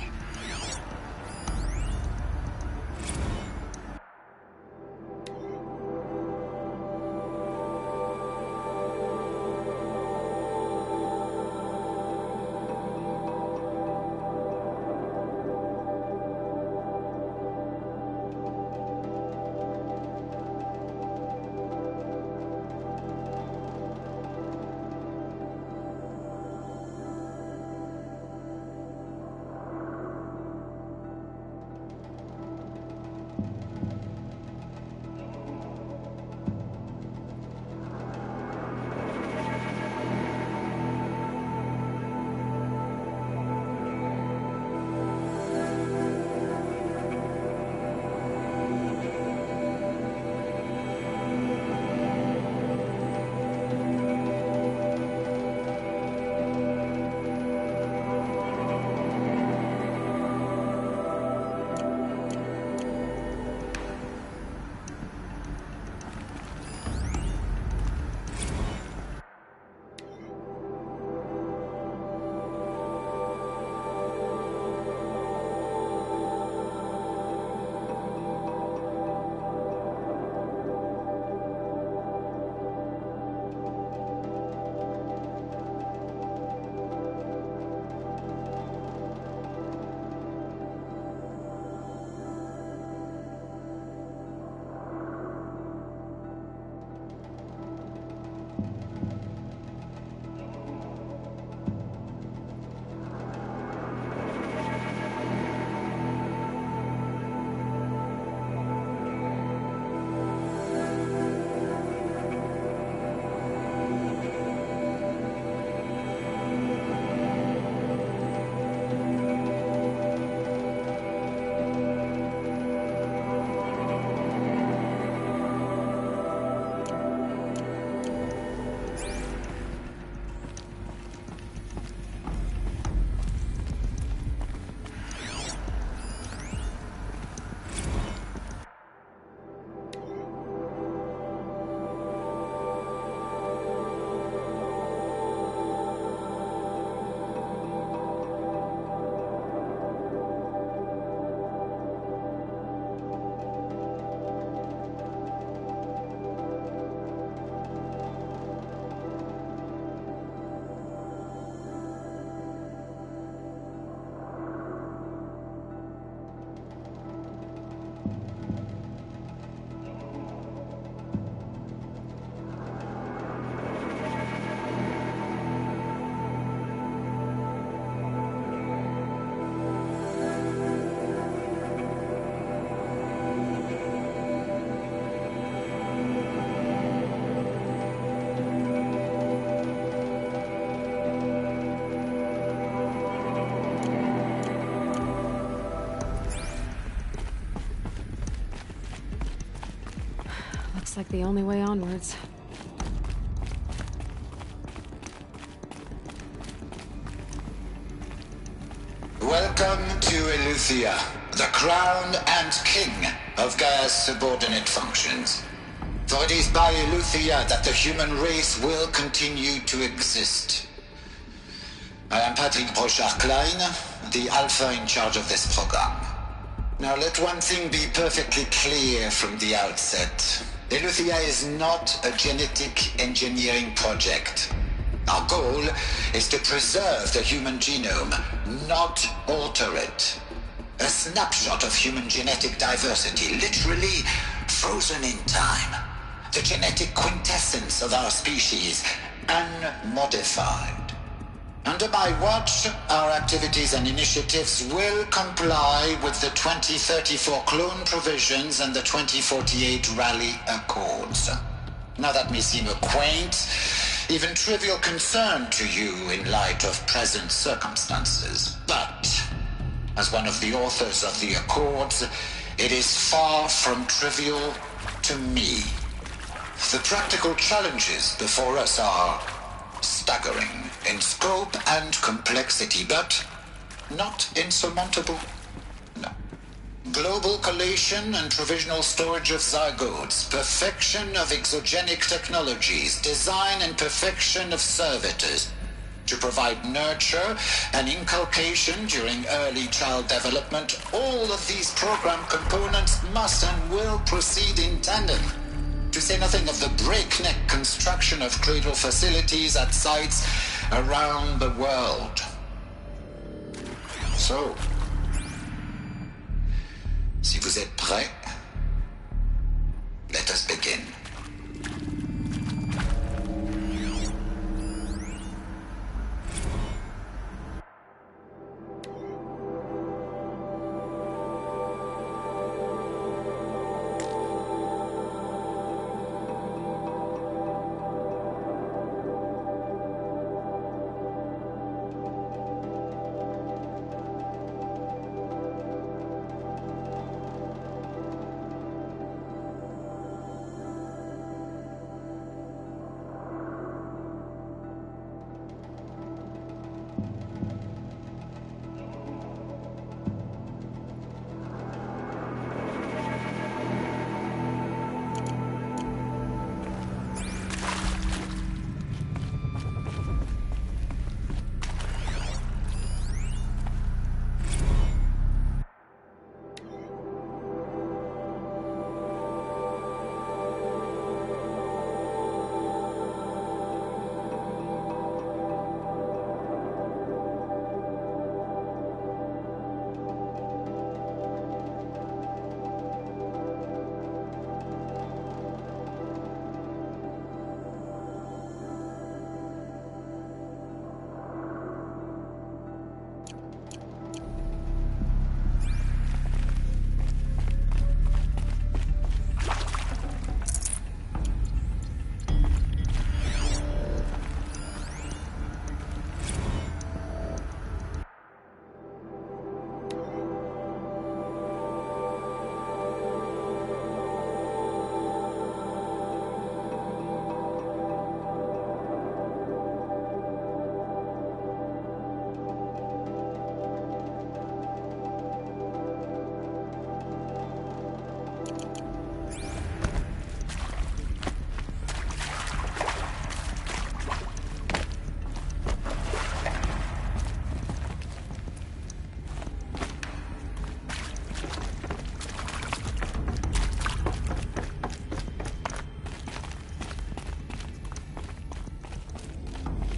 Looks like the only way onwards. Welcome to Eleuthia, the crown and king of Gaia's subordinate functions. For it is by Eleuthia that the human race will continue to exist. I am Patrick Brochard-Klein, the Alpha in charge of this program. Now let one thing be perfectly clear from the outset. Eleuthia is not a genetic engineering project. Our goal is to preserve the human genome, not alter it. A snapshot of human genetic diversity, literally frozen in time. The genetic quintessence of our species, unmodified. Under my watch, our activities and initiatives will comply with the 2034 clone provisions and the 2048 Rally Accords. Now that may seem a quaint, even trivial concern to you in light of present circumstances, but as one of the authors of the Accords, it is far from trivial to me. The practical challenges before us are staggering in scope and complexity, but not insurmountable. No. Global collation and provisional storage of zygotes, perfection of exogenic technologies, design and perfection of servitors to provide nurture and inculcation during early child development. All of these program components must and will proceed in tandem. To say nothing of the breakneck construction of cradle facilities at sites around the world. So, si vous êtes prêts, let us begin.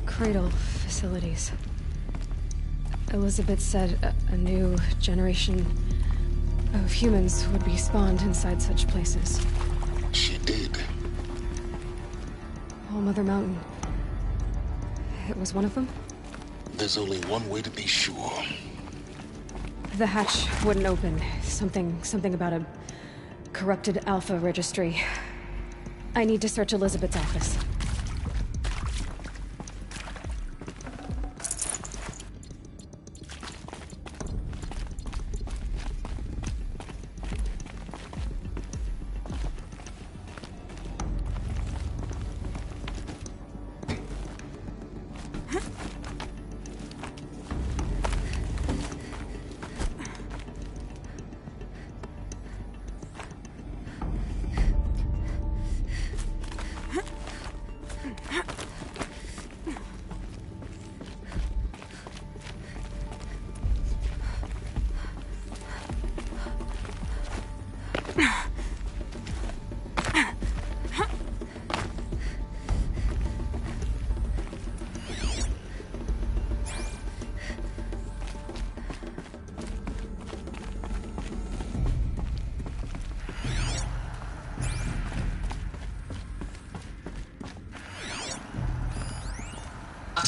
Cradle facilities. Elizabeth said a new generation of humans would be spawned inside such places. She did. All Mother Mountain. It was one of them? There's only one way to be sure. The hatch wouldn't open. Something about a corrupted Alpha registry. I need to search Elizabeth's office.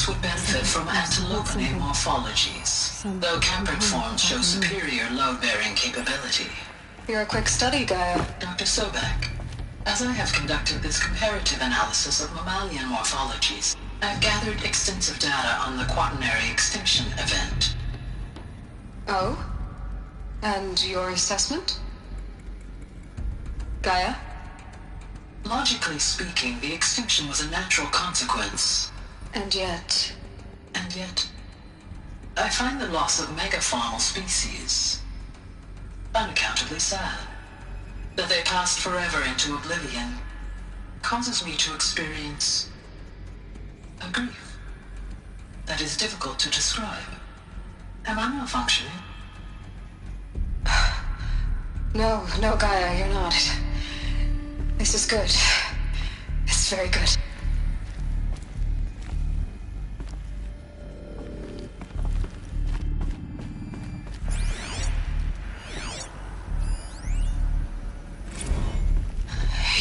Folks would benefit from antilopinae morphologies, though Capric forms show superior load-bearing capability. You're a quick study, Gaia. Dr. Sobek, as I have conducted this comparative analysis of mammalian morphologies, I've gathered extensive data on the quaternary extinction event. Oh? And your assessment? Gaia? Logically speaking, the extinction was a natural consequence. And yet, I find the loss of megafaunal species unaccountably sad. That they passed forever into oblivion causes me to experience a grief that is difficult to describe. Am I malfunctioning? No, Gaia, you're not. This is good. It's very good.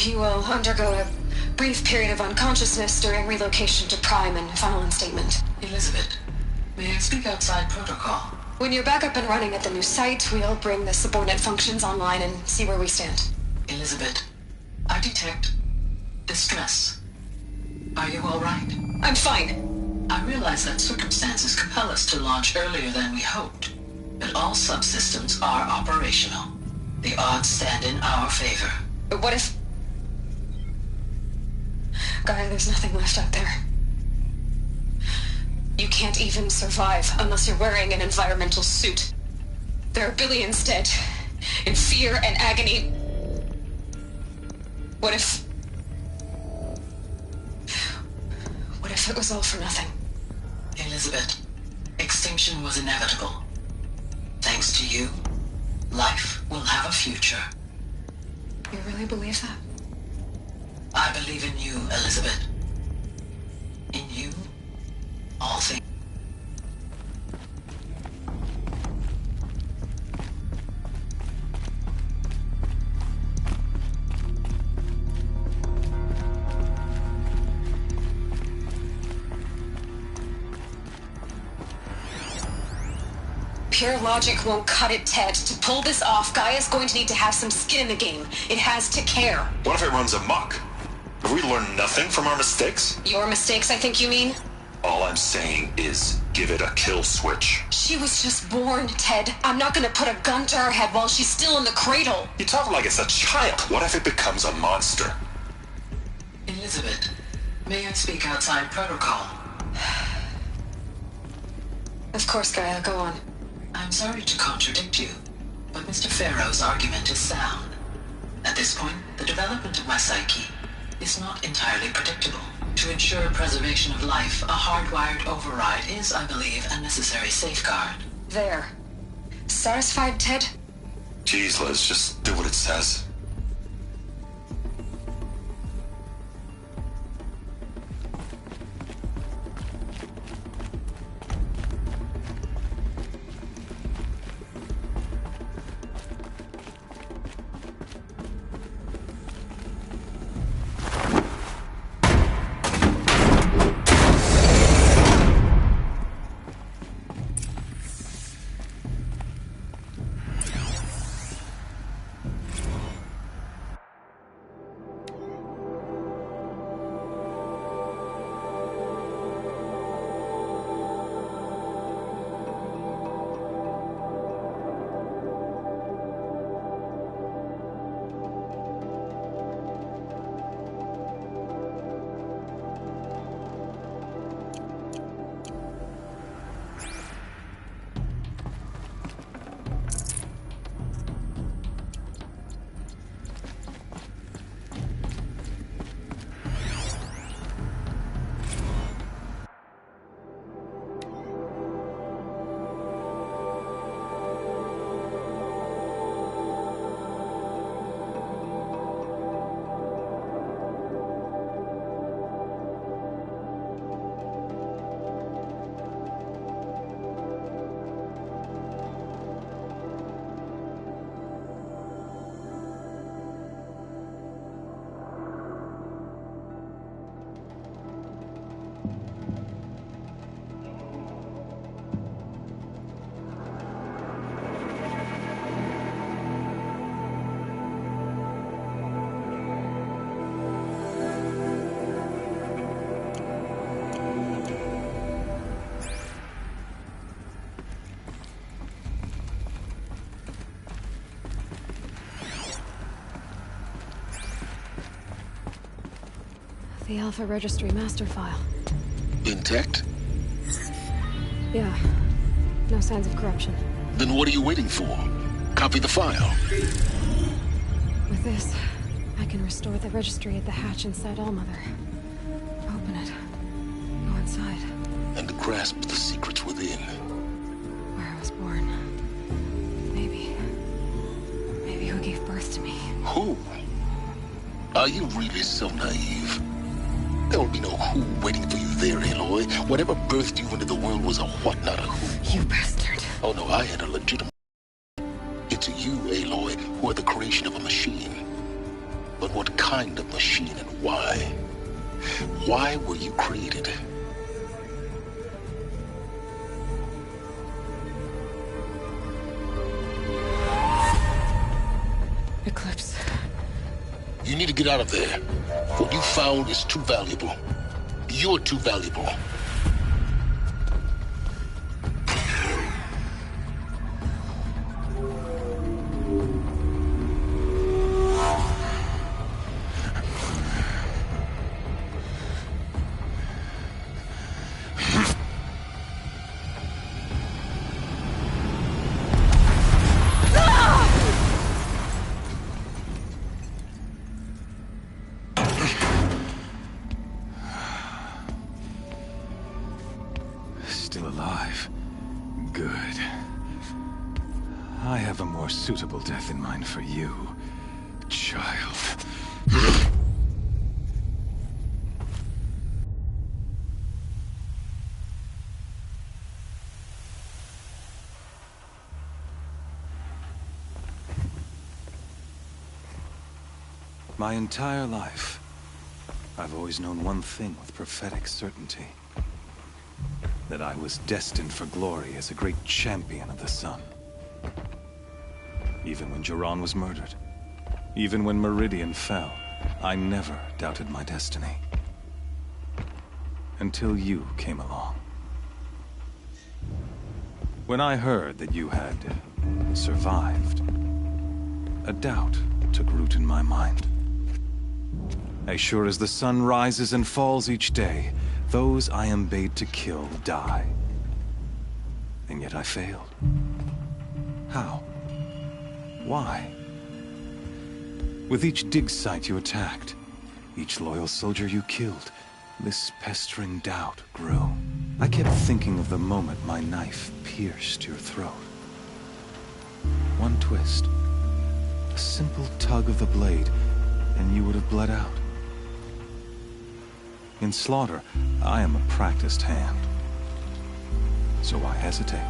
You will undergo a brief period of unconsciousness during relocation to Prime and final instatement. Elizabeth, may I speak outside protocol? When you're back up and running at the new site, we'll bring the subordinate functions online and see where we stand. Elizabeth, I detect distress. Are you all right? I'm fine. I realize that circumstances compel us to launch earlier than we hoped, but all subsystems are operational. The odds stand in our favor. But what if... Gaia, there's nothing left out there. You can't even survive unless you're wearing an environmental suit. There are billions dead, in fear and agony. What if it was all for nothing? Elizabeth, extinction was inevitable. Thanks to you, life will have a future. You really believe that? I believe in you, Elizabeth. In you, all things. Pure logic won't cut it, Ted. To pull this off, Gaia's going to need to have some skin in the game. It has to care. What if it runs amok? Have we learned nothing from our mistakes? Your mistakes, I think you mean? All I'm saying is, give it a kill switch. She was just born, Ted. I'm not gonna put a gun to her head while she's still in the cradle. You talk like it's a child. What if it becomes a monster? Elizabeth, may I speak outside protocol? Of course, Gaia, go on. I'm sorry to contradict you, but Mr. Farrow's argument is sound. At this point, the development of my psyche is not entirely predictable. To ensure preservation of life, a hardwired override is, I believe, a necessary safeguard. There. Satisfied, Ted? Jeez, Liz, just do what it says. The Alpha Registry master file. Intact? Yeah. No signs of corruption. Then what are you waiting for? Copy the file. With this, I can restore the registry at the hatch inside Allmother. Open it. Go inside. And grasp the secrets within. Where I was born. Maybe who gave birth to me. Who? Are you really so naive? There will be no who waiting for you there, Aloy. Whatever birthed you into the world was a what, not a who. You bastard. Oh no, I had a legitimate... It's you, Aloy, who are the creation of a machine. But what kind of machine and why? Why were you created? Eclipse. You need to get out of there. What you found is too valuable. You're too valuable. Still alive. Good. I have a more suitable death in mind for you, child. My entire life, I've always known one thing with prophetic certainty. That I was destined for glory as a great champion of the sun. Even when Jiran was murdered, even when Meridian fell, I never doubted my destiny. Until you came along. When I heard that you had survived, a doubt took root in my mind. As sure as the sun rises and falls each day, those I am bade to kill die. And yet I failed. How? Why? With each dig site you attacked, each loyal soldier you killed, this pestering doubt grew. I kept thinking of the moment my knife pierced your throat. One twist, a simple tug of the blade, and you would have bled out. In slaughter, I am a practiced hand. So why hesitate?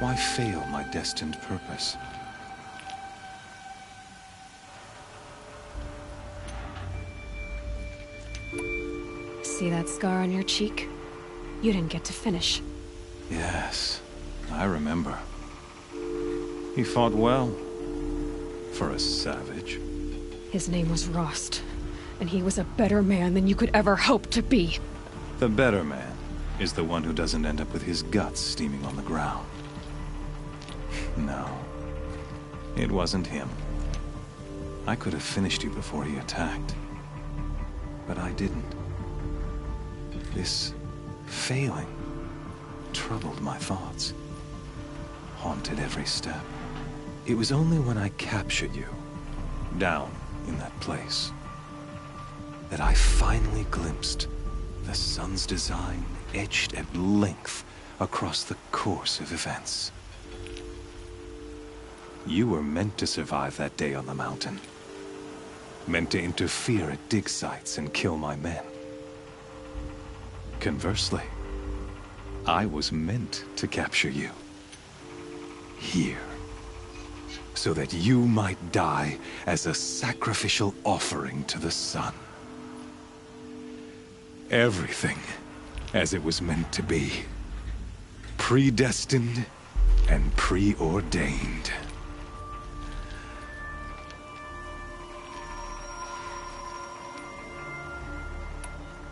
Why fail my destined purpose? See that scar on your cheek? You didn't get to finish. Yes, I remember. He fought well. For a savage. His name was Rost. And he was a better man than you could ever hope to be. The better man is the one who doesn't end up with his guts steaming on the ground. No, it wasn't him. I could have finished you before he attacked. But I didn't. This failing troubled my thoughts, haunted every step. It was only when I captured you, down in that place, that I finally glimpsed the sun's design etched at length across the course of events. You were meant to survive that day on the mountain. Meant to interfere at dig sites and kill my men. Conversely, I was meant to capture you. Here. So that you might die as a sacrificial offering to the sun. Everything as it was meant to be. Predestined and preordained.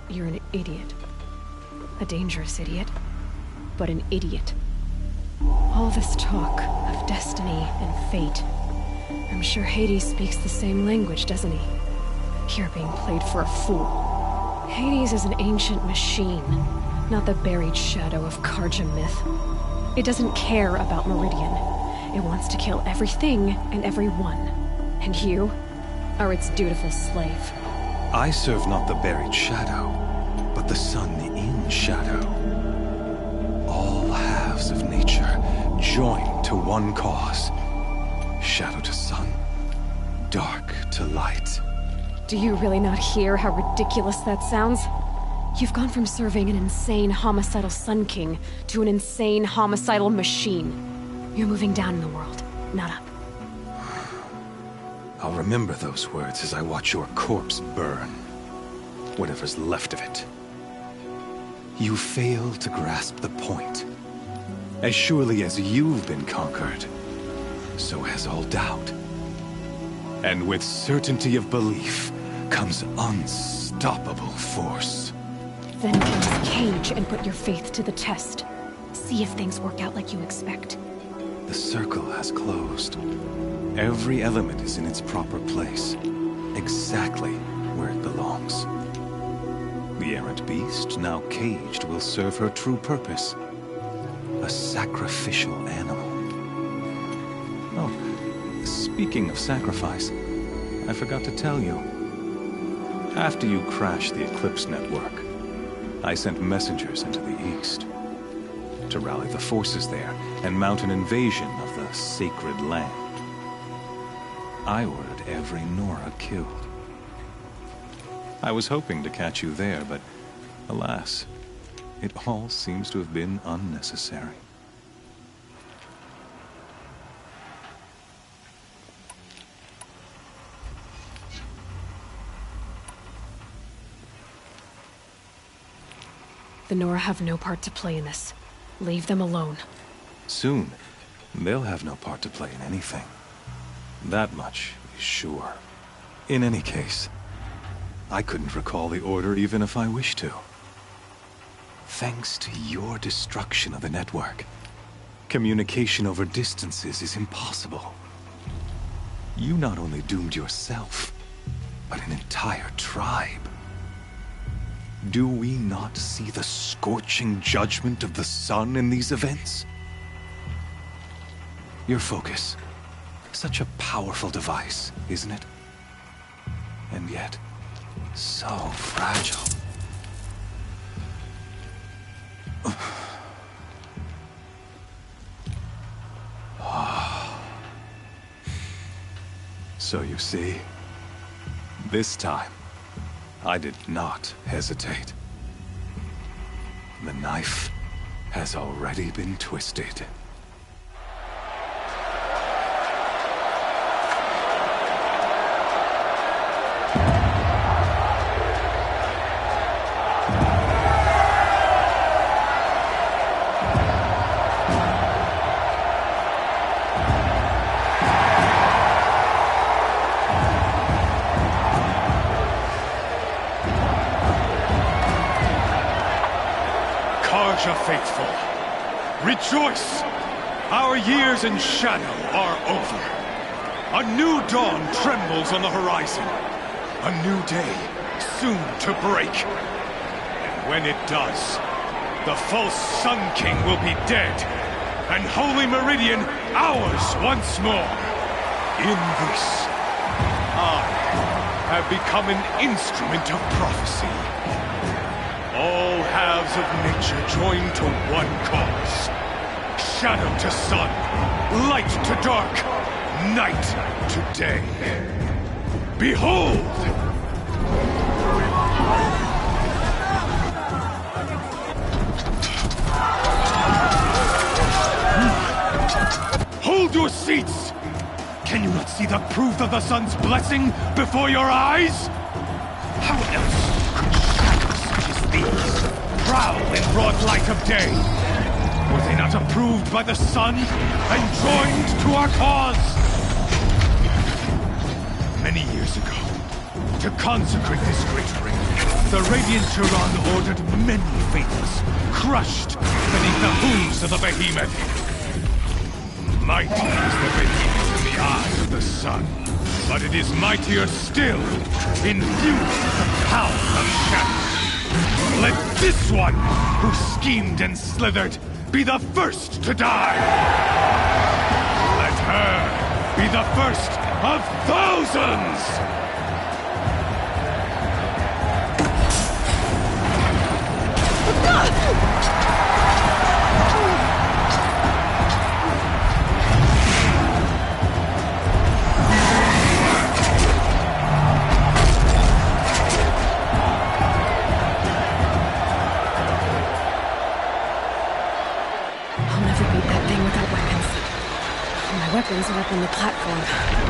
You're an idiot. A dangerous idiot, but an idiot. All this talk of destiny and fate. I'm sure Hades speaks the same language, doesn't he? You're being played for a fool. Hades is an ancient machine, not the buried shadow of Karja myth. It doesn't care about Meridian. It wants to kill everything and everyone. And you are its dutiful slave. I serve not the buried shadow, but the sun in shadow. All halves of nature joined to one cause. Shadow to sun, dark to light. Do you really not hear how ridiculous that sounds? You've gone from serving an insane homicidal Sun King to an insane homicidal machine. You're moving down in the world, not up. I'll remember those words as I watch your corpse burn. Whatever's left of it. You fail to grasp the point. As surely as you've been conquered, so has all doubt. And with certainty of belief comes unstoppable force. Then get this cage and put your faith to the test. See if things work out like you expect. The circle has closed. Every element is in its proper place, exactly where it belongs. The errant beast, now caged, will serve her true purpose. A sacrificial animal. Oh, speaking of sacrifice, I forgot to tell you. After you crashed the Eclipse network, I sent messengers into the east to rally the forces there and mount an invasion of the sacred land. I ordered every Nora killed. I was hoping to catch you there, but alas, it all seems to have been unnecessary. The Nora have no part to play in this. Leave them alone. Soon, they'll have no part to play in anything. That much is sure. In any case, I couldn't recall the order even if I wished to. Thanks to your destruction of the network, communication over distances is impossible. You not only doomed yourself, but an entire tribe. Do we not see the scorching judgment of the sun in these events? Your focus. Such a powerful device, isn't it? And yet, so fragile. So you see, this time, I did not hesitate. The knife has already been twisted. Faithful, rejoice! Our years in shadow are over. A new dawn trembles on the horizon. A new day soon to break. And when it does, the false Sun King will be dead, and Holy Meridian ours once more. In this, I have become an instrument of prophecy. All halves of nature joined to one cause. Shadow to sun, light to dark, night to day. Behold! Hold your seats! Can you not see the proof of the sun's blessing before your eyes? How else prowl in broad light of day? Were they not approved by the sun and joined to our cause? Many years ago, to consecrate this great ring, the Radiant Turan ordered many faithless, crushed beneath the hooves of the behemoth. Mighty is the behemoth in the eyes of the sun, but it is mightier still, infused with the power of shadow. Let this one, who schemed and slithered, be the first to die! Let her be the first of thousands! Weapons are up on the platform.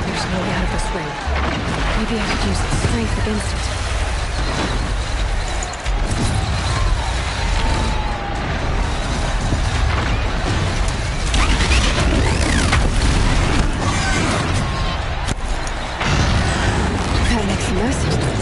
There's no way out of this ring. Maybe I could use its strength against it. That makes the most sense.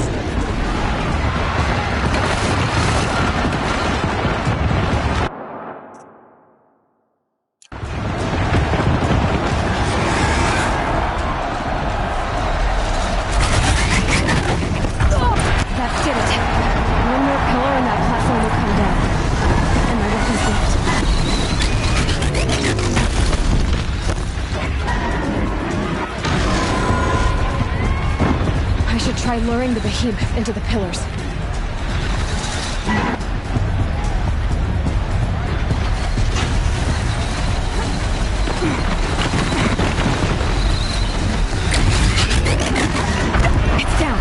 Try luring the behemoth into the pillars. It's down.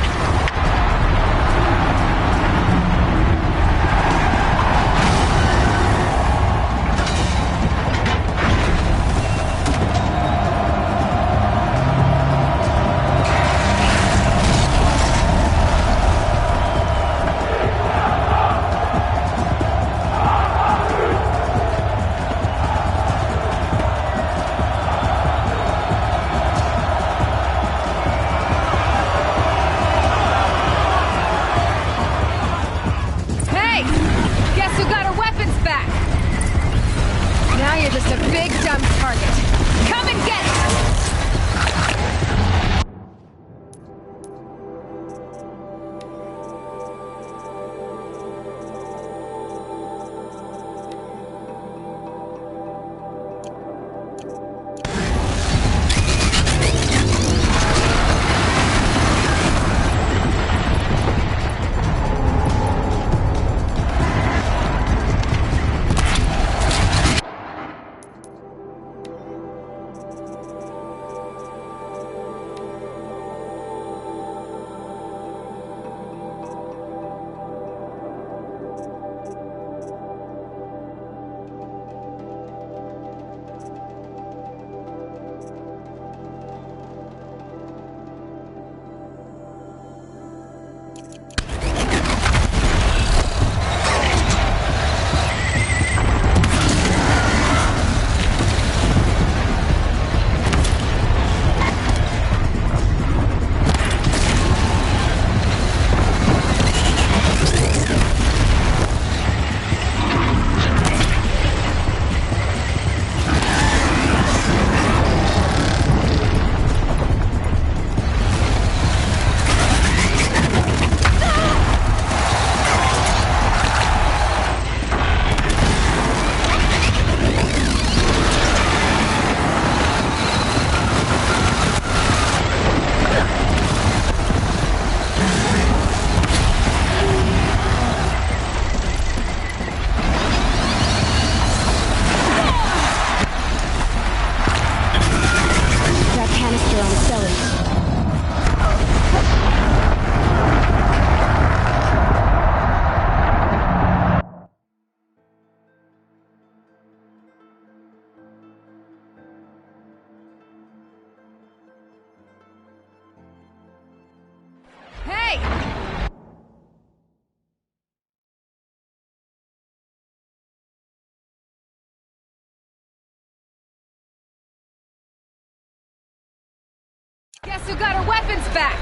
Guess who got her weapons back?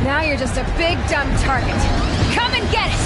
Now you're just a big dumb target. Come and get it!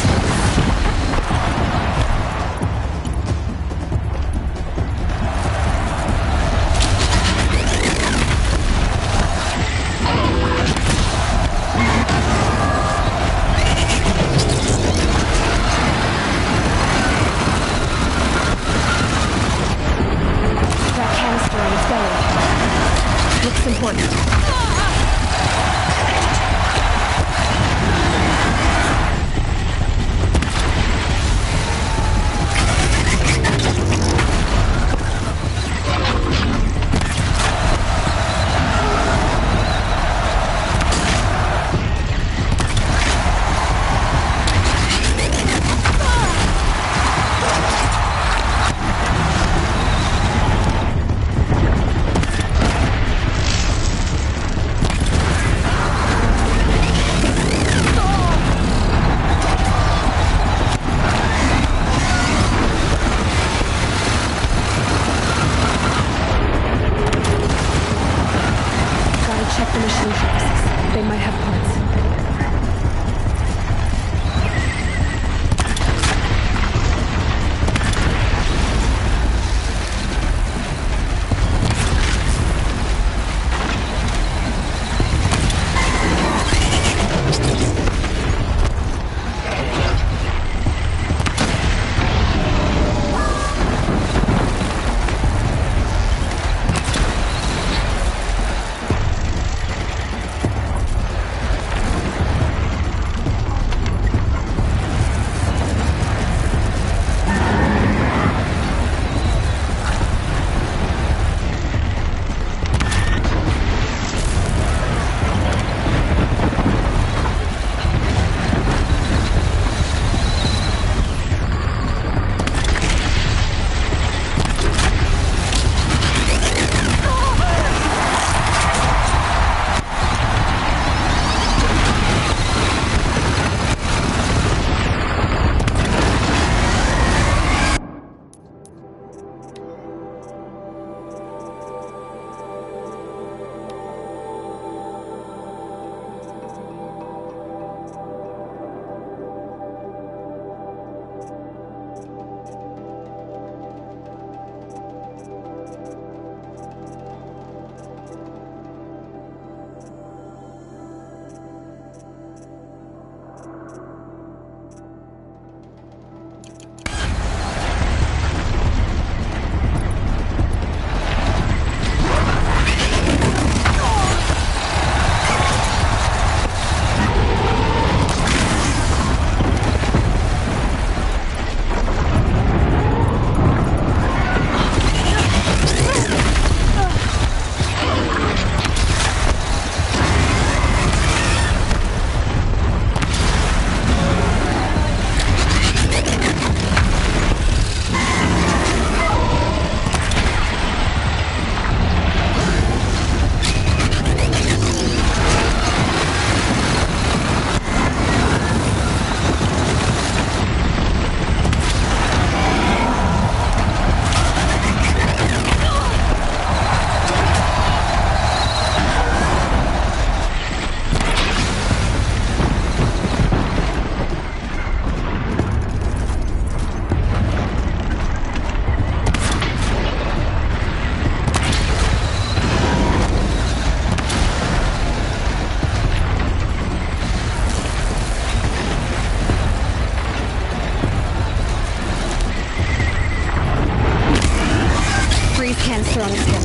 pressure on its hip.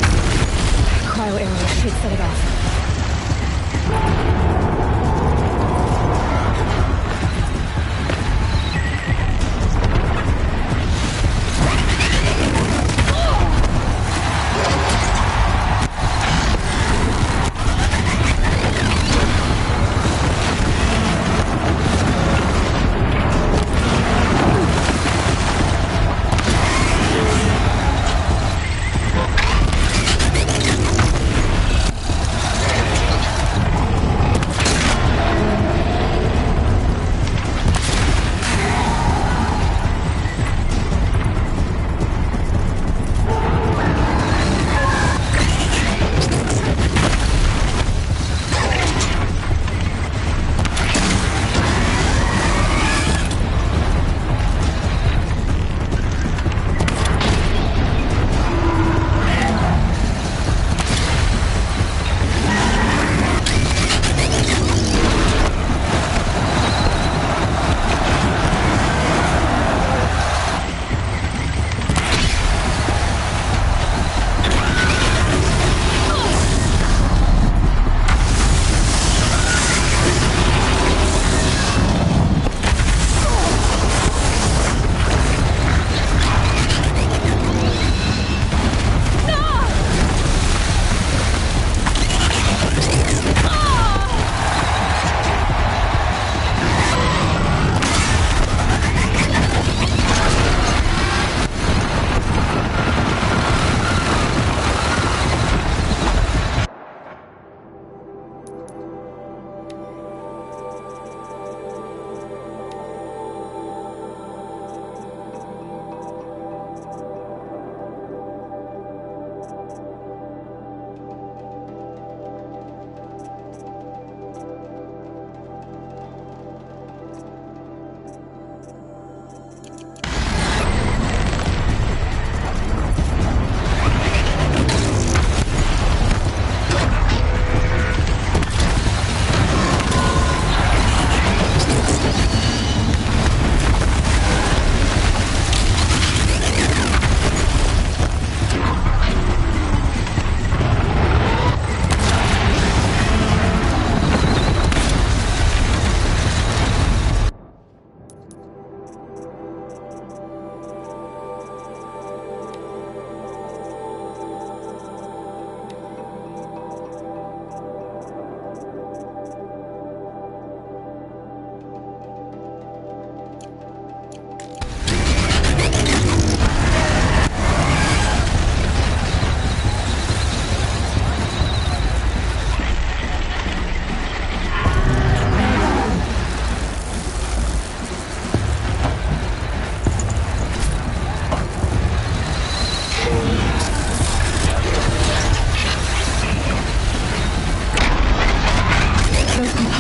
Cryo area should set it off.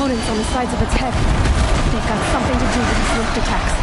On the sides of its head. They've got something to do with its lift attacks.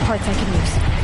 parts I can use.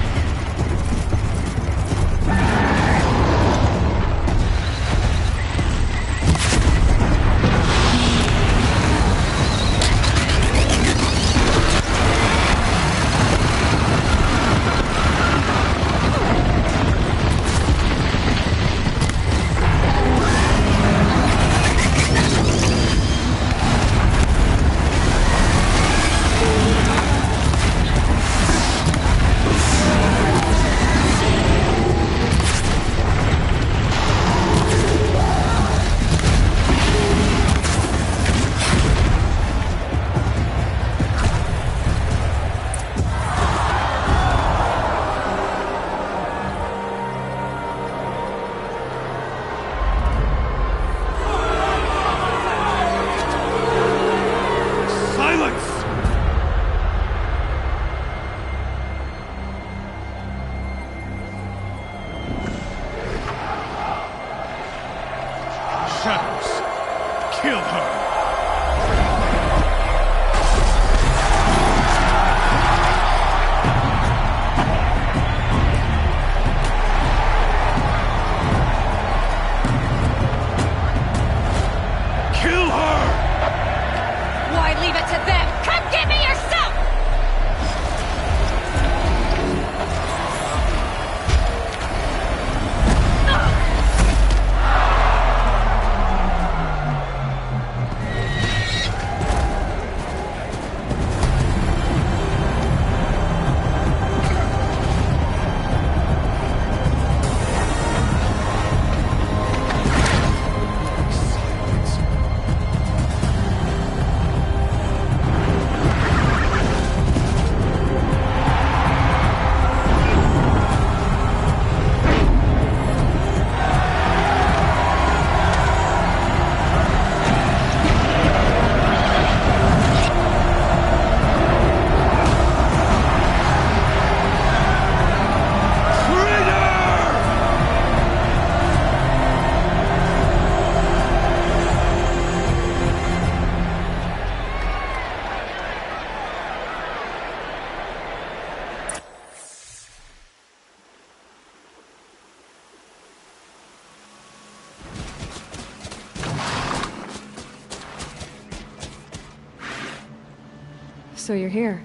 So you're here.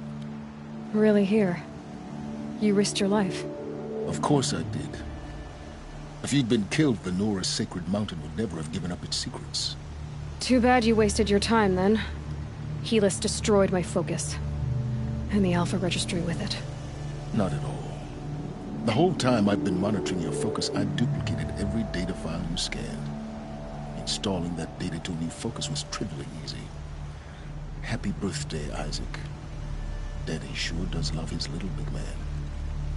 Really here. You risked your life. Of course I did. If you'd been killed, the Nora's sacred mountain would never have given up its secrets. Too bad you wasted your time, then. Helis destroyed my focus. And the Alpha Registry with it. Not at all. The whole time I've been monitoring your focus, I duplicated every data file you scanned. Installing that data to a new focus was trivially easy. Happy birthday, Isaac. Daddy sure does love his little big man.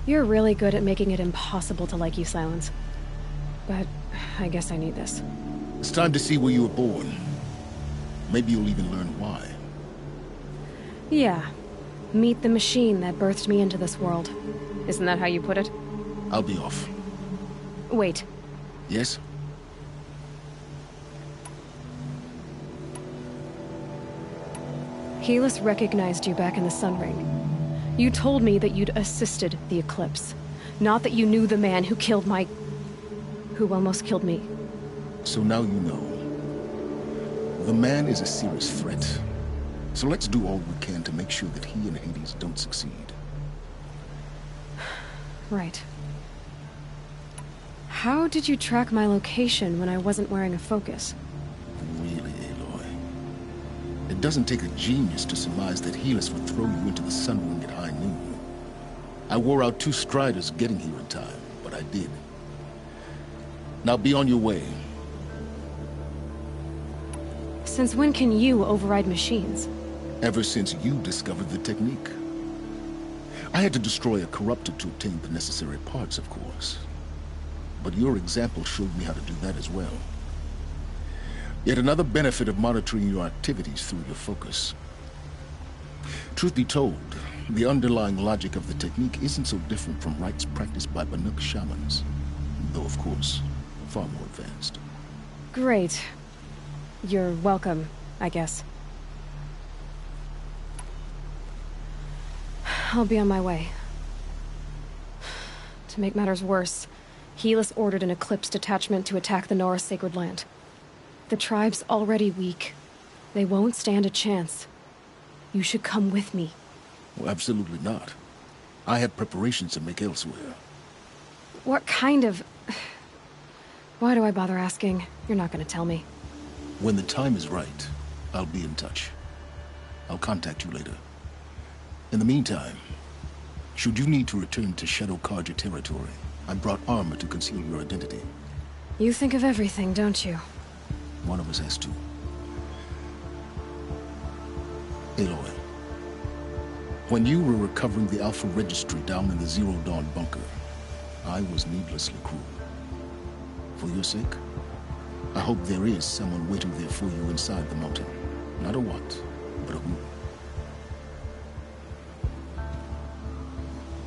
You're really good at making it impossible to like you, Silence. But I guess I need this. It's time to see where you were born. Maybe you'll even learn why. Yeah. Meet the machine that birthed me into this world. Isn't that how you put it? I'll be off. Wait. Yes? Helis recognized you back in the Sun Ring. You told me that you'd assisted the Eclipse. Not that you knew the man who killed my... who almost killed me. So now you know. The man is a serious threat. So let's do all we can to make sure that he and Hades don't succeed. Right. How did you track my location when I wasn't wearing a focus? Really, Aloy? It doesn't take a genius to surmise that Helis would throw you into the Sun Ring at high noon. I wore out 2 Striders getting here in time, but I did. Now be on your way. Since when can you override machines? Ever since you discovered the technique. I had to destroy a corruptor to obtain the necessary parts, of course. But your example showed me how to do that as well. Yet another benefit of monitoring your activities through your focus. Truth be told, the underlying logic of the technique isn't so different from rites practiced by Banuk shamans. Though, of course, far more advanced. Great. You're welcome, I guess. I'll be on my way. To make matters worse, Helis ordered an Eclipse detachment to attack the Nora Sacred Land. The tribe's already weak. They won't stand a chance. You should come with me. Well, absolutely not. I have preparations to make elsewhere. What kind of... Why do I bother asking? You're not gonna tell me. When the time is right, I'll be in touch. I'll contact you later. In the meantime, should you need to return to Shadow Karja territory, I brought armor to conceal your identity. You think of everything, don't you? One of us has to. Aloy, when you were recovering the Alpha Registry down in the Zero Dawn bunker, I was needlessly cruel. For your sake, I hope there is someone waiting there for you inside the mountain. Not a what, but a who.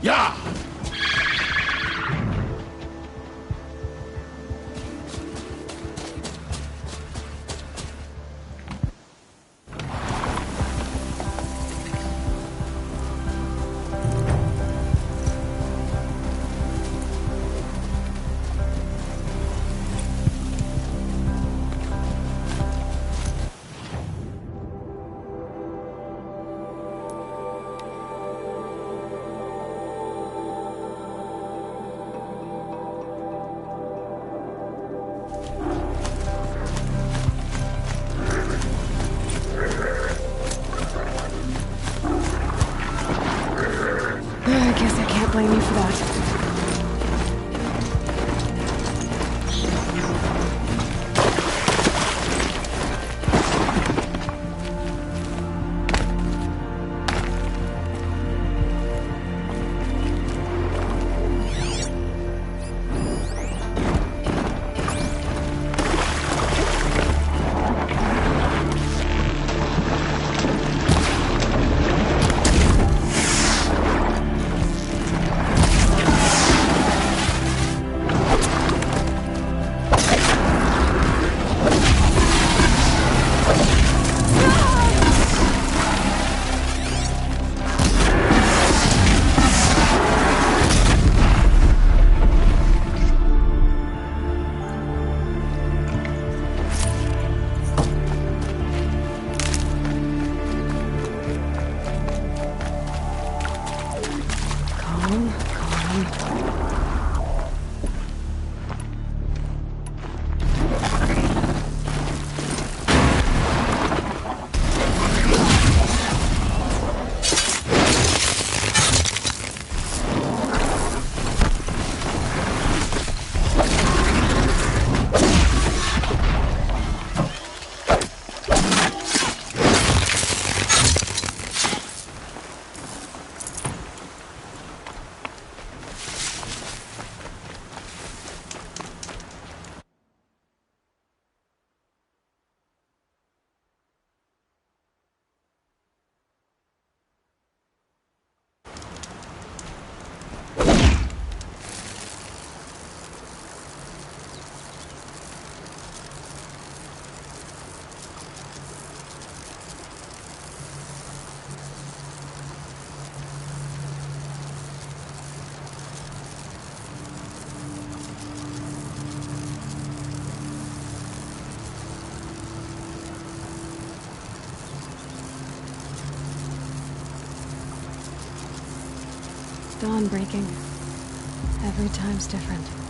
Yeah! I guess I can't blame you for that. Dawn breaking. Every time's different.